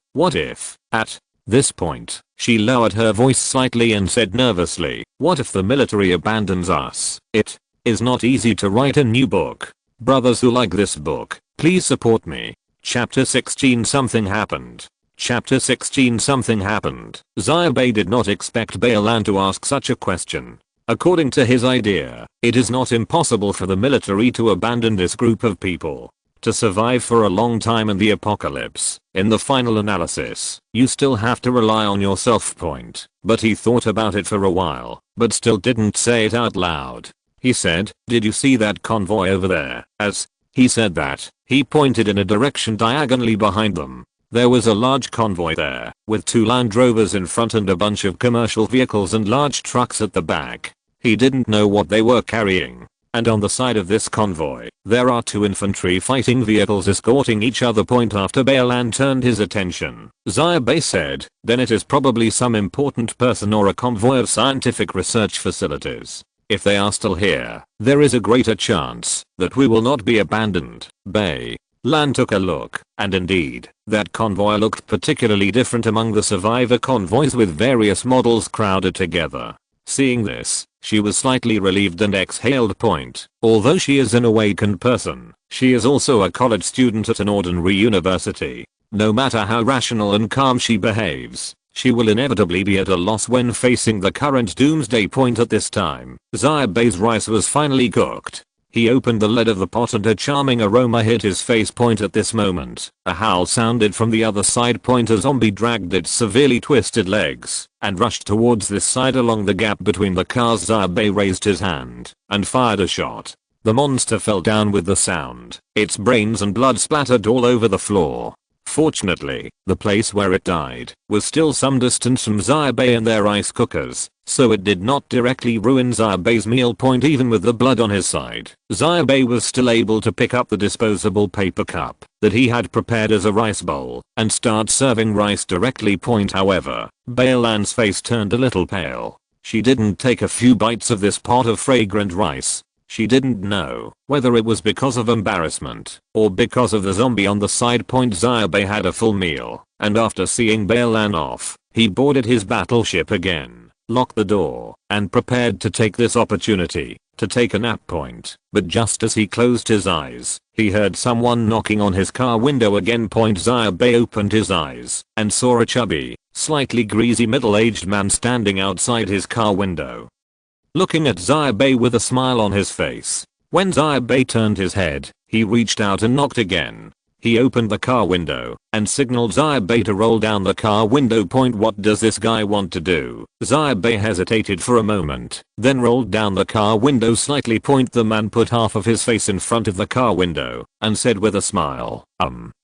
[SPEAKER 1] at this point, she lowered her voice slightly and said nervously, what if the military abandons us? It is not easy to write a new book. Brothers who like this book, please support me. Chapter 16 Something happened. Chapter 16 Something happened. Xia Bai did not expect Baelan to ask such a question. According to his idea, it is not impossible for the military to abandon this group of people. To survive for a long time in the apocalypse, in the final analysis, you still have to rely on yourself. But he thought about it for a while, but still didn't say it out loud. He said, did you see that convoy over there? As he said that, he pointed in a direction diagonally behind them. There was a large convoy there, with 2 Land Rovers in front and a bunch of commercial vehicles and large trucks at the back. He didn't know what they were carrying. And on the side of this convoy, there are 2 infantry fighting vehicles escorting each other. After Baelan turned his attention, Xia Bai said, then it is probably some important person or a convoy of scientific research facilities. If they are still here, there is a greater chance that we will not be abandoned. Lan took a look, and indeed, that convoy looked particularly different among the survivor convoys with various models crowded together. Seeing this, she was slightly relieved and exhaled. Although she is an awakened person, she is also a college student at an ordinary university. No matter how rational and calm she behaves, she will inevitably be at a loss when facing the current doomsday. At this time, Xia Bai's rice was finally cooked. He opened the lid of the pot and a charming aroma hit his face. At this moment, a howl sounded from the other side. A zombie dragged its severely twisted legs and rushed towards this side along the gap between the cars. Xia Bai raised his hand and fired a shot. The monster fell down with the sound. Its brains and blood splattered all over the floor. Fortunately, the place where it died was still some distance from Xia Bai and their rice cookers, so it did not directly ruin Xia Bai's meal. Even with the blood on his side, Xia Bai was still able to pick up the disposable paper cup that he had prepared as a rice bowl and start serving rice directly. However, Baelan's face turned a little pale. She didn't take a few bites of this pot of fragrant rice. She didn't know whether it was because of embarrassment or because of the zombie on the side. Xia Bai had a full meal, and after seeing Baelan off, he boarded his battleship again, locked the door, and prepared to take this opportunity to take a nap. But just as he closed his eyes, he heard someone knocking on his car window again. Xia Bai opened his eyes and saw a chubby, slightly greasy middle-aged man standing outside his car window, looking at Xia Bai with a smile on his face. When Xia Bai turned his head, he reached out and knocked again. He opened the car window and signaled Xia Bai to roll down the car window. What does this guy want to do? Xia Bai hesitated for a moment, then rolled down the car window slightly. The man put half of his face in front of the car window and said with a smile,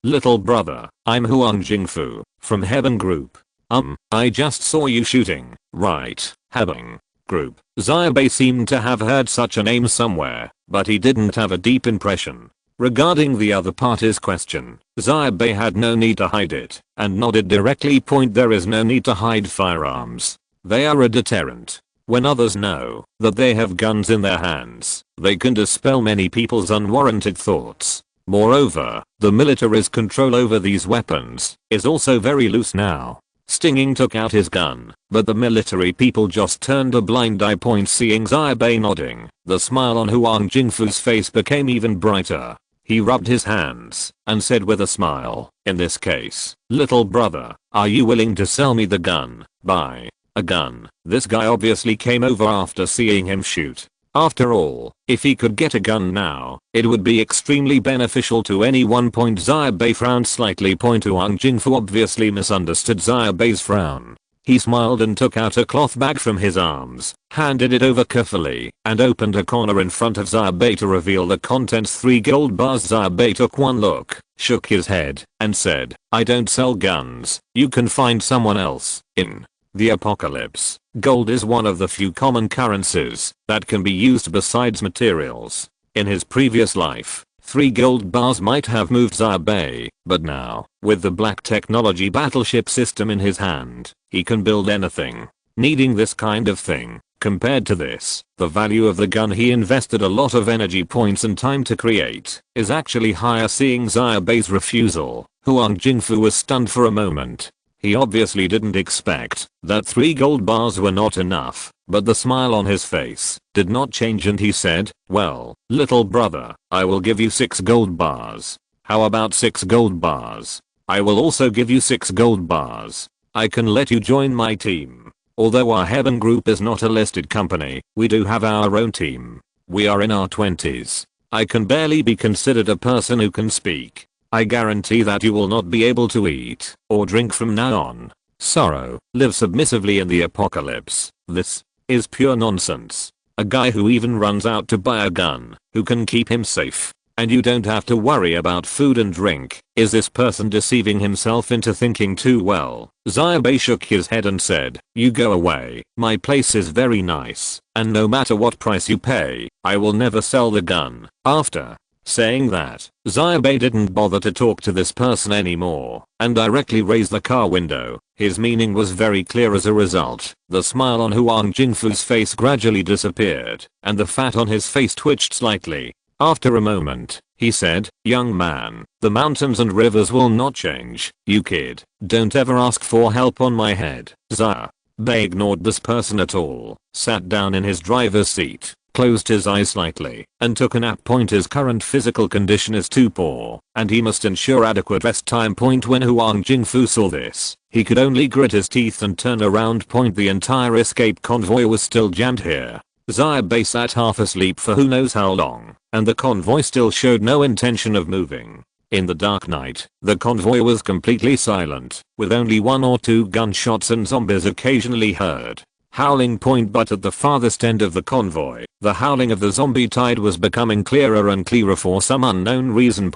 [SPEAKER 1] little brother, I'm Huang Jingfu, from Heaven Group. I just saw you shooting, right, having. Group. Xia Bai seemed to have heard such a name somewhere, but he didn't have a deep impression. Regarding the other party's question, Xia Bai had no need to hide it, and nodded directly. There is no need to hide firearms. They are a deterrent. When others know that they have guns in their hands, they can dispel many people's unwarranted thoughts. Moreover, the military's control over these weapons is also very loose now. Stinging took out his gun, but the military people just turned a blind eye. Seeing Xia Bai nodding, the smile on Huang Jingfu's face became even brighter. He rubbed his hands and said with a smile, in this case, little brother, are you willing to sell me the gun? Buy a gun. This guy obviously came over after seeing him shoot. After all, if he could get a gun now, it would be extremely beneficial to anyone. Xia Bai frowned slightly. Huang Jingfu obviously misunderstood Xia Bai's frown. He smiled and took out a cloth bag from his arms, handed it over carefully, and opened a corner in front of Xia Bai to reveal the contents: 3 gold bars. Xia Bai took one look, shook his head, and said, I don't sell guns. You can find someone else. In the apocalypse, gold is one of the few common currencies that can be used besides materials. In his previous life, 3 gold bars might have moved Xia Bai, but now, with the black technology battleship system in his hand, he can build anything. Needing this kind of thing, compared to this, the value of the gun he invested a lot of energy points and time to create, is actually higher. Seeing Xia Bai's refusal, Huang Jingfu was stunned for a moment. He obviously didn't expect that 3 gold bars were not enough, but the smile on his face did not change and he said, well, little brother, I will give you 6 gold bars. How about 6 gold bars? I will also give you 6 gold bars. I can let you join my team. Although our Heaven Group is not a listed company, we do have our own team. We are in our 20s. I can barely be considered a person who can speak. I guarantee that you will not be able to eat or drink from now on. Sorrow, live submissively in the apocalypse. This is pure nonsense. A guy who even runs out to buy a gun, who can keep him safe, and you don't have to worry about food and drink. Is this person deceiving himself into thinking too well? Xia Bai shook his head and said, you go away. My place is very nice, and no matter what price you pay, I will never sell the gun. After saying that, Xia Bai didn't bother to talk to this person anymore, and directly raised the car window. His meaning was very clear. As a result, the smile on Huang Jingfu's face gradually disappeared, and the fat on his face twitched slightly. After a moment, he said, young man, the mountains and rivers will not change. You kid, don't ever ask for help on my head. Xia Bai ignored this person at all, sat down in his driver's seat, closed his eyes slightly, and took a nap. His current physical condition is too poor, and he must ensure adequate rest time. When Huang Jingfu saw this, he could only grit his teeth and turn around. The entire escape convoy was still jammed here. Xia Bai sat half asleep for who knows how long, and the convoy still showed no intention of moving. In the dark night, the convoy was completely silent, with only 1 or 2 gunshots and zombies occasionally heard. Howling. But at the farthest end of the convoy, the howling of the zombie tide was becoming clearer and clearer for some unknown reason.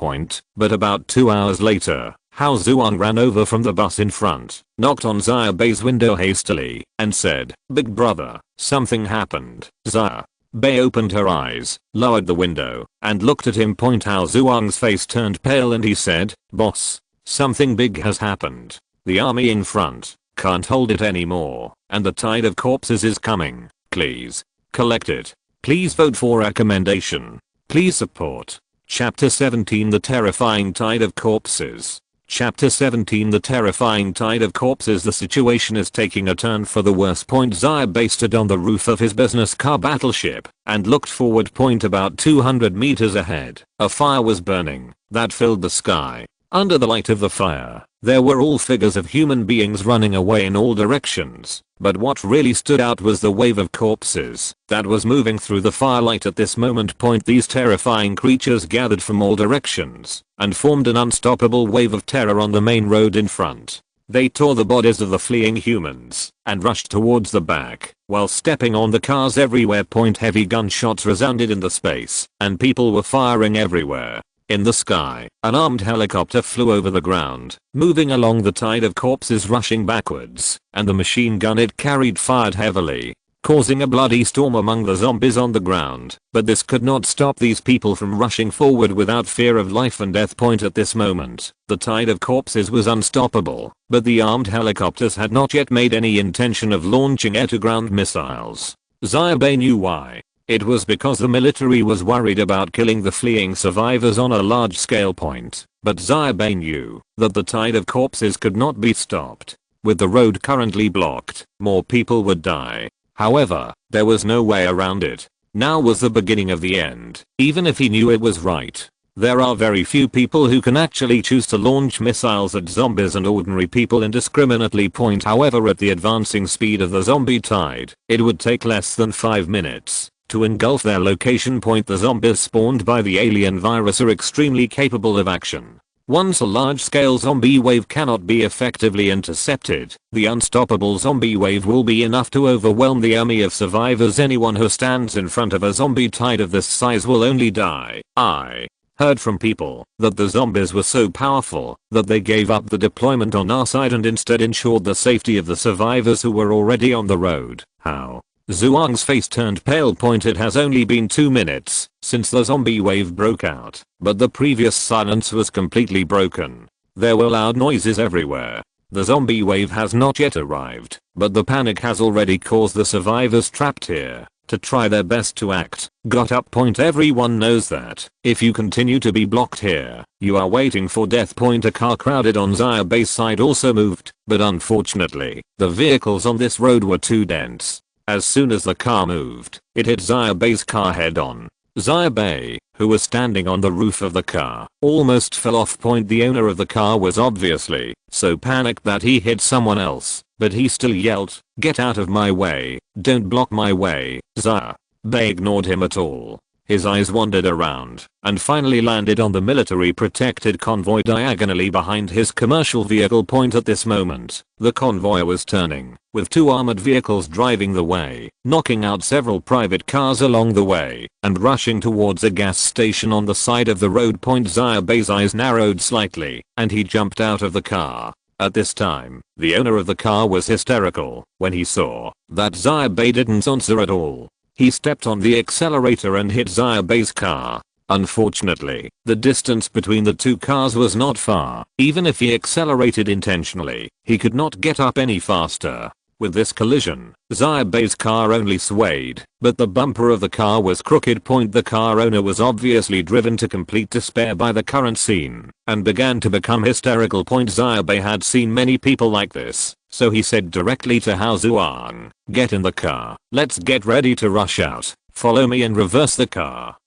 [SPEAKER 1] But about 2 hours later, Hao Zhuang ran over from the bus in front, knocked on Xia Bai's window hastily, and said, big brother, something happened. Xia Bai opened her eyes, lowered the window, and looked at him. Hao Zhuang's face turned pale and he said, boss, something big has happened. The army in front can't hold it anymore, and the tide of corpses is coming. Please collect it. Please vote for recommendation. Please support. Chapter 17 The Terrifying Tide of Corpses. Chapter 17 The Terrifying Tide of Corpses. The situation is taking a turn for the worse. Xia Bai stood on the roof of his business car battleship and looked forward. About 200 meters ahead, a fire was burning that filled the sky. Under the light of the fire, there were all figures of human beings running away in all directions, but what really stood out was the wave of corpses that was moving through the firelight at this moment. These terrifying creatures gathered from all directions and formed an unstoppable wave of terror on the main road in front. They tore the bodies of the fleeing humans and rushed towards the back while stepping on the cars everywhere. Heavy gunshots resounded in the space and people were firing everywhere. In the sky, an armed helicopter flew over the ground, moving along the tide of corpses rushing backwards, and the machine gun it carried fired heavily, causing a bloody storm among the zombies on the ground. But this could not stop these people from rushing forward without fear of life and death. At this moment, the tide of corpses was unstoppable, but the armed helicopters had not yet made any intention of launching air-to-ground missiles. Xia Bai knew why. It was because the military was worried about killing the fleeing survivors on a large-scale point. But Xia Bai knew that the tide of corpses could not be stopped. With the road currently blocked, more people would die. However, there was no way around it. Now was the beginning of the end, even if he knew it was right. There are very few people who can actually choose to launch missiles at zombies and ordinary people indiscriminately. However, at the advancing speed of the zombie tide, it would take less than 5 minutes to engulf their location. The zombies spawned by the alien virus are extremely capable of action. Once a large-scale zombie wave cannot be effectively intercepted, the unstoppable zombie wave will be enough to overwhelm the army of survivors. Anyone who stands in front of a zombie tide of this size will only die. I heard from people that the zombies were so powerful that they gave up the deployment on our side and instead ensured the safety of the survivors who were already on the road. How? Zhuang's face turned pale. It has only been 2 minutes since the zombie wave broke out, but the previous silence was completely broken. There were loud noises everywhere. The zombie wave has not yet arrived, but the panic has already caused the survivors trapped here to try their best to act. Got up. Everyone knows that if you continue to be blocked here, you are waiting for death. A car crowded on Xia Bai's side also moved, but unfortunately, the vehicles on this road were too dense. As soon as the car moved, it hit Xia Bai's car head on. Xia Bai, who was standing on the roof of the car, almost fell off. The owner of the car was obviously so panicked that he hit someone else, but he still yelled, "Get out of my way, don't block my way." Xia Bai ignored him at all. His eyes wandered around and finally landed on the military protected convoy diagonally behind his commercial vehicle. At this moment, the convoy was turning, with 2 armored vehicles driving the way, knocking out several private cars along the way, and rushing towards a gas station on the side of the road. Xia Bai's eyes narrowed slightly, and he jumped out of the car. At this time, the owner of the car was hysterical when he saw that Xia Bai didn't answer at all. He stepped on the accelerator and hit Xia Bai's car. Unfortunately, the distance between the 2 cars was not far. Even if he accelerated intentionally, he could not get up any faster. With this collision, Xia Bai's car only swayed, but the bumper of the car was crooked. The car owner was obviously driven to complete despair by the current scene and began to become hysterical. Xia Bai had seen many people like this, so he said directly to Hao Zhuang, "Get in the car, let's get ready to rush out. Follow me and reverse the car.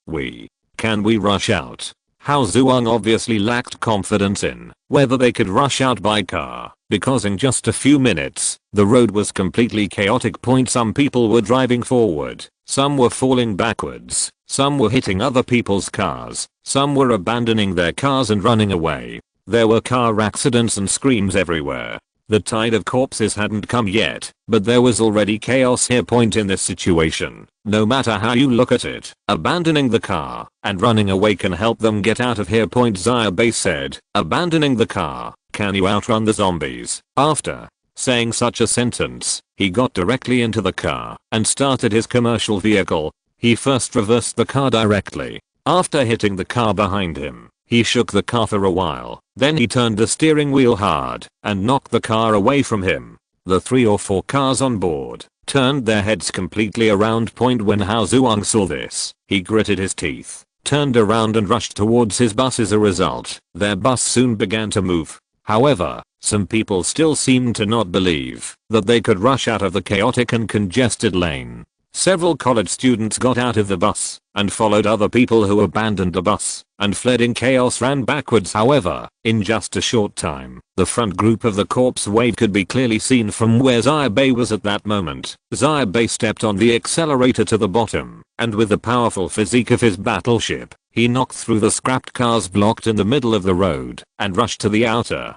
[SPEAKER 1] Can we rush out?" Hao Zhuang obviously lacked confidence in whether they could rush out by car, because in just a few minutes, the road was completely chaotic. Some people were driving forward, some were falling backwards, some were hitting other people's cars, some were abandoning their cars and running away. There were car accidents and screams everywhere. The tide of corpses hadn't come yet, but there was already chaos here. In this situation, no matter how you look at it, abandoning the car and running away can help them get out of here. Xia Bai said, "Abandoning the car, can you outrun the zombies?" After saying such a sentence, he got directly into the car and started his commercial vehicle. He first reversed the car directly. After hitting the car behind him, he shook the car for a while, then he turned the steering wheel hard and knocked the car away from him. The 3 or 4 cars on board turned their heads completely around. When Hao Zhuang saw this, he gritted his teeth, turned around and rushed towards his bus. As a result, their bus soon began to move. However, some people still seemed to not believe that they could rush out of the chaotic and congested lane. Several college students got out of the bus and followed other people who abandoned the bus and fled in chaos, ran backwards. However, in just a short time, the front group of the corpse wave could be clearly seen from where Xia Bai was at that moment. Xia Bai stepped on the accelerator to the bottom, and with the powerful physique of his battleship, he knocked through the scrapped cars blocked in the middle of the road and rushed to the outer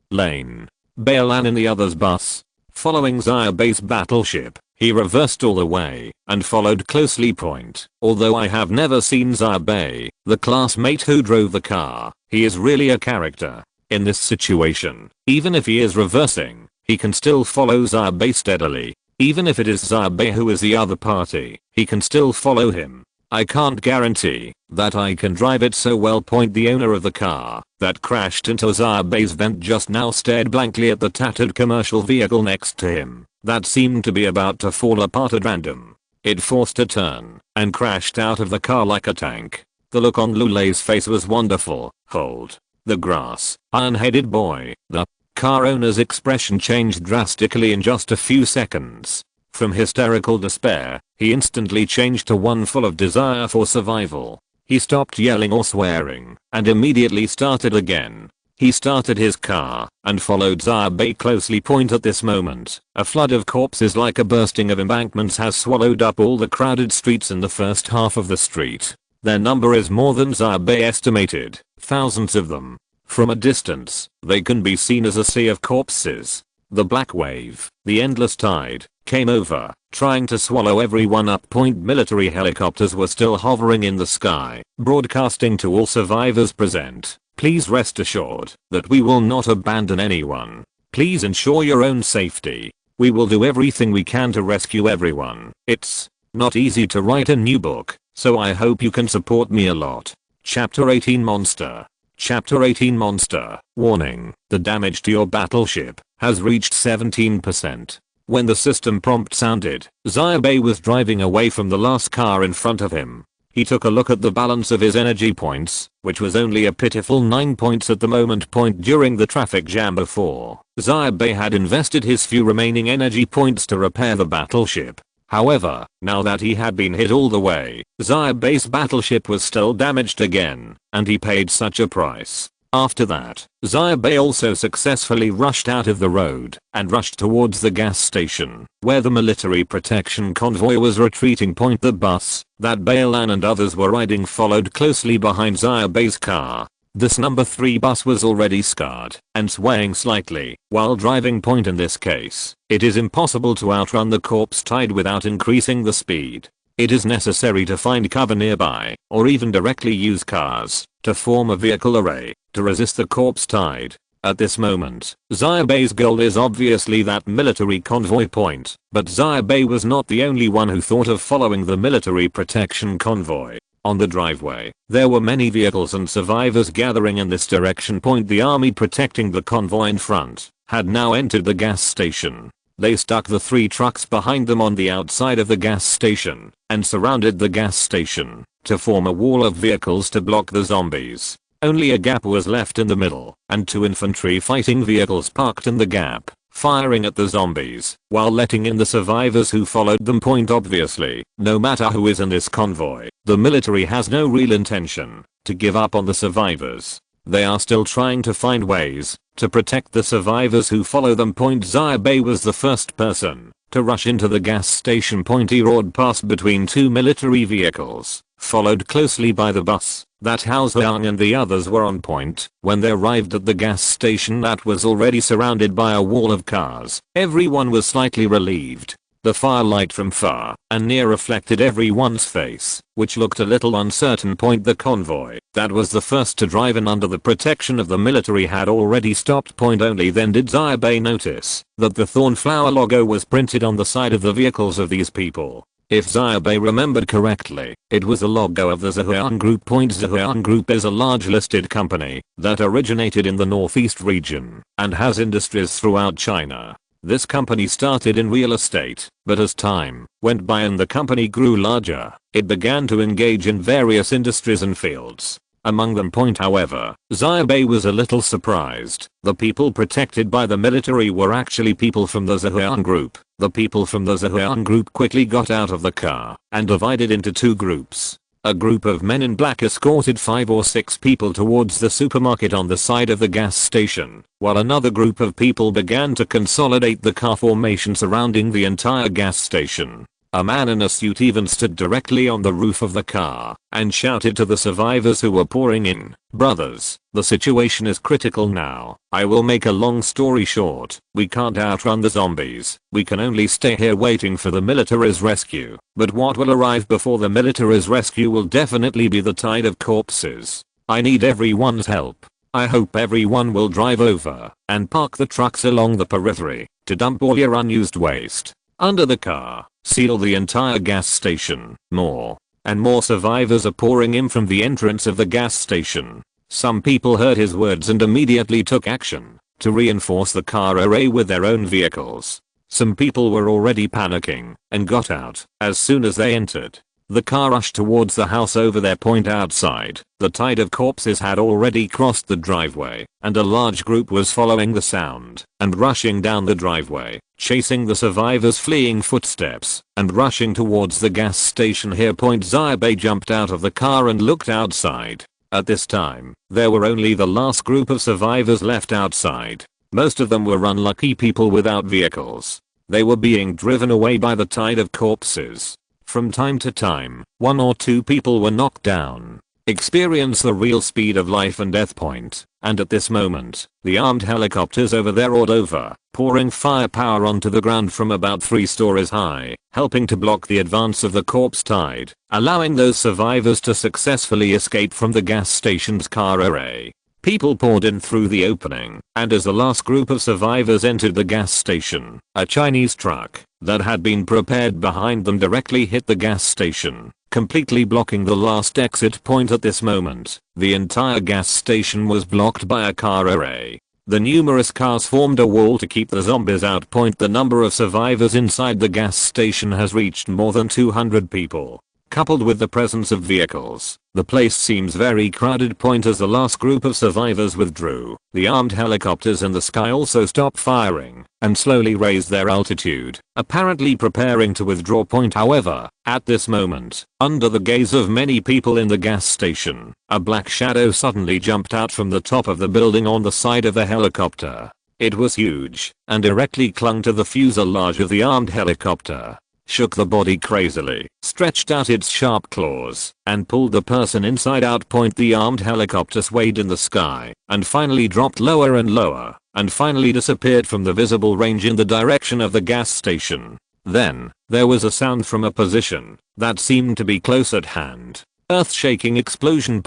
[SPEAKER 1] lane. Bail in the other's bus. Following Xia Bai's battleship, he reversed all the way and followed closely point. Although I have never seen Xia Bai, the classmate who drove the car, he is really a character. In this situation, even if he is reversing, he can still follow Xia Bai steadily. Even if it is Xia Bai who is the other party, he can still follow him. I can't guarantee that I can drive it so well. The owner of the car that crashed into Xia Bai's vent just now stared blankly at the tattered commercial vehicle next to him that seemed to be about to fall apart at random. It forced a turn and crashed out of the car like a tank. The look on Lule's face was wonderful. Hold the grass, iron-headed boy. The car owner's expression changed drastically in just a few seconds. From hysterical despair, he instantly changed to one full of desire for survival. He stopped yelling or swearing and immediately started again. He started his car and followed Xia Bai closely. At this moment, a flood of corpses like a bursting of embankments has swallowed up all the crowded streets in the first half of the street. Their number is more than Xia Bai estimated, thousands of them. From a distance, they can be seen as a sea of corpses. The black wave, the endless tide, came over, trying to swallow everyone up. Military helicopters were still hovering in the sky, broadcasting to all survivors present. Please rest assured that we will not abandon anyone. Please ensure your own safety. We will do everything we can to rescue everyone. It's not easy to write a new book, so I hope you can support me a lot. Chapter 18 Monster. Chapter 18 Monster. Warning, the damage to your battleship has reached 17%. When the system prompt sounded, Xia Bai was driving away from the last car in front of him. He took a look at the balance of his energy points, which was only a pitiful 9 points at the moment. During the traffic jam before, Xia Bai had invested his few remaining energy points to repair the battleship. However, now that he had been hit all the way, Xia Bai's battleship was still damaged again, and he paid such a price. After that, Xia Bai also successfully rushed out of the road and rushed towards the gas station, where the military protection convoy was retreating. The bus that Bailan and others were riding followed closely behind Xia Bai's car. This number 3 bus was already scarred and swaying slightly while driving. In this case, it is impossible to outrun the corpse tide without increasing the speed. It is necessary to find cover nearby, or even directly use cars to form a vehicle array to resist the corpse tide. At this moment, Xia Bai's goal is obviously that military convoy point, but Xia Bai was not the only one who thought of following the military protection convoy. On the driveway, there were many vehicles and survivors gathering in this direction. The army protecting the convoy in front had now entered the gas station. They stuck the 3 trucks behind them on the outside of the gas station and surrounded the gas station to form a wall of vehicles to block the zombies. Only a gap was left in the middle, and 2 infantry fighting vehicles parked in the gap, firing at the zombies while letting in the survivors who followed them. Obviously, no matter who is in this convoy, the military has no real intention to give up on the survivors. They are still trying to find ways to protect the survivors who follow them. Xia Bai was the first person to rush into the gas station. He roared past between 2 military vehicles, followed closely by the bus that Hao Zhang and the others were on point. When they arrived at the gas station that was already surrounded by a wall of cars, everyone was slightly relieved. The firelight from far and near reflected everyone's face, which looked a little uncertain. The convoy that was the first to drive in under the protection of the military had already stopped. Only then did Xia Bai notice that the Thornflower logo was printed on the side of the vehicles of these people. If Xia Bai remembered correctly, it was the logo of the Zhejiang Group. Zhejiang Group is a large listed company that originated in the northeast region and has industries throughout China. This company started in real estate, but as time went by and the company grew larger, it began to engage in various industries and fields. Among them. However, Xia Bai was a little surprised. The people protected by the military were actually people from the Zhejiang Group. The people from the Zhejiang Group quickly got out of the car and divided into 2 groups. A group of men in black escorted 5 or 6 people towards the supermarket on the side of the gas station, while another group of people began to consolidate the car formation surrounding the entire gas station. A man in a suit even stood directly on the roof of the car and shouted to the survivors who were pouring in, "Brothers, the situation is critical now. I will make a long story short. We can't outrun the zombies. We can only stay here waiting for the military's rescue. But what will arrive before the military's rescue will definitely be the tide of corpses. I need everyone's help. I hope everyone will drive over and park the trucks along the periphery to dump all your unused waste under the car. Seal the entire gas station." More and more survivors are pouring in from the entrance of the gas station. Some people heard his words and immediately took action to reinforce the car array with their own vehicles. Some people were already panicking and got out as soon as they entered. The car rushed towards the house over their point outside. The tide of corpses had already crossed the driveway, and a large group was following the sound and rushing down the driveway, chasing the survivors' fleeing footsteps and rushing towards the gas station. Here Xia Bai jumped out of the car and looked outside. At this time, there were only the last group of survivors left outside. Most of them were unlucky people without vehicles. They were being driven away by the tide of corpses. From time to time, 1 or 2 people were knocked down. Experience the real speed of life and death point. And at this moment, the armed helicopters over there roared over, pouring firepower onto the ground from about 3 stories high, helping to block the advance of the corpse tide, allowing those survivors to successfully escape from the gas station's car array. People poured in through the opening, and as the last group of survivors entered the gas station, a Chinese truck that had been prepared behind them directly hit the gas station, completely blocking the last exit point. At this moment, the entire gas station was blocked by a car array. The numerous cars formed a wall to keep the zombies out. The number of survivors inside the gas station has reached more than 200 people. Coupled with the presence of vehicles, the place seems very crowded. As the last group of survivors withdrew, the armed helicopters in the sky also stopped firing and slowly raised their altitude, apparently preparing to withdraw. However, at this moment, under the gaze of many people in the gas station, a black shadow suddenly jumped out from the top of the building on the side of the helicopter. It was huge and directly clung to the fuselage of the armed helicopter, shook the body crazily, stretched out its sharp claws, and pulled the person inside out. The armed helicopter swayed in the sky, and finally dropped lower and lower, and finally disappeared from the visible range in the direction of the gas station. Then, there was a sound from a position that seemed to be close at hand. Earth-shaking explosion.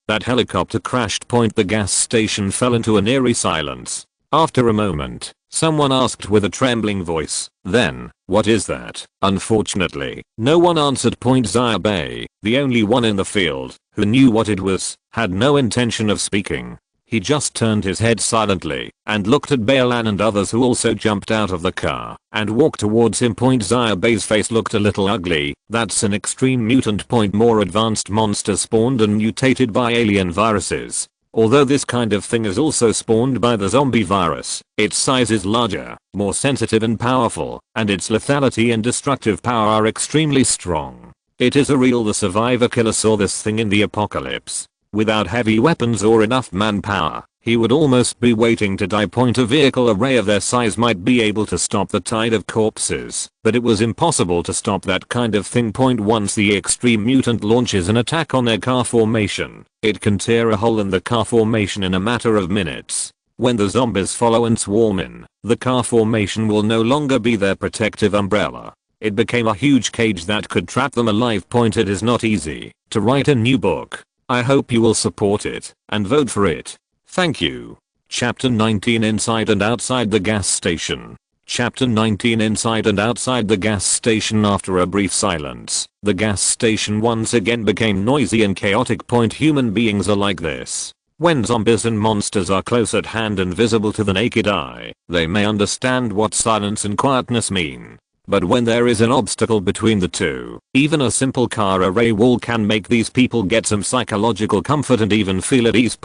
[SPEAKER 1] That helicopter crashed. The gas station fell into an eerie silence. After a moment, someone asked with a trembling voice, "Then, what is that?" Unfortunately, no one answered. Xia Bai, the only one in the field who knew what it was, had no intention of speaking. He just turned his head silently and looked at Balan and others who also jumped out of the car and walked towards him. Xia Bai's face looked a little ugly. That's an extreme mutant. More advanced monsters spawned and mutated by alien viruses. Although this kind of thing is also spawned by the zombie virus, its size is larger, more sensitive and powerful, and its lethality and destructive power are extremely strong. It is a real the survivor killer saw this thing in the apocalypse. Without heavy weapons or enough manpower, he would almost be waiting to die. A vehicle array of their size might be able to stop the tide of corpses, but it was impossible to stop that kind of thing. Once the extreme mutant launches an attack on their car formation, it can tear a hole in the car formation in a matter of minutes. When the zombies follow and swarm in, the car formation will no longer be their protective umbrella. It became a huge cage that could trap them alive. It is not easy to write a new book. I hope you will support it and vote for it. Thank you. Chapter 19 Inside and Outside the Gas Station. Chapter 19 Inside and Outside the Gas Station. After a brief silence, the gas station once again became noisy and chaotic. Human beings are like this. When zombies and monsters are close at hand and visible to the naked eye, they may understand what silence and quietness mean. But when there is an obstacle between the two, even a simple car array wall can make these people get some psychological comfort and even feel at ease.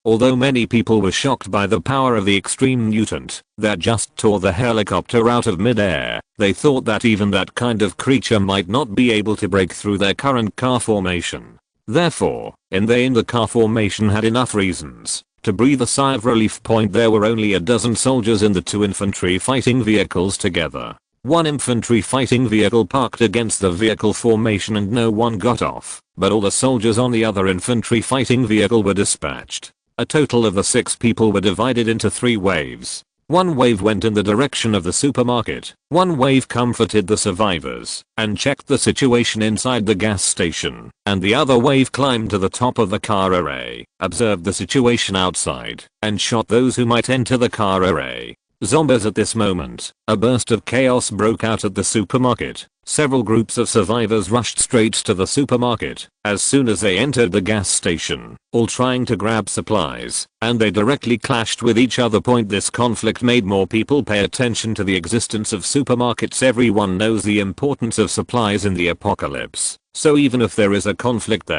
[SPEAKER 1] Although many people were shocked by the power of the extreme mutant that just tore the helicopter out of midair, they thought that even that kind of creature might not be able to break through their current car formation. Therefore, the car formation had enough reasons to breathe a sigh of relief. There were only a dozen soldiers in the 2 infantry fighting vehicles together. One infantry fighting vehicle parked against the vehicle formation and no one got off, but all the soldiers on the other infantry fighting vehicle were dispatched. A total of the 6 people were divided into 3 waves. One wave went in the direction of the supermarket, one wave comforted the survivors and checked the situation inside the gas station, and the other wave climbed to the top of the car array, observed the situation outside, and shot those who might enter the car array. Zombies at this moment, a burst of chaos broke out at the supermarket. Several groups of survivors rushed straight to the supermarket as soon as they entered the gas station, all trying to grab supplies, and they directly clashed with each other. This conflict made more people pay attention to the existence of supermarkets. Everyone knows the importance of supplies in the apocalypse, so even if there is a conflict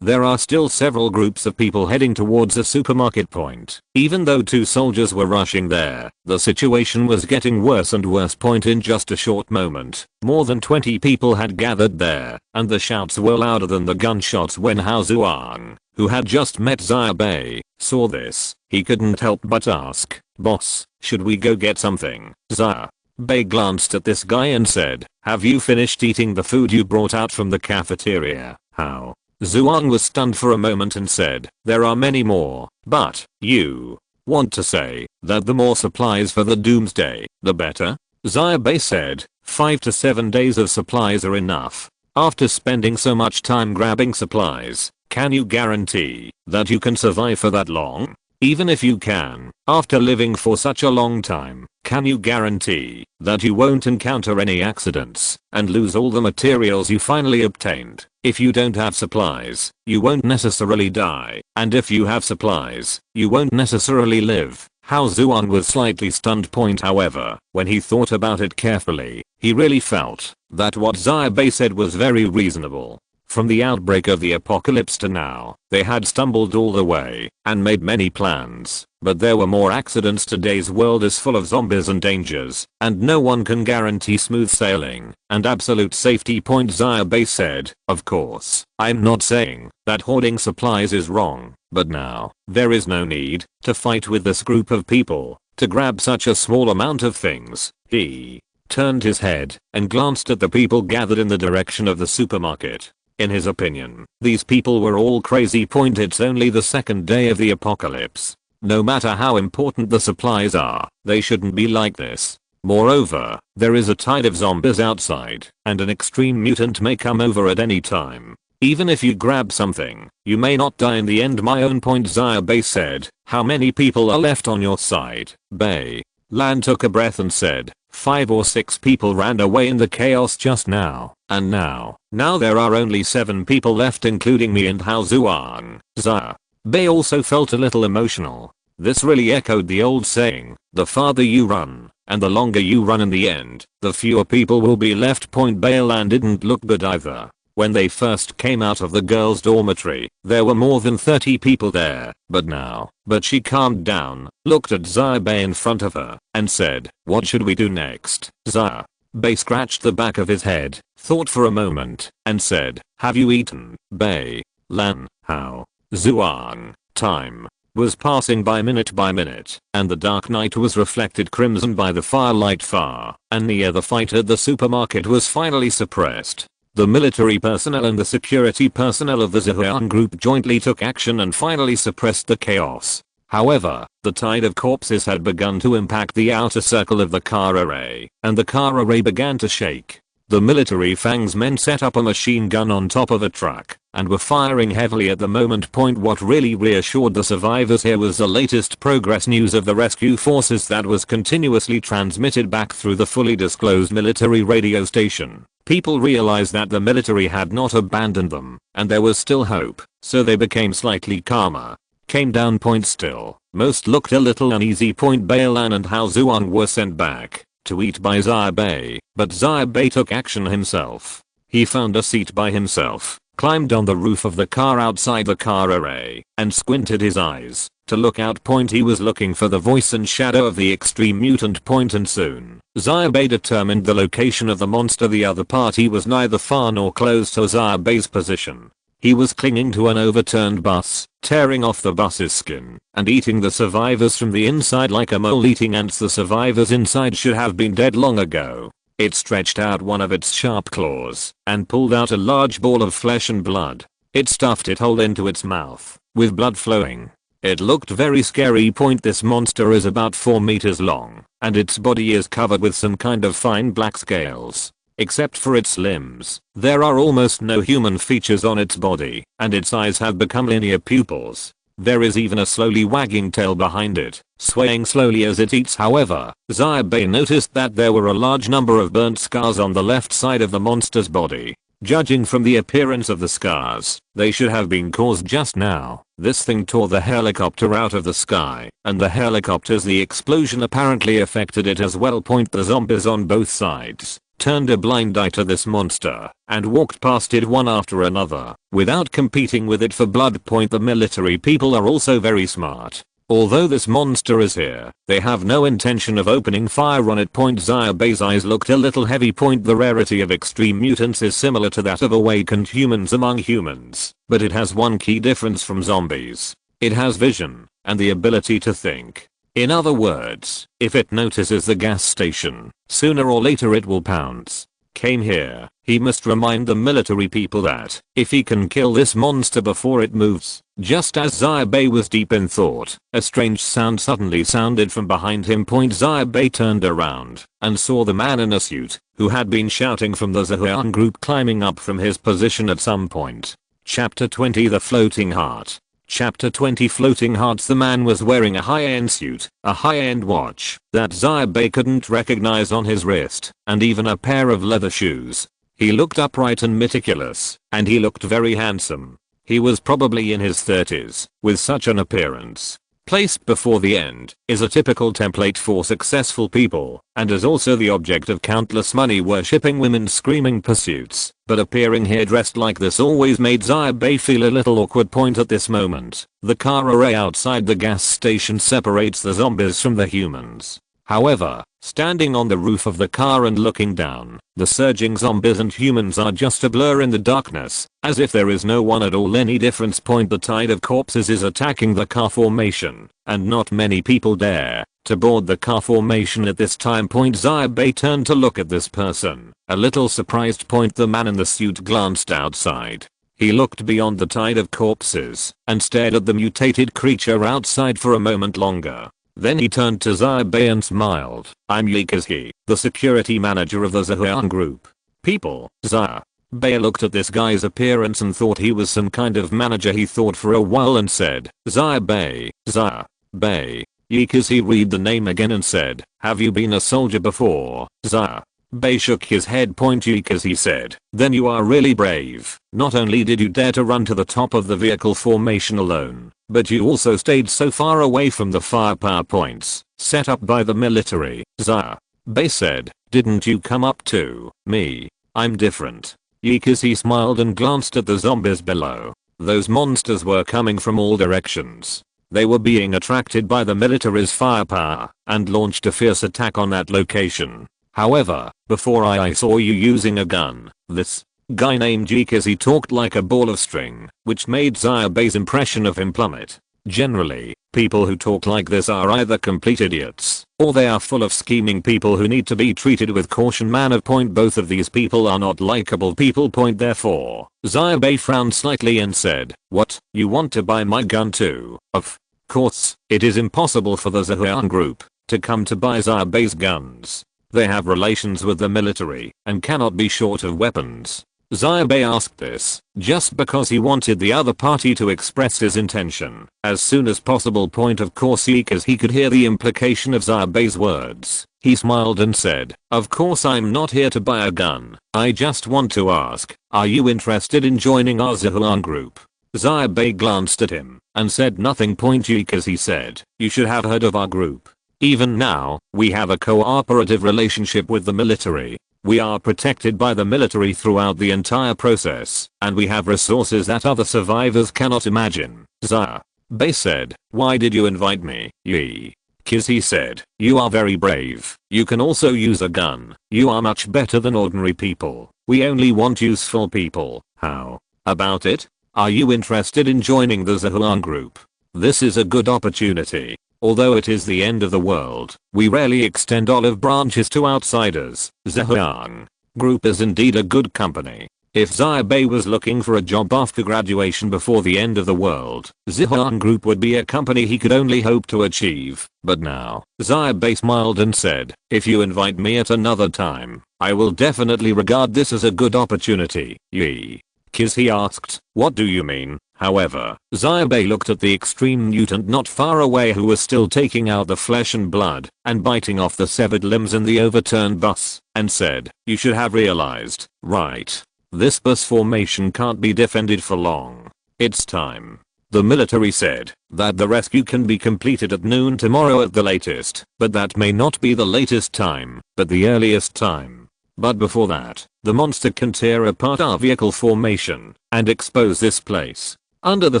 [SPEAKER 1] there are still several groups of people heading towards a supermarket point. Even though 2 soldiers were rushing there, the situation was getting worse and worse. In just a short moment, more than 20 people had gathered there, and the shouts were louder than the gunshots. When Hao Zuang, who had just met Xia Bai, saw this, he couldn't help but ask, "Boss, should we go get something?" Xia Bai glanced at this guy and said, "Have you finished eating the food you brought out from the cafeteria?" Hao Zuang was stunned for a moment and said, "There are many more, but you want to say that the more supplies for the doomsday, the better?" Xia Bai said, 5 to 7 days of supplies are enough. After spending so much time grabbing supplies, can you guarantee that you can survive for that long? Even if you can, after living for such a long time, can you guarantee that you won't encounter any accidents and lose all the materials you finally obtained? If you don't have supplies, you won't necessarily die, and if you have supplies, you won't necessarily live. Hao Zuan was slightly stunned. However, when he thought about it carefully, he really felt that what Xia Bai said was very reasonable. From the outbreak of the apocalypse to now, they had stumbled all the way and made many plans, but there were more accidents. Today's world is full of zombies and dangers, and no one can guarantee smooth sailing and absolute safety. Xia Bai said, "Of course, I'm not saying that hoarding supplies is wrong, but now, there is no need to fight with this group of people to grab such a small amount of things." He turned his head and glanced at the people gathered in the direction of the supermarket. In his opinion, these people were all crazy. It's only the 2nd day of the apocalypse. No matter how important the supplies are, they shouldn't be like this. Moreover, there is a tide of zombies outside, and an extreme mutant may come over at any time. Even if you grab something, you may not die in the end. My own point, Xia Bai said. "How many people are left on your side, Bai?" Lan took a breath and said, 5 or 6 people ran away in the chaos just now, and now there are only 7 people left, including me and Hao Zuan. Xia Bai also felt a little emotional. This really echoed the old saying, the farther you run, and the longer you run in the end, the fewer people will be left. Bai Lan didn't look good either. When they first came out of the girls' dormitory, there were more than 30 people there, but she calmed down, looked at Xia Bai in front of her, and said, "What should we do next?" Xia Bai scratched the back of his head, thought for a moment, and said, "Have you eaten?" Bai Lan, Hao Zuang. Time was passing by minute, and the dark night was reflected crimson by the firelight far and near. The fight at the supermarket was finally suppressed. The military personnel and the security personnel of the Zhuan group jointly took action and finally suppressed the chaos. However, the tide of corpses had begun to impact the outer circle of the car array, and the car array began to shake. The military Fang's men set up a machine gun on top of a truck and were firing heavily at the moment. What really reassured the survivors here was the latest progress news of the rescue forces that was continuously transmitted back through the fully disclosed military radio station. People realized that the military had not abandoned them, and there was still hope, so they became slightly calmer. Came down. Still, most looked a little uneasy. Bai Lan and Hao Zuan were sent back to eat by Xia Bai, but Xia Bai took action himself. He found a seat by himself, climbed on the roof of the car outside the car array, and squinted his eyes to look out. He was looking for the voice and shadow of the extreme mutant. And soon, Xia Bai determined the location of the monster. The other party was neither far nor close to Xia Bai's position. He was clinging to an overturned bus, tearing off the bus's skin, and eating the survivors from the inside like a mole eating ants. The survivors inside should have been dead long ago. It stretched out one of its sharp claws and pulled out a large ball of flesh and blood. It stuffed it whole into its mouth, with blood flowing. It looked very scary. This monster is about 4 meters long, and its body is covered with some kind of fine black scales. Except for its limbs, there are almost no human features on its body, and its eyes have become linear pupils. There is even a slowly wagging tail behind it, swaying slowly as it eats. However, Xia Bai noticed that there were a large number of burnt scars on the left side of the monster's body. Judging from the appearance of the scars, they should have been caused just now. This thing tore the helicopter out of the sky, and the the explosion apparently affected it as well. The zombies on both sides turned a blind eye to this monster and walked past it one after another without competing with it for blood. The military people are also very smart. Although this monster is here, they have no intention of opening fire on it. Xia Bai's eyes looked a little heavy. The rarity of extreme mutants is similar to that of awakened humans among humans, but it has one key difference from zombies. It has vision and the ability to think. In other words, if it notices the gas station, sooner or later it will pounce. Came here, he must remind the military people that if he can kill this monster before it moves. Just as Xia Bai was deep in thought, a strange sound suddenly sounded from behind him. Xia Bai turned around and saw the man in a suit who had been shouting from the Xia group climbing up from his position at some point. Chapter 20 The Floating Heart. Chapter 20 Floating Hearts. The man was wearing a high-end suit, a high-end watch that Xia Bai couldn't recognize on his wrist, and even a pair of leather shoes. He looked upright and meticulous, and he looked very handsome. He was probably in his 30s, with such an appearance. Placed before the end is a typical template for successful people, and is also the object of countless money-worshipping women's screaming pursuits. But appearing here dressed like this always made Xia Bai feel a little awkward. At this moment, the car array outside the gas station separates the zombies from the humans. However, standing on the roof of the car and looking down, the surging zombies and humans are just a blur in the darkness, as if there is no one at all any difference. The tide of corpses is attacking the car formation, and not many people dare to board the car formation at this time. Xia Bai turned to look at this person, a little surprised. The man in the suit glanced outside. He looked beyond the tide of corpses and stared at the mutated creature outside for a moment longer. Then he turned to Xia Bai and smiled. I'm Yikazi, the security manager of the Xia group. People. Xia Bai looked at this guy's appearance and thought he was some kind of manager. He thought for a while and said, Xia Bai. Xia Bai. Yikazi read the name again and said, have you been a soldier before? Xia Bai shook his head. Yikazi said, then you are really brave. Not only did you dare to run to the top of the vehicle formation alone, but you also stayed so far away from the firepower points set up by the military. Xia Bai said, didn't you come up to me? I'm different. Yikazi smiled and glanced at the zombies below. Those monsters were coming from all directions. They were being attracted by the military's firepower and launched a fierce attack on that location. However, before I saw you using a gun. This guy named Yikazi talked like a ball of string, which made Xia Bai's impression of him plummet. Generally, people who talk like this are either complete idiots, or they are full of scheming people who need to be treated with caution. Both of these people are not likable people. Therefore, Xia Bai frowned slightly and said, what, you want to buy my gun too? Of course, it is impossible for the Xia group to come to buy Xia Bai's guns. They have relations with the military and cannot be short of weapons. Xia Bai asked this just because he wanted the other party to express his intention as soon as possible. Of course, because he could hear the implication of Xia Bai's words. He smiled and said, of course I'm not here to buy a gun. I just want to ask, are you interested in joining our Xia group? Xia Bai glanced at him and said nothing. Because he said, you should have heard of our group. Even now, we have a cooperative relationship with the military. We are protected by the military throughout the entire process, and we have resources that other survivors cannot imagine. Xia Bai said, why did you invite me? Yikazi said, you are very brave. You can also use a gun. You are much better than ordinary people. We only want useful people. How about it? Are you interested in joining the Xia group? This is a good opportunity. Although it is the end of the world, we rarely extend olive branches to outsiders. Xia group is indeed a good company. If Xia Bai was looking for a job after graduation before the end of the world, Xia group would be a company he could only hope to achieve. But now, Xia Bai smiled and said, if you invite me at another time, I will definitely regard this as a good opportunity. Yee. He asked, what do you mean? However, Xia Bai looked at the extreme mutant not far away who was still taking out the flesh and blood and biting off the severed limbs in the overturned bus, and said, you should have realized, right? This bus formation can't be defended for long. It's time. The military said that the rescue can be completed at noon tomorrow at the latest, but that may not be the latest time, but the earliest time. But before that, the monster can tear apart our vehicle formation and expose this place under the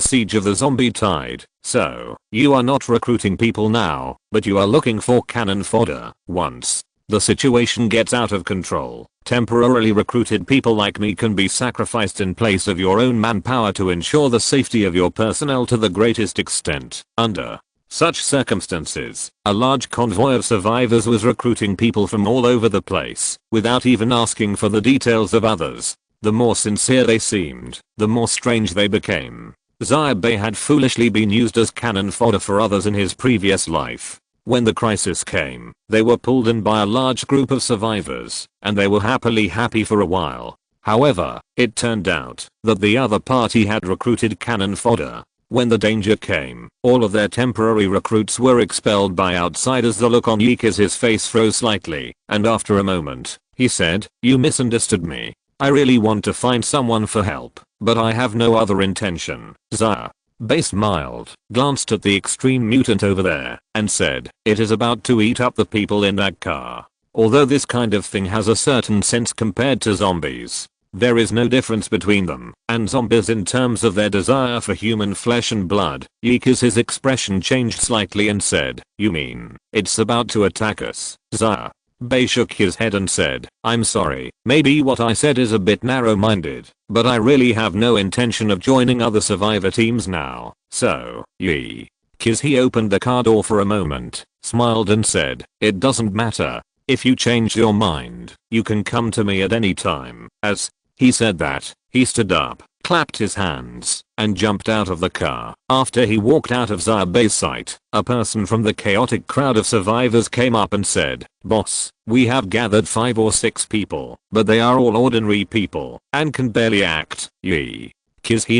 [SPEAKER 1] siege of the zombie tide. So, you are not recruiting people now, but you are looking for cannon fodder. Once the situation gets out of control, temporarily recruited people like me can be sacrificed in place of your own manpower to ensure the safety of your personnel to the greatest extent. Under such circumstances, a large convoy of survivors was recruiting people from all over the place, without even asking for the details of others. The more sincere they seemed, the more strange they became. Xia Bai had foolishly been used as cannon fodder for others in his previous life. When the crisis came, they were pulled in by a large group of survivors, and they were happy for a while. However, it turned out that the other party had recruited cannon fodder. When the danger came, all of their temporary recruits were expelled by outsiders. The look on Yee's face froze slightly, and after a moment, he said, you misunderstood me. I really want to find someone for help, but I have no other intention. Xia Bai smiled, glanced at the extreme mutant over there, and said, it is about to eat up the people in that car. Although this kind of thing has a certain sense compared to zombies, there is no difference between them and zombies in terms of their desire for human flesh and blood. His expression changed slightly and said, you mean, it's about to attack us? Xia Bai shook his head and said, I'm sorry, maybe what I said is a bit narrow-minded, but I really have no intention of joining other survivor teams now, so, He opened the car door for a moment, smiled and said, it doesn't matter. If you change your mind, you can come to me at any time. As he said that, he stood up, clapped his hands, and jumped out of the car. After he walked out of Xia Bai's sight, a person from the chaotic crowd of survivors came up and said, boss, we have gathered 5 or 6 people, but they are all ordinary people, and can barely act. He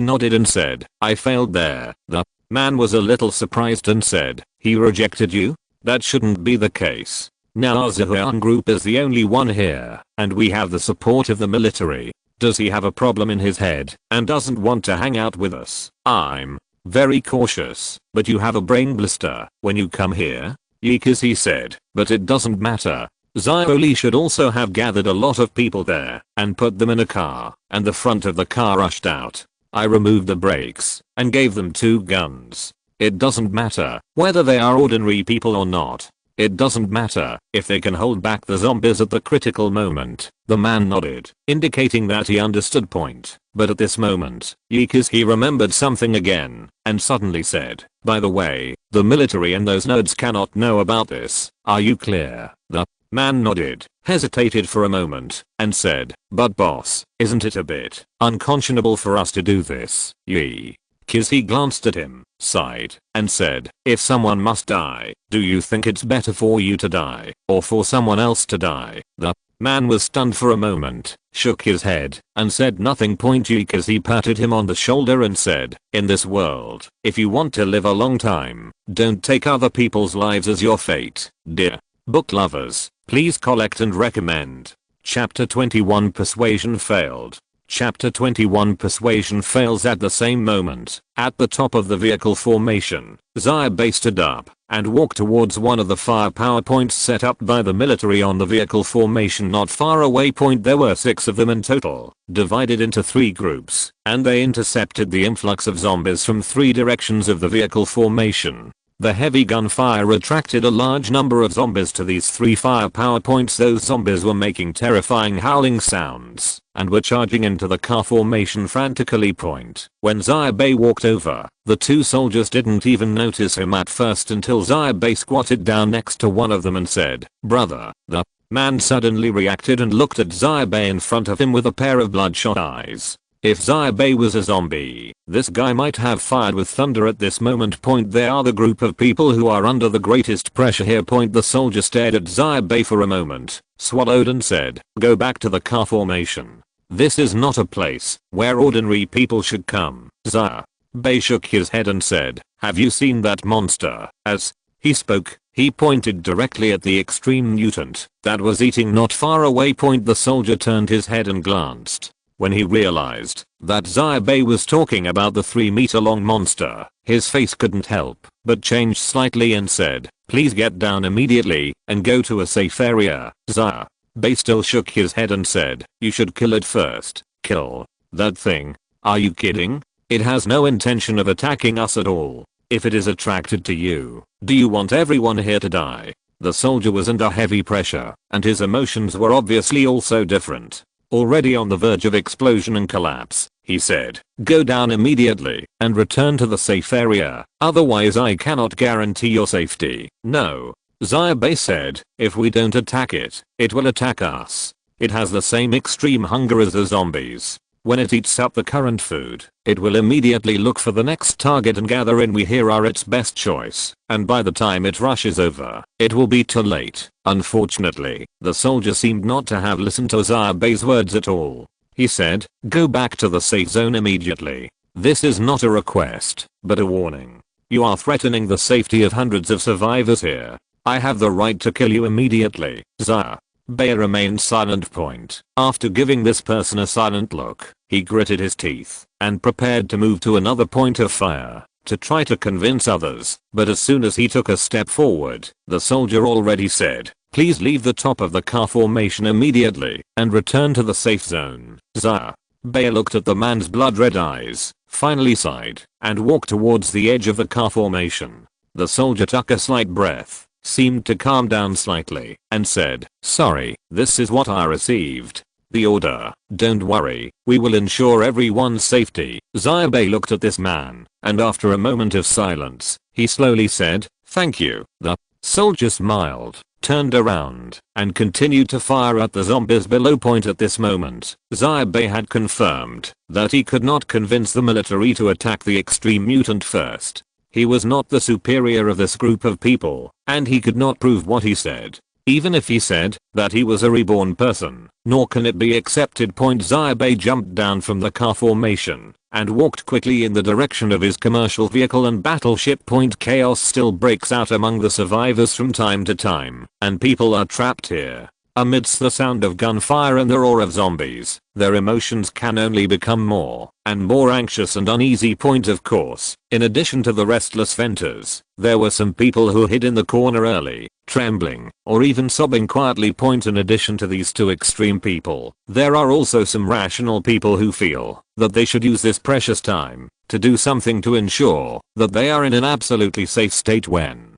[SPEAKER 1] nodded and said, I failed there. The man was a little surprised and said, he rejected you? That shouldn't be the case. Now our Xia group is the only one here, and we have the support of the military. Does he have a problem in his head and doesn't want to hang out with us? I'm very cautious, but you have a brain blister when you come here? He said, but it doesn't matter. Xia should also have gathered a lot of people there and put them in a car, and the front of the car rushed out. I removed the brakes and gave them 2 guns. It doesn't matter whether they are ordinary people or not. It doesn't matter if they can hold back the zombies at the critical moment. The man nodded, indicating that he understood point. But at this moment, he remembered something again, and suddenly said, by the way, the military and those nerds cannot know about this. Are you clear? The man nodded, hesitated for a moment, and said, but boss, isn't it a bit unconscionable for us to do this? He glanced at him, sighed, and said, if someone must die, do you think it's better for you to die, or for someone else to die? The man was stunned for a moment, shook his head, and said nothing. He patted him on the shoulder and said, in this world, if you want to live a long time, don't take other people's lives as your fate. Dear book lovers, please collect and recommend. Chapter 21 Persuasion Failed. Chapter 21 Persuasion fails. At the same moment, at the top of the vehicle formation, Xia Bai stood up and walked towards one of the firepower points set up by the military on the vehicle formation not far away. There were 6 of them in total, divided into 3 groups, and they intercepted the influx of zombies from 3 directions of the vehicle formation. The heavy gunfire attracted a large number of zombies to these 3 firepower points. Those zombies were making terrifying howling sounds and were charging into the car formation frantically. When Xia Bai walked over, the 2 soldiers didn't even notice him at first until Xia Bai squatted down next to one of them and said, "Brother." The man suddenly reacted and looked at Xia Bai in front of him with a pair of bloodshot eyes. If Xia Bai was a zombie, this guy might have fired with thunder at this moment. They are the group of people who are under the greatest pressure here. The soldier stared at Xia Bai for a moment, swallowed and said, "Go back to the car formation. This is not a place where ordinary people should come." Xia Bai shook his head and said, "Have you seen that monster?" As he spoke, he pointed directly at the extreme mutant that was eating not far away. The soldier turned his head and glanced. When he realized that Xia Bai was talking about the 3-meter long monster, his face couldn't help but change slightly and said, "Please get down immediately and go to a safe area." Xia Bai still shook his head and said, "You should kill it first." "Kill that thing? Are you kidding? It has no intention of attacking us at all. If it is attracted to you, do you want everyone here to die?" The soldier was under heavy pressure, and his emotions were obviously also different. Already on the verge of explosion and collapse, he said, "Go down immediately and return to the safe area, otherwise I cannot guarantee your safety." "No," Xia Bai said, "if we don't attack it, it will attack us. It has the same extreme hunger as the zombies. When it eats up the current food, it will immediately look for the next target and gather in. We here are its best choice, and by the time it rushes over, it will be too late." Unfortunately, the soldier seemed not to have listened to Xia Bai's words at all. He said, "Go back to the safe zone immediately. This is not a request, but a warning. You are threatening the safety of hundreds of survivors here. I have the right to kill you immediately." Xia Bai remained silent. After giving this person a silent look, he gritted his teeth and prepared to move to another point of fire to try to convince others, but as soon as he took a step forward, the soldier already said, "Please leave the top of the car formation immediately and return to the safe zone." Xia Bai looked at the man's blood-red eyes, finally sighed, and walked towards the edge of the car formation. The soldier took a slight breath, seemed to calm down slightly, and said, "Sorry, this is what I received. The order. Don't worry, we will ensure everyone's safety." Xia Bai looked at this man, and after a moment of silence, he slowly said, "Thank you." The soldier smiled, turned around, and continued to fire at the zombies below. At this moment, Xia Bai had confirmed that he could not convince the military to attack the extreme mutant first. He was not the superior of this group of people, and he could not prove what he said. Even if he said that he was a reborn person, nor can it be accepted. Xia Bai jumped down from the car formation and walked quickly in the direction of his commercial vehicle and battleship. Chaos still breaks out among the survivors from time to time, and people are trapped here. Amidst the sound of gunfire and the roar of zombies, their emotions can only become more and more anxious and uneasy. Of course, in addition to the restless venters, there were some people who hid in the corner early, trembling, or even sobbing quietly. In addition to these 2 extreme people, there are also some rational people who feel that they should use this precious time to do something to ensure that they are in an absolutely safe state when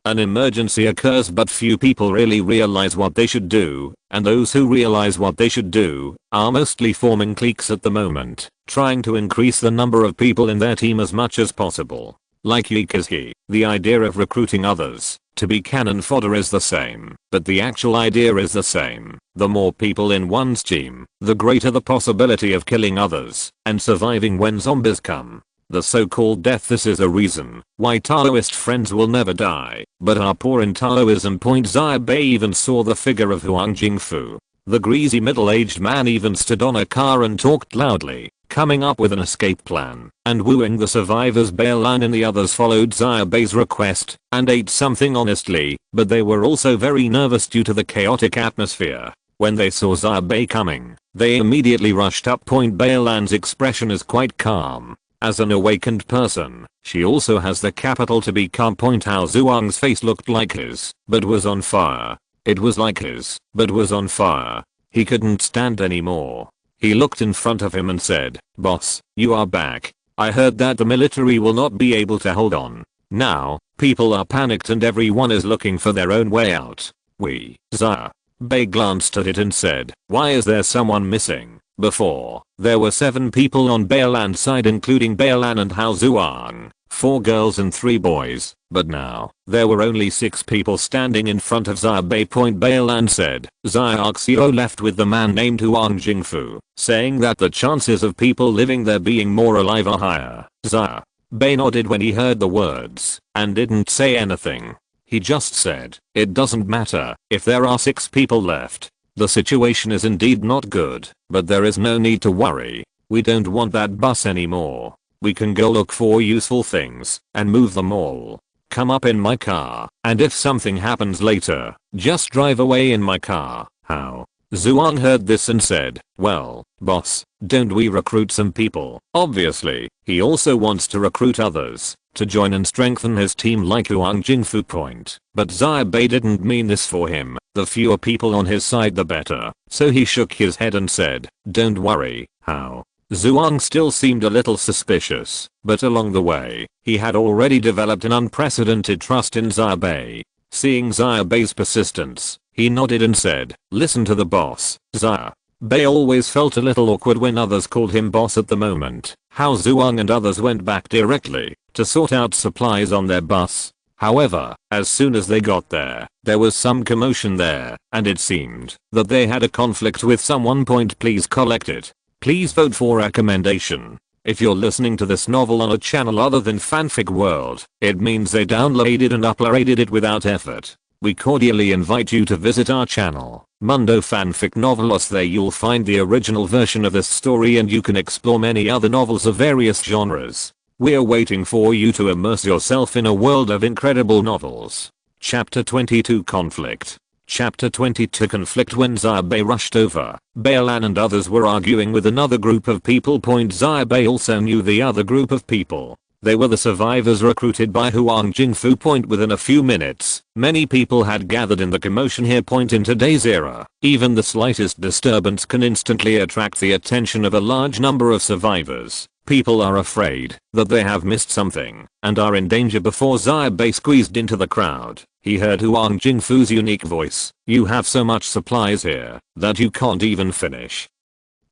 [SPEAKER 1] an emergency occurs. But few people really realize what they should do, and those who realize what they should do are mostly forming cliques at the moment, trying to increase the number of people in their team as much as possible. Like Yukazi, the idea of recruiting others to be cannon fodder is the same, but the actual idea is the same. The more people in one's team, the greater the possibility of killing others and surviving when zombies come. The so-called death. This is a reason why Taoist friends will never die, but are poor in Taoism. Xia Bai even saw the figure of Huang Jingfu. The greasy middle-aged man even stood on a car and talked loudly, coming up with an escape plan and wooing the survivors. Bailan and the others followed Xia Bai's request and ate something honestly, but they were also very nervous due to the chaotic atmosphere. When they saw Xia Bai coming, they immediately rushed up. Bailan's expression is quite calm. As an awakened person, she also has the capital to be calm. How Zhuang's face looked like his, but was on fire. It was like his, but was on fire. He couldn't stand anymore. He looked in front of him and said, "Boss, you are back. I heard that the military will not be able to hold on." Now, people are panicked and everyone is looking for their own way out. Xia Bai glanced at it and said, why is there someone missing? Before, there were 7 people on Beilan's side including Beilan and Hao Zhuang, 4 girls and 3 boys, but now, there were only 6 people standing in front of Xia Bai. Beilan said. Xia Xiao left with the man named Huang Jingfu, saying that the chances of people living there being more alive are higher. Xia Bai nodded when he heard the words, and didn't say anything. He just said, it doesn't matter if there are 6 people left. The situation is indeed not good, but there is no need to worry. We don't want that bus anymore. We can go look for useful things and move them all. Come up in my car, and if something happens later, just drive away in my car. Hao Zhuang heard this and said, well, boss, don't we recruit some people? Obviously, he also wants to recruit others to join and strengthen his team like Huang Jingfu point. But Xia Bai didn't mean this for him. The fewer people on his side the better. So he shook his head and said, don't worry. Hao Zhuang still seemed a little suspicious, but along the way, he had already developed an unprecedented trust in Xia Bai. Seeing Xia Bai's persistence, he nodded and said, listen to the boss. Xia Bai always felt a little awkward when others called him boss at the moment. Hao Zhuang and others went back directly to sort out supplies on their bus. However, as soon as they got there was some commotion there, and it seemed that they had a conflict with someone. Please collect it. Please vote for recommendation. If you're listening to this novel on a channel other than Fanfic World, it means they downloaded and uploaded it without effort. We cordially invite you to visit our channel, Mundo Fanfic Novelos. There you'll find the original version of this story and you can explore many other novels of various genres. We're waiting for you to immerse yourself in a world of incredible novels. Chapter 22 Conflict. Chapter 22 Conflict. When Xia Bai rushed over, Beilan and others were arguing with another group of people. Xia Bai also knew the other group of people. They were the survivors recruited by Huang Jingfu. Within a few minutes, many people had gathered in the commotion here. In today's era, even the slightest disturbance can instantly attract the attention of a large number of survivors. People are afraid that they have missed something and are in danger. Before Xia Bai squeezed into the crowd, he heard Huang Jingfu's unique voice. You have so much supplies here that you can't even finish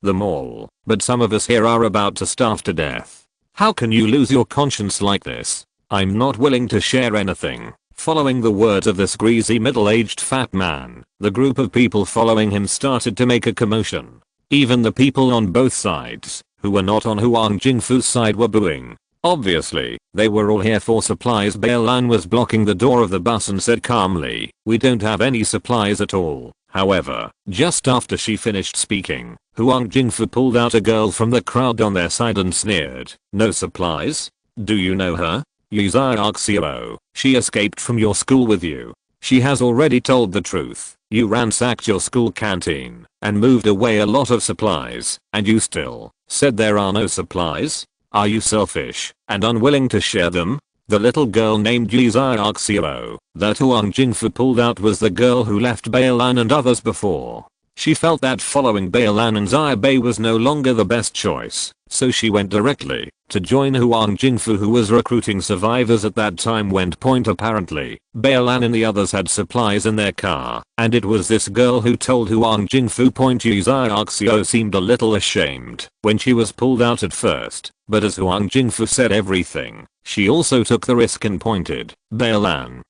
[SPEAKER 1] them all, but some of us here are about to starve to death. How can you lose your conscience like this? I'm not willing to share anything. Following the words of this greasy middle-aged fat man, the group of people following him started to make a commotion. Even the people on both sides, who were not on Huang Jingfu's side, were booing. Obviously, they were all here for supplies. Beilan was blocking the door of the bus and said calmly, we don't have any supplies at all. However, just after she finished speaking, Huang Jingfu pulled out a girl from the crowd on their side and sneered, no supplies? Do you know her? Xia Xiao. She escaped from your school with you. She has already told the truth. You ransacked your school canteen and moved away a lot of supplies, and you still said there are no supplies? Are you selfish and unwilling to share them? The little girl named Xia Xiao that Huang Jingfu pulled out was the girl who left Beilan and others before. She felt that following Beilan and Xia Bai was no longer the best choice, so she went directly to join Huang Jingfu, who was recruiting survivors at that time. Apparently, Beilan and the others had supplies in their car, and it was this girl who told Huang Jingfu. Xia Xiao seemed a little ashamed when she was pulled out at first, but as Huang Jingfu said everything, she also took the risk and pointed. Beilan,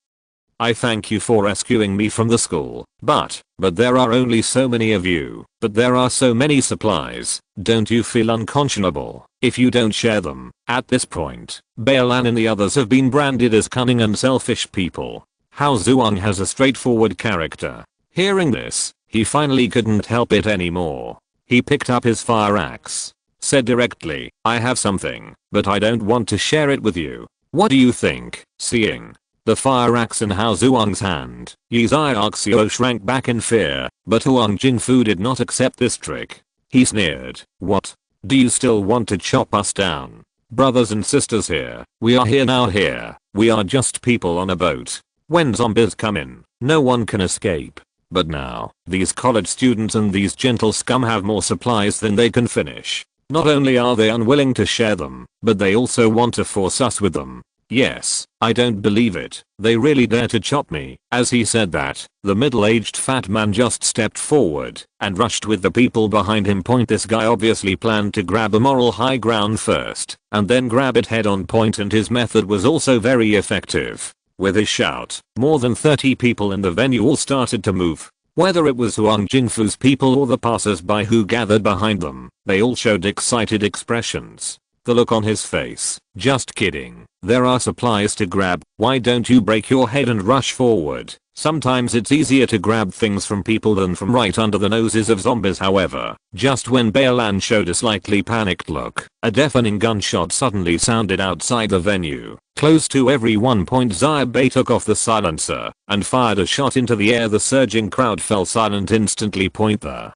[SPEAKER 1] I thank you for rescuing me from the school, but there are only so many of you, but there are so many supplies. Don't you feel unconscionable if you don't share them? At this point, Beilan and the others have been branded as cunning and selfish people. Hao Zhuang has a straightforward character. Hearing this, he finally couldn't help it anymore. He picked up his fire axe, said directly, I have something, but I don't want to share it with you. What do you think? Seeing the fire axe in Hao Zhuang's hand, Xia Xiao shrank back in fear, but Huang Jingfu did not accept this trick. He sneered, what? Do you still want to chop us down? Brothers and sisters here, we are here now. We are just people on a boat. When zombies come in, no one can escape. But now, these college students and these gentle scum have more supplies than they can finish. Not only are they unwilling to share them, but they also want to force us with them. Yes, I don't believe it. They really dare to chop me. As he said that, the middle-aged fat man just stepped forward and rushed with the people behind him. This guy obviously planned to grab a moral high ground first and then grab it head on, and his method was also very effective. With his shout, more than 30 people in the venue all started to move. Whether it was Huang Jingfu's people or the passers-by who gathered behind them, they all showed excited expressions. The look on his face, just kidding. There are supplies to grab, why don't you break your head and rush forward? Sometimes it's easier to grab things from people than from right under the noses of zombies. However, just when Baolan showed a slightly panicked look, a deafening gunshot suddenly sounded outside the venue, close to everyone. Xia Bai took off the silencer and fired a shot into the air. The surging crowd fell silent instantly. The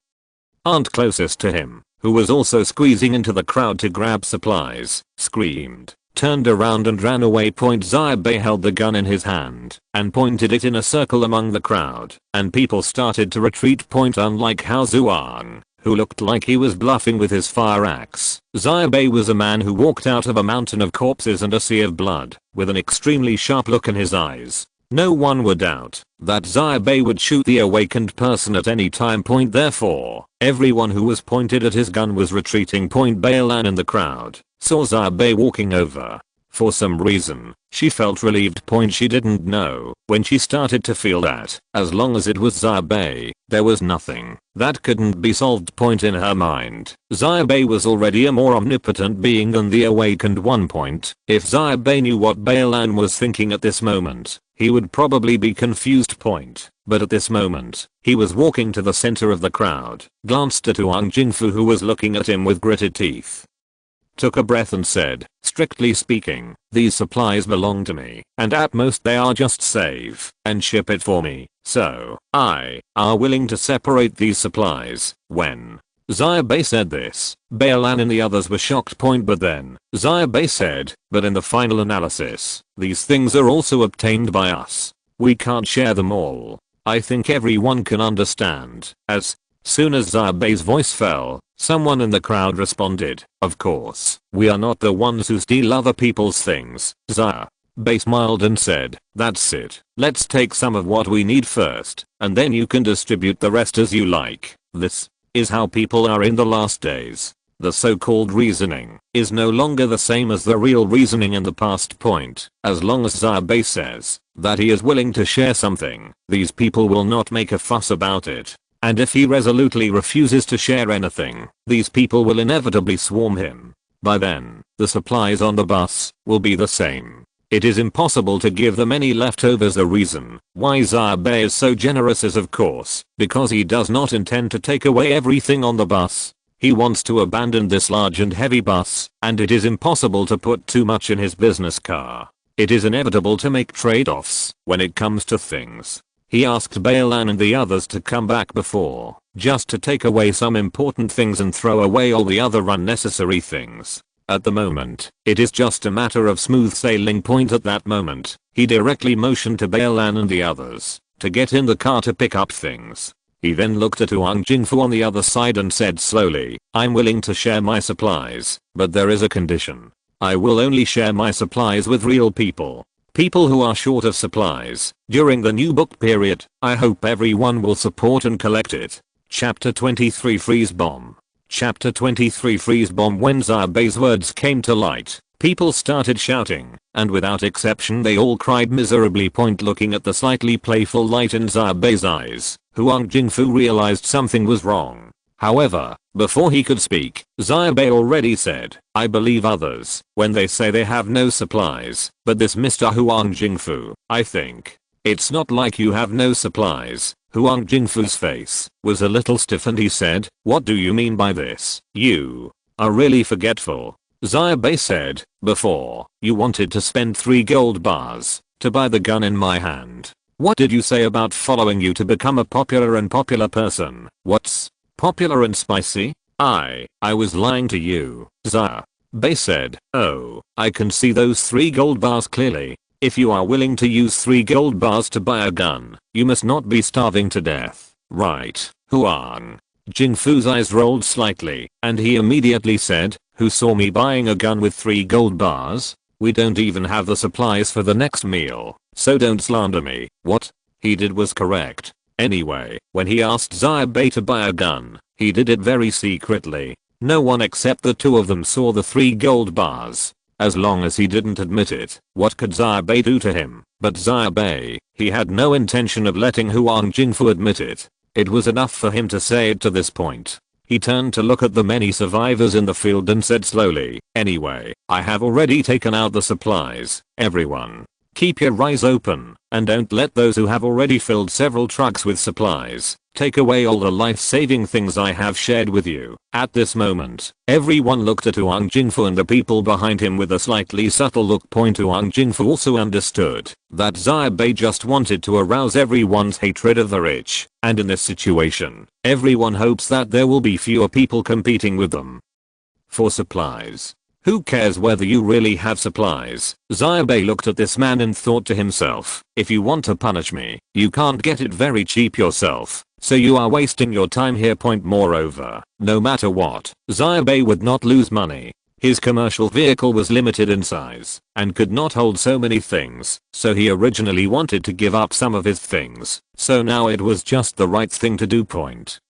[SPEAKER 1] aunt closest to him, who was also squeezing into the crowd to grab supplies, screamed, turned around and ran away. Xia Bai held the gun in his hand and pointed it in a circle among the crowd, and people started to retreat. Unlike Hao Zuang, who looked like he was bluffing with his fire axe, Xia Bai was a man who walked out of a mountain of corpses and a sea of blood, with an extremely sharp look in his eyes. No one would doubt that Xia Bai would shoot the awakened person at any time. Therefore, everyone who was pointed at his gun was retreating. Baolan in the crowd saw Xia Bai walking over. For some reason, she felt relieved. She didn't know when she started to feel that, as long as it was Xia Bai, there was nothing that couldn't be solved. In her mind, Xia Bai was already a more omnipotent being than the awakened one. If Xia Bai knew what Baolan was thinking at this moment, he would probably be confused. But at this moment, he was walking to the center of the crowd, glanced at Huang Jingfu, who was looking at him with gritted teeth, took a breath and said, strictly speaking, these supplies belong to me, and at most they are just save and ship it for me, so I are willing to separate these supplies. When Xia Bai said this, Baolan and the others were shocked. But then, Xia Bai said, but in the final analysis, these things are also obtained by us. We can't share them all. I think everyone can understand. As soon as Xia Bai's voice fell, someone in the crowd responded, of course, we are not the ones who steal other people's things. Xia Bai smiled and said, that's it. Let's take some of what we need first, and then you can distribute the rest as you like. This is how people are in the last days. The so-called reasoning is no longer the same as the real reasoning in the past. As long as Xia Bai says that he is willing to share something, these people will not make a fuss about it. And if he resolutely refuses to share anything, these people will inevitably swarm him. By then, the supplies on the bus will be the same. It is impossible to give them any leftovers. The reason why Xia Bai is so generous is, of course, because he does not intend to take away everything on the bus. He wants to abandon this large and heavy bus, and it is impossible to put too much in his business car. It is inevitable to make trade-offs when it comes to things. He asked Baolan and the others to come back before, just to take away some important things and throw away all the other unnecessary things. At the moment, it is just a matter of smooth sailing. At that moment, he directly motioned to Baolan and the others to get in the car to pick up things. He then looked at Huang Jingfu on the other side and said slowly, I'm willing to share my supplies, but there is a condition. I will only share my supplies with real people. People who are short of supplies during the new book period. I hope everyone will support and collect it. Chapter 23 Freeze Bomb. Chapter 23 Freeze Bomb. When Xia Bai's words came to light, people started shouting, and without exception they all cried miserably. Looking at the slightly playful light in Xia Bai's eyes, Huang Jingfu realized something was wrong. However, before he could speak, Xia Bai already said, I believe others when they say they have no supplies, but this Mr. Huang Jingfu, I think. It's not like you have no supplies. Huang Jingfu's face was a little stiff and he said, what do you mean by this? You are really forgetful. Xia Bai said, before, you wanted to spend 3 gold bars to buy the gun in my hand. What did you say about following you to become a popular person? What's popular and spicy? I was lying to you. Xia Bai said, oh, I can see those 3 gold bars clearly. If you are willing to use 3 gold bars to buy a gun, you must not be starving to death, right? Huang Jingfu's eyes rolled slightly, and he immediately said, who saw me buying a gun with 3 gold bars? We don't even have the supplies for the next meal, so don't slander me. What he did was correct. Anyway, when he asked Xia Bai to buy a gun, he did it very secretly. No one except the two of them saw the 3 gold bars. As long as he didn't admit it, what could Xia Bai do to him? But Xia Bai, he had no intention of letting Huang Jingfu admit it. It was enough for him to say it to this point. He turned to look at the many survivors in the field and said slowly, "Anyway, I have already taken out the supplies. Everyone, keep your eyes open, and don't let those who have already filled several trucks with supplies take away all the life-saving things I have shared with you." At this moment, everyone looked at Huang Jingfu and the people behind him with a slightly subtle look. Huang Jingfu also understood that Xia Bai just wanted to arouse everyone's hatred of the rich, and in this situation, everyone hopes that there will be fewer people competing with them for supplies. Who cares whether you really have supplies? Xia Bai looked at this man and thought to himself, if you want to punish me, you can't get it very cheap yourself, so you are wasting your time here. Moreover, no matter what, Xia Bai would not lose money. His commercial vehicle was limited in size and could not hold so many things, so he originally wanted to give up some of his things, so now it was just the right thing to do.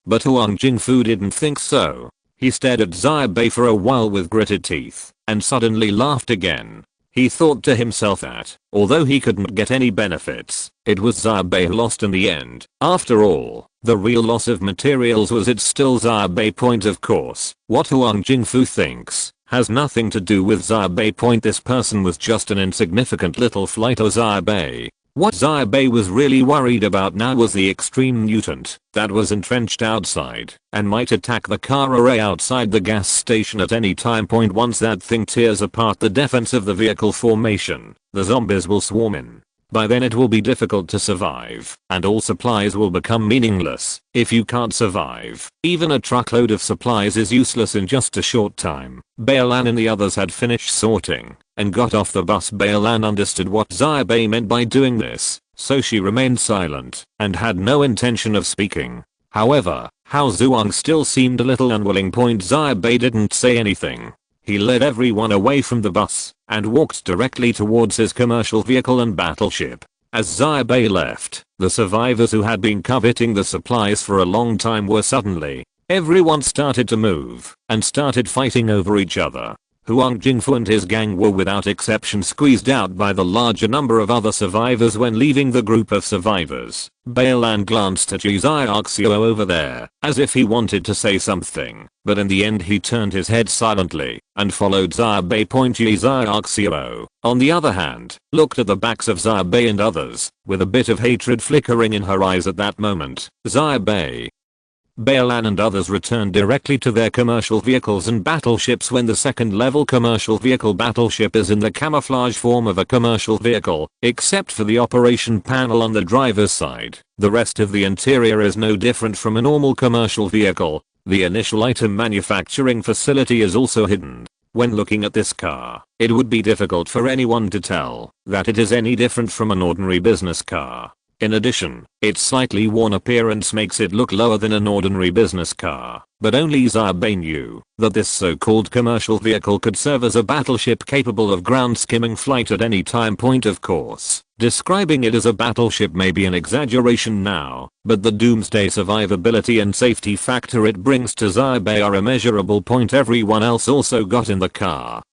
[SPEAKER 1] But Huang Jingfu didn't think so. He stared at Xia Bai for a while with gritted teeth, and suddenly laughed again. He thought to himself that, although he couldn't get any benefits, it was Xia Bai who lost in the end. After all, the real loss of materials was it still Xia Bai. Of course, what Huang Jingfu thinks has nothing to do with Xia Bai. This person was just an insignificant little flight of Xia Bai. What Xia Bai was really worried about now was the extreme mutant that was entrenched outside and might attack the car array outside the gas station at any time. Once that thing tears apart the defense of the vehicle formation, the zombies will swarm in. By then it will be difficult to survive, and all supplies will become meaningless. If you can't survive, even a truckload of supplies is useless in just a short time. Bailan and the others had finished sorting and got off the bus. Bailan understood what Xia Bai meant by doing this, so she remained silent and had no intention of speaking. However, Hao Zhuang still seemed a little unwilling. Xia Bai didn't say anything. He led everyone away from the bus and walked directly towards his commercial vehicle and battleship. As Xia Bai left, the survivors who had been coveting the supplies for a long time were suddenly, everyone started to move and started fighting over each other. Huang Jingfu and his gang were without exception squeezed out by the larger number of other survivors. When leaving the group of survivors, Bailan glanced at Xia Bai over there, as if he wanted to say something, but in the end he turned his head silently and followed Xia Bai. Xia Bai, on the other hand, looked at the backs of Xia Bai and others, with a bit of hatred flickering in her eyes at that moment. Xia Bai, Bailan and others returned directly to their commercial vehicles and battleships. When the second level commercial vehicle battleship is in the camouflage form of a commercial vehicle, except for the operation panel on the driver's side, the rest of the interior is no different from a normal commercial vehicle. The initial item manufacturing facility is also hidden. When looking at this car, it would be difficult for anyone to tell that it is any different from an ordinary business car. In addition, its slightly worn appearance makes it look lower than an ordinary business car, but only Xia Bai knew that this so-called commercial vehicle could serve as a battleship capable of ground-skimming flight at any time. Of course, describing it as a battleship may be an exaggeration now, but the doomsday survivability and safety factor it brings to Xia Bai are immeasurable. Everyone else also got in the car.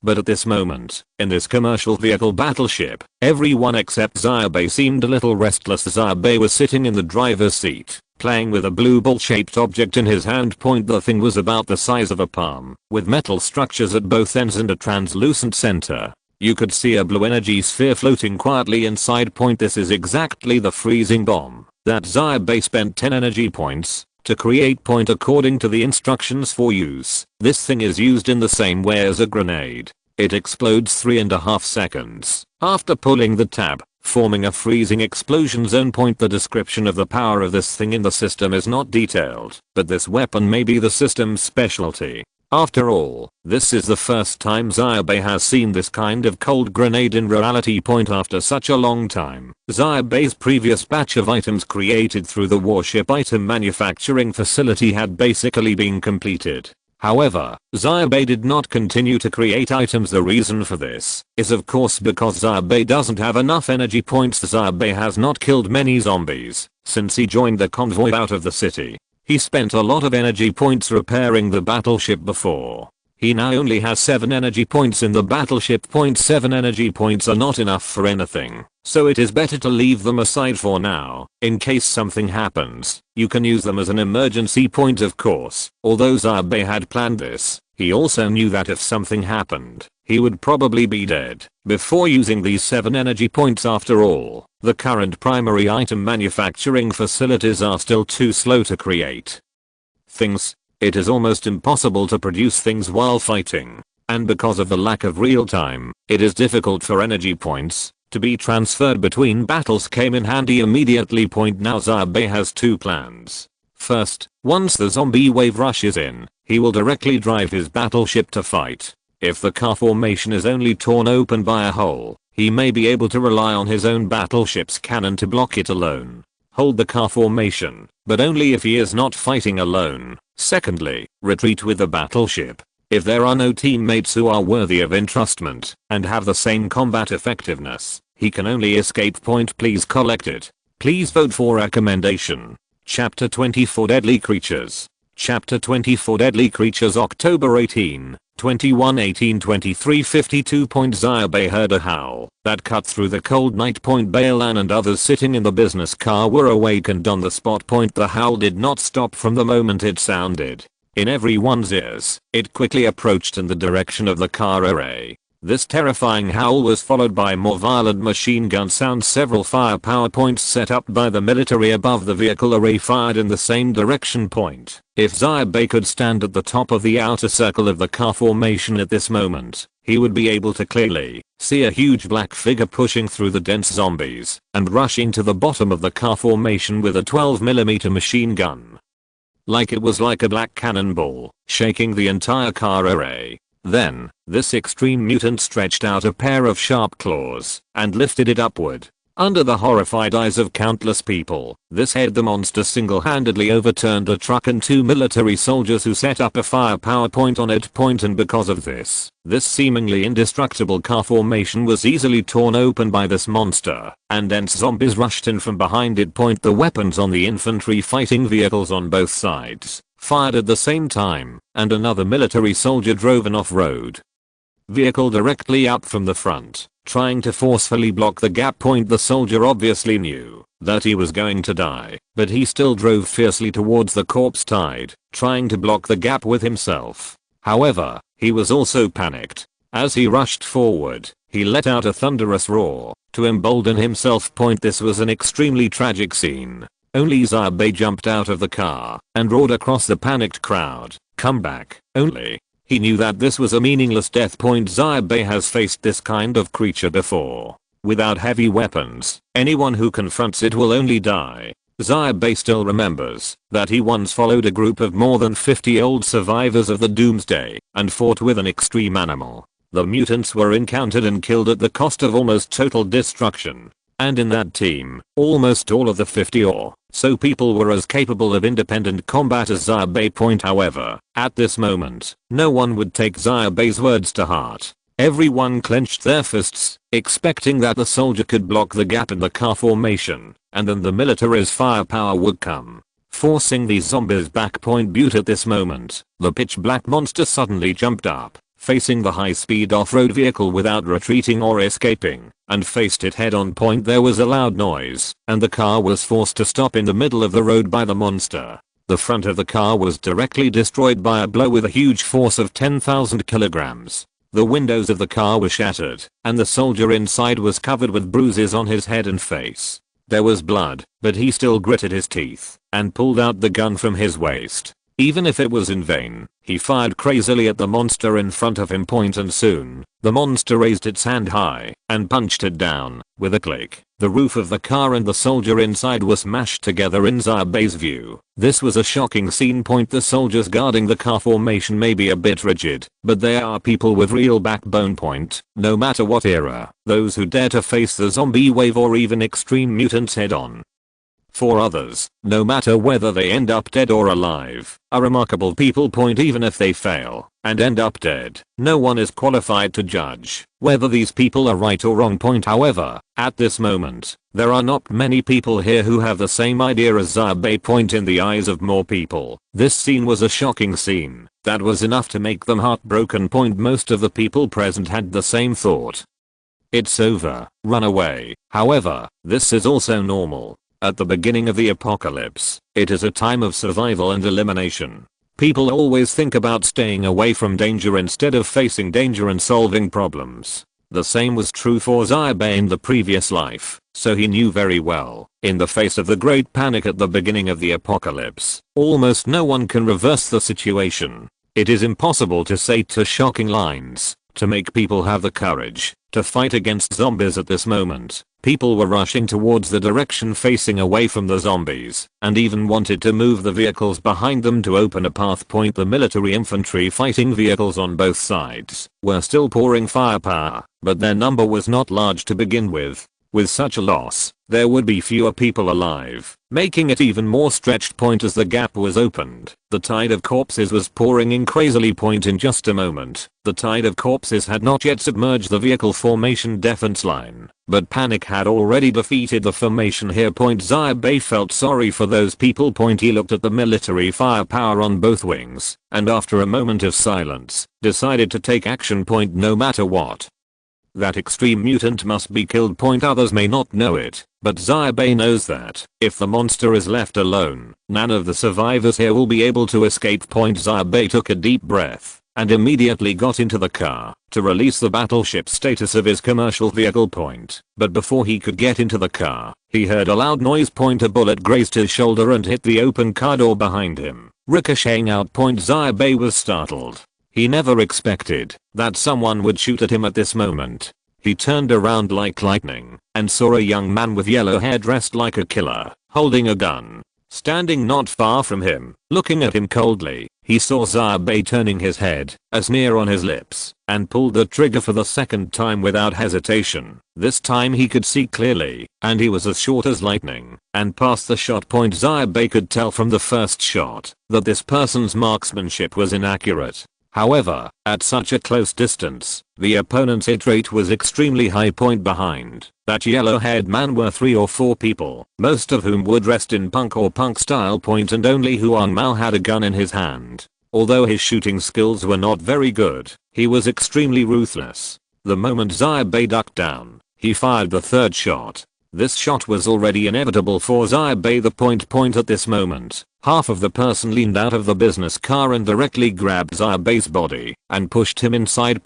[SPEAKER 1] But at this moment, in this commercial vehicle battleship, everyone except Xia Bai seemed a little restless. Xia Bai was sitting in the driver's seat, playing with a blue ball-shaped object in his hand. The thing was about the size of a palm, with metal structures at both ends and a translucent center. You could see a blue energy sphere floating quietly inside. This is exactly the freezing bomb that Xia Bai spent 10 energy points to create. According to the instructions for use, this thing is used in the same way as a grenade. It explodes 3.5 seconds after pulling the tab, forming a freezing explosion zone. The description of the power of this thing in the system is not detailed, but this weapon may be the system's specialty. After all, this is the first time Xia Bai has seen this kind of cold grenade in reality. After such a long time, Xia Bai's previous batch of items created through the warship item manufacturing facility had basically been completed. However, Xia Bai did not continue to create items. The reason for this is of course because Xia Bai doesn't have enough energy points. Xia Bai has not killed many zombies since he joined the convoy out of the city. He spent a lot of energy points repairing the battleship before. He now only has 7 energy points in the battleship. 7 energy points are not enough for anything, so it is better to leave them aside for now. In case something happens, you can use them as an emergency point of course. Although Xia Bai had planned this, he also knew that if something happened, he would probably be dead before using these 7 energy points. After all, the current primary item manufacturing facilities are still too slow to create things. It is almost impossible to produce things while fighting, and because of the lack of real time, it is difficult for energy points to be transferred between battles. Came in handy immediately. Now Xia Bai has 2 plans. First, once the zombie wave rushes in, he will directly drive his battleship to fight. If the car formation is only torn open by a hole, he may be able to rely on his own battleship's cannon to block it alone. Hold the car formation, but only if he is not fighting alone. Secondly, retreat with the battleship. If there are no teammates who are worthy of entrustment and have the same combat effectiveness, he can only escape. Please collect it. Please vote for recommendation. Chapter 24 Deadly Creatures. Chapter 24 Deadly Creatures October 18, 2118 2352. Xia Bai heard a howl that cut through the cold night. Balan and others sitting in the business car were awakened on the spot. The howl did not stop from the moment it sounded in everyone's ears. It quickly approached in the direction of the car array. This terrifying howl was followed by more violent machine gun sounds. Several firepower points set up by the military above the vehicle array fired in the same direction. If Xia Bai could stand at the top of the outer circle of the car formation at this moment, he would be able to clearly see a huge black figure pushing through the dense zombies and rushing to the bottom of the car formation with a 12mm machine gun. It was like a black cannonball, shaking the entire car array. Then, this extreme mutant stretched out a pair of sharp claws and lifted it upward. Under the horrified eyes of countless people, this head the monster single-handedly overturned a truck and 2 military soldiers who set up a firepower point on it. And because of this seemingly indestructible car formation was easily torn open by this monster, and dense zombies rushed in from behind it. The weapons on the infantry fighting vehicles on both sides fired at the same time, and another military soldier drove an off-road vehicle directly up from the front, trying to forcefully block the gap. The soldier obviously knew that he was going to die, but he still drove fiercely towards the corpse tide, trying to block the gap with himself. However, he was also panicked. As he rushed forward, he let out a thunderous roar to embolden himself. This was an extremely tragic scene. Only Xia Bai jumped out of the car and roared across the panicked crowd, "Come back!" Only he knew that this was a meaningless death. Xia Bai has faced this kind of creature before. Without heavy weapons, anyone who confronts it will only die. Xia Bai still remembers that he once followed a group of more than 50 old survivors of the Doomsday and fought with an extreme animal. The mutants were encountered and killed at the cost of almost total destruction. And in that team, almost all of the 50 or so people were as capable of independent combat as Xia Bai. However, at this moment, no one would take Xia Bai's words to heart. Everyone clenched their fists, expecting that the soldier could block the gap in the car formation, and then the military's firepower would come, forcing these zombies back. At this moment, the pitch black monster suddenly jumped up, facing the high-speed off-road vehicle without retreating or escaping, and faced it head-on. There was a loud noise, and the car was forced to stop in the middle of the road by the monster. The front of the car was directly destroyed by a blow with a huge force of 10,000 kilograms. The windows of the car were shattered, and the soldier inside was covered with bruises on his head and face. There was blood, but he still gritted his teeth and pulled out the gun from his waist. Even if it was in vain, he fired crazily at the monster in front of him. And soon, the monster raised its hand high and punched it down. With a click, the roof of the car and the soldier inside were smashed together. In Xia Bai's view, this was a shocking scene. The soldiers guarding the car formation may be a bit rigid, but they are people with real backbone. No matter what era, those who dare to face the zombie wave or even extreme mutants head on For others, no matter whether they end up dead or alive, a remarkable people point even if they fail and end up dead. No one is qualified to judge whether these people are right or wrong. However, at this moment, there are not many people here who have the same idea as Xia Bai. In the eyes of more people, this scene was a shocking scene that was enough to make them heartbroken. Most of the people present had the same thought. It's over, run away. However, this is also normal. At the beginning of the apocalypse, it is a time of survival and elimination. People always think about staying away from danger instead of facing danger and solving problems. The same was true for Xia Bai in the previous life, so he knew very well, in the face of the great panic at the beginning of the apocalypse, almost no one can reverse the situation. It is impossible to say to shocking lines, to make people have the courage to fight against zombies at this moment. People were rushing towards the direction facing away from the zombies, and even wanted to move the vehicles behind them to open a path. The military infantry fighting vehicles on both sides were still pouring firepower, but their number was not large to begin with. With such a loss, there would be fewer people alive, making it even more stretched. As the gap was opened, the tide of corpses was pouring in crazily. In just a moment, the tide of corpses had not yet submerged the vehicle formation defense line, but panic had already defeated the formation here. Xia Bai felt sorry for those people. He looked at the military firepower on both wings, and after a moment of silence, decided to take action. No matter what. That extreme mutant must be killed. Others may not know it, but Xia Bai knows that if the monster is left alone, none of the survivors here will be able to escape. Xia Bai took a deep breath and immediately got into the car to release the battleship status of his commercial vehicle. But before he could get into the car, he heard a loud noise. A bullet grazed his shoulder and hit the open car door behind him, ricocheting out. Xia Bai was startled. He never expected that someone would shoot at him at this moment. He turned around like lightning and saw a young man with yellow hair dressed like a killer, holding a gun, standing not far from him, looking at him coldly. He saw Xia Bai turning his head, a sneer on his lips, and pulled the trigger for the second time without hesitation. This time he could see clearly, and he was as short as lightning, and past the shot. Xia Bai could tell from the first shot that this person's marksmanship was inaccurate. However, at such a close distance, the opponent's hit rate was extremely high. Behind that yellow-haired man were 3 or 4 people, most of whom were dressed in punk or punk style. And only Huan Mao had a gun in his hand. Although his shooting skills were not very good, he was extremely ruthless. The moment Xia Bai ducked down, he fired the third shot. This shot was already inevitable for Xia Bai. At this moment, half of the person leaned out of the business car and directly grabbed Xia Bai's body and pushed him inside.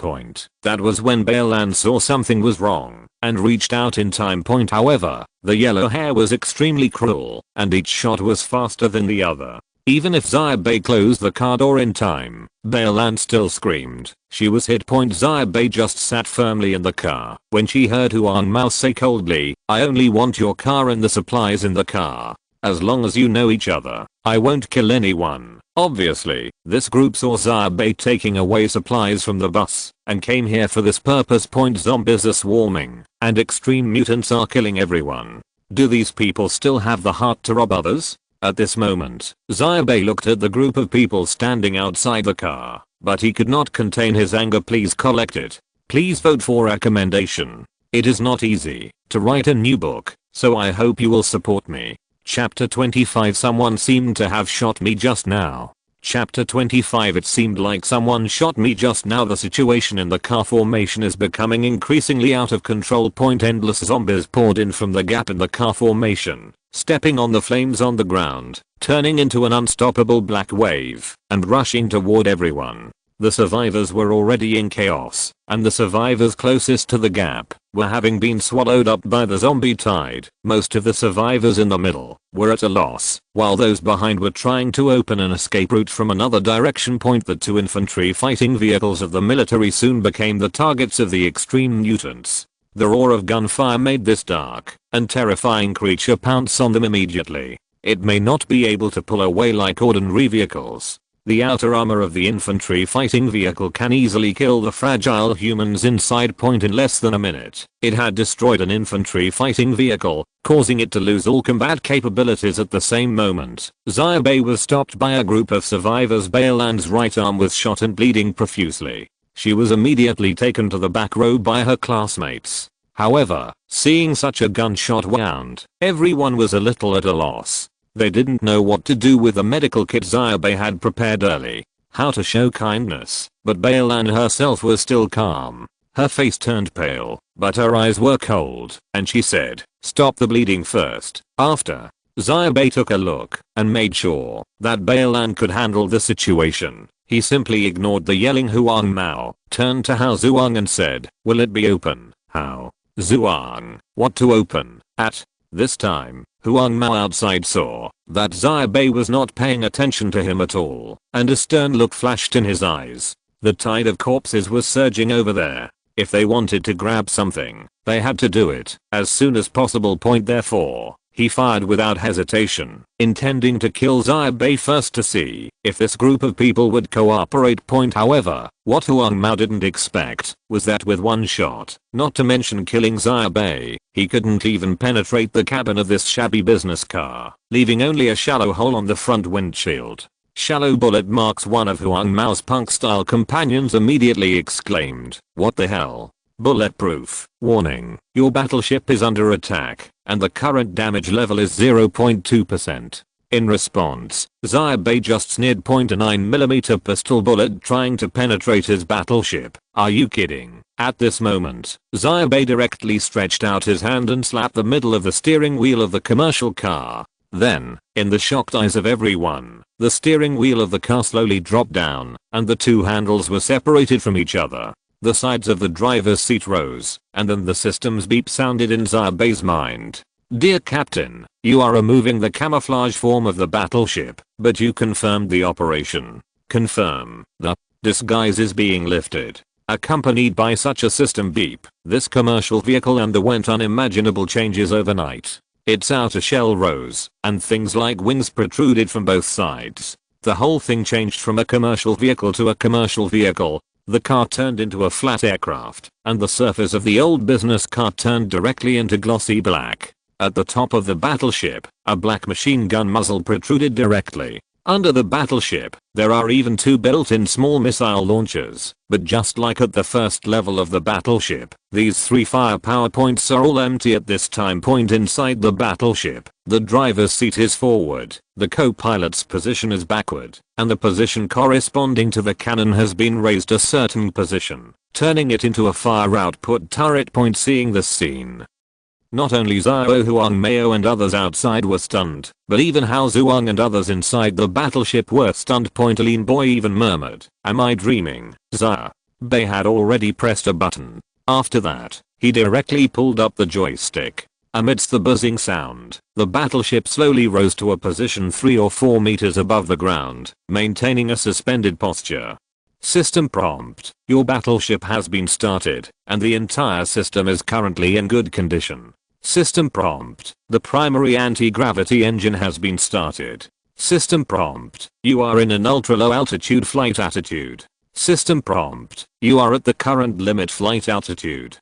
[SPEAKER 1] That was when Bailan saw something was wrong and reached out in time. However, the yellow hair was extremely cruel and each shot was faster than the other. Even if Xia Bai closed the car door in time, Bailan still screamed. She was hit. Xia Bai just sat firmly in the car when she heard Huan Mao say coldly, "I only want your car and the supplies in the car. As long as you know each other, I won't kill anyone." Obviously, this group saw Xia Bai taking away supplies from the bus and came here for this purpose. Zombies are swarming and extreme mutants are killing everyone. Do these people still have the heart to rob others? At this moment, Xia Bai looked at the group of people standing outside the car, but he could not contain his anger. Please collect it. Please vote for recommendation. It is not easy to write a new book, so I hope you will support me. Chapter 25. Someone seemed to have shot me just now. Chapter 25. It seemed like someone shot me just now. The situation in the car formation is becoming increasingly out of control. Endless zombies poured in from the gap in the car formation, stepping on the flames on the ground, turning into an unstoppable black wave, and rushing toward everyone. The survivors were already in chaos, and the survivors closest to the gap were having been swallowed up by the zombie tide. Most of the survivors in the middle were at a loss, while those behind were trying to open an escape route from another direction. The 2 infantry fighting vehicles of the military soon became the targets of the extreme mutants. The roar of gunfire made this dark and terrifying creature pounce on them immediately. It may not be able to pull away like ordinary vehicles. The outer armor of the infantry fighting vehicle can easily kill the fragile humans inside. In less than a minute, it had destroyed an infantry fighting vehicle, causing it to lose all combat capabilities at the same moment. Xia Bai was stopped by a group of survivors. Bailan's right arm was shot and bleeding profusely. She was immediately taken to the back row by her classmates. However, seeing such a gunshot wound, everyone was a little at a loss. They didn't know what to do with the medical kit Xia Bai had prepared early. How to show kindness, but Bailan herself was still calm. Her face turned pale, but her eyes were cold, and she said, "Stop the bleeding first." After, Xia Bai took a look and made sure that Bailan could handle the situation. He simply ignored the yelling Huang Mao, turned to Hao Zhuang and said, "Will it be open?" "How?" "Zhuang, what to open?" At this time, Huang Mao outside saw that Xia Bai was not paying attention to him at all, and a stern look flashed in his eyes. The tide of corpses was surging over there. If they wanted to grab something, they had to do it as soon as possible. Therefore, he fired without hesitation, intending to kill Xia Bai first to see if this group of people would cooperate. However, what Huang Mao didn't expect was that with one shot, not to mention killing Xia Bai, he couldn't even penetrate the cabin of this shabby business car, leaving only a shallow hole on the front windshield. Shallow bullet marks. One of Huang Mao's punk-style companions immediately exclaimed, "What the hell? Bulletproof. Warning, your battleship is under attack, and the current damage level is 0.2%. In response, Xia Bai just sneered. A 9mm pistol bullet trying to penetrate his battleship. Are you kidding? At this moment, Xia Bai directly stretched out his hand and slapped the middle of the steering wheel of the commercial car. Then, in the shocked eyes of everyone, the steering wheel of the car slowly dropped down, and the two handles were separated from each other. The sides of the driver's seat rose, and then the system's beep sounded in Xia Bai's mind. "Dear Captain, you are removing the camouflage form of the battleship, but you confirmed the operation. Confirm. The disguise is being lifted." Accompanied by such a system beep, this commercial vehicle underwent unimaginable changes overnight. Its outer shell rose, and things like wings protruded from both sides. The whole thing changed from a commercial vehicle to a commercial vehicle. The car turned into a flat aircraft, and the surface of the old business car turned directly into glossy black. At the top of the battleship, a black machine gun muzzle protruded directly. Under the battleship, there are even two built-in small missile launchers, but just like at the first level of the battleship, these three firepower points are all empty at this time. Inside the battleship, the driver's seat is forward, the co-pilot's position is backward, and the position corresponding to the cannon has been raised a certain position, turning it into a fire output turret. Seeing this scene, not only Xiao Huang Mao and others outside were stunned, but even Hao Zhuang and others inside the battleship were stunned. Lean Boy even murmured, "Am I dreaming?" Xia Bai had already pressed a button. After that, he directly pulled up the joystick. Amidst the buzzing sound, the battleship slowly rose to a position 3 or 4 meters above the ground, maintaining a suspended posture. System prompt: your battleship has been started, and the entire system is currently in good condition. System prompt: the primary anti-gravity engine has been started. System prompt: you are in an ultra-low altitude flight attitude. System prompt: you are at the current limit flight altitude.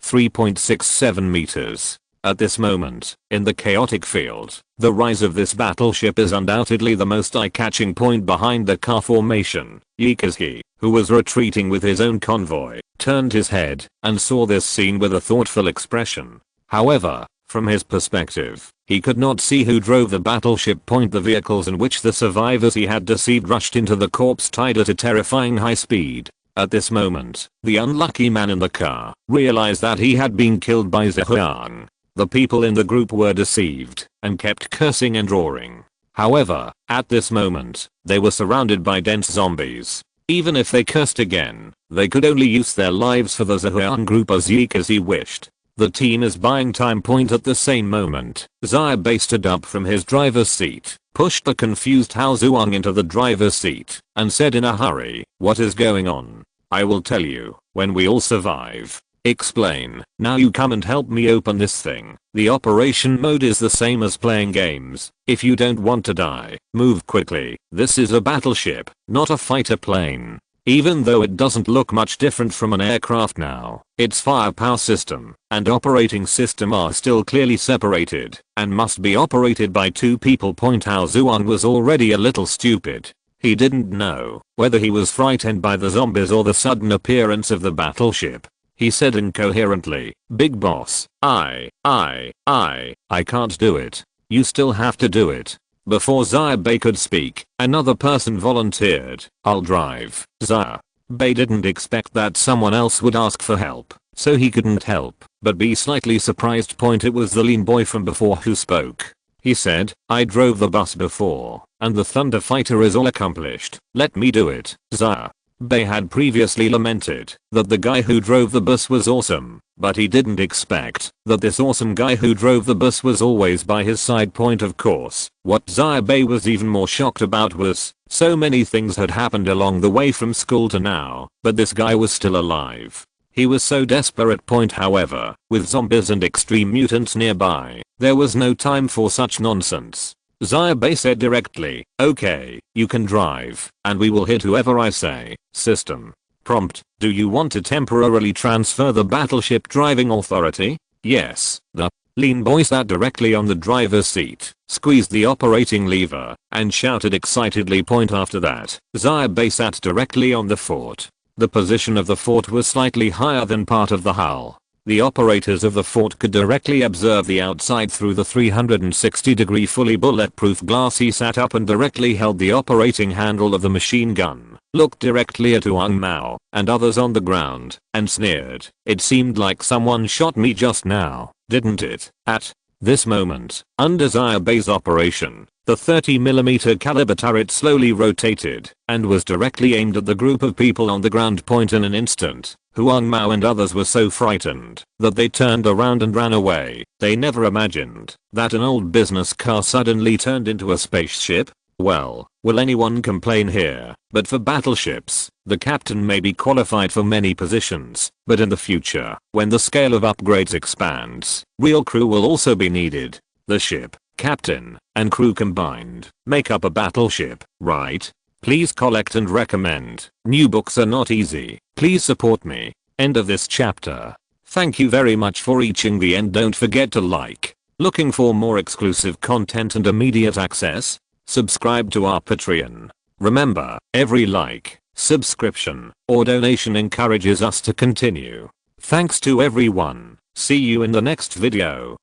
[SPEAKER 1] 3.67 meters. At this moment, in the chaotic field, the rise of this battleship is undoubtedly the most eye-catching point behind the car formation. Yikazi, who was retreating with his own convoy, turned his head and saw this scene with a thoughtful expression. However, from his perspective, he could not see who drove the battleship. The vehicles in which the survivors he had deceived rushed into the corpse tide at a terrifying high speed. At this moment, the unlucky man in the car realized that he had been killed by Zhuang. The people in the group were deceived and kept cursing and roaring. However, at this moment, they were surrounded by dense zombies. Even if they cursed again, they could only use their lives for the Zhuang group as Yikazi wished. The team is buying time. At the same moment, Xia Bai stood up from his driver's seat, pushed the confused Hao Zhuang into the driver's seat, and said in a hurry, "What is going on? I will tell you, when we all survive." Explain. Now you come and help me open this thing. The operation mode is the same as playing games. If you don't want to die, move quickly. This is a battleship, not a fighter plane. Even though it doesn't look much different from an aircraft now, its firepower system and operating system are still clearly separated and must be operated by two people. How Zuan was already a little stupid. He didn't know whether he was frightened by the zombies or the sudden appearance of the battleship. He said incoherently, "Big boss, I can't do it." "You still have to do it." Before Xia Bai could speak, another person volunteered. "I'll drive." Xia Bai didn't expect that someone else would ask for help, so he couldn't help but be slightly surprised. It was the lean boy from before who spoke. He said, "I drove the bus before, and the Thunder Fighter is all accomplished. Let me do it." Xia Bai had previously lamented that the guy who drove the bus was awesome, but he didn't expect that this awesome guy who drove the bus was always by his side. Of course, what Xia Bai was even more shocked about was so many things had happened along the way from school to now, but this guy was still alive. He was so desperate. However, with zombies and extreme mutants nearby, there was no time for such nonsense. Xia Bai said directly, "Okay, you can drive, and we will hit whoever I say." System. Prompt: Do you want to temporarily transfer the battleship driving authority? Yes. The lean boy sat directly on the driver's seat, squeezed the operating lever, and shouted excitedly. After that, Xia Bai sat directly on the fort. The position of the fort was slightly higher than part of the hull. The operators of the fort could directly observe the outside through the 360-degree fully bulletproof glass. He sat up and directly held the operating handle of the machine gun, looked directly at Wang Mao and others on the ground, and sneered. "It seemed like someone shot me just now, didn't it?" At this moment, under Xia Bai's operation, the 30mm caliber turret slowly rotated and was directly aimed at the group of people on the ground. In an instant, Huang Mao and others were so frightened that they turned around and ran away. They never imagined that an old business car suddenly turned into a spaceship. Well, will anyone complain here? But for battleships, the captain may be qualified for many positions, but in the future, when the scale of upgrades expands, real crew will also be needed. The ship, captain, and crew combined make up a battleship, right? Please collect and recommend. New books are not easy. Please support me. End of this chapter. Thank you very much for reaching the end. Don't forget to like. Looking for more exclusive content and immediate access? Subscribe to our Patreon. Remember, every like, subscription, or donation encourages us to continue. Thanks to everyone. See you in the next video.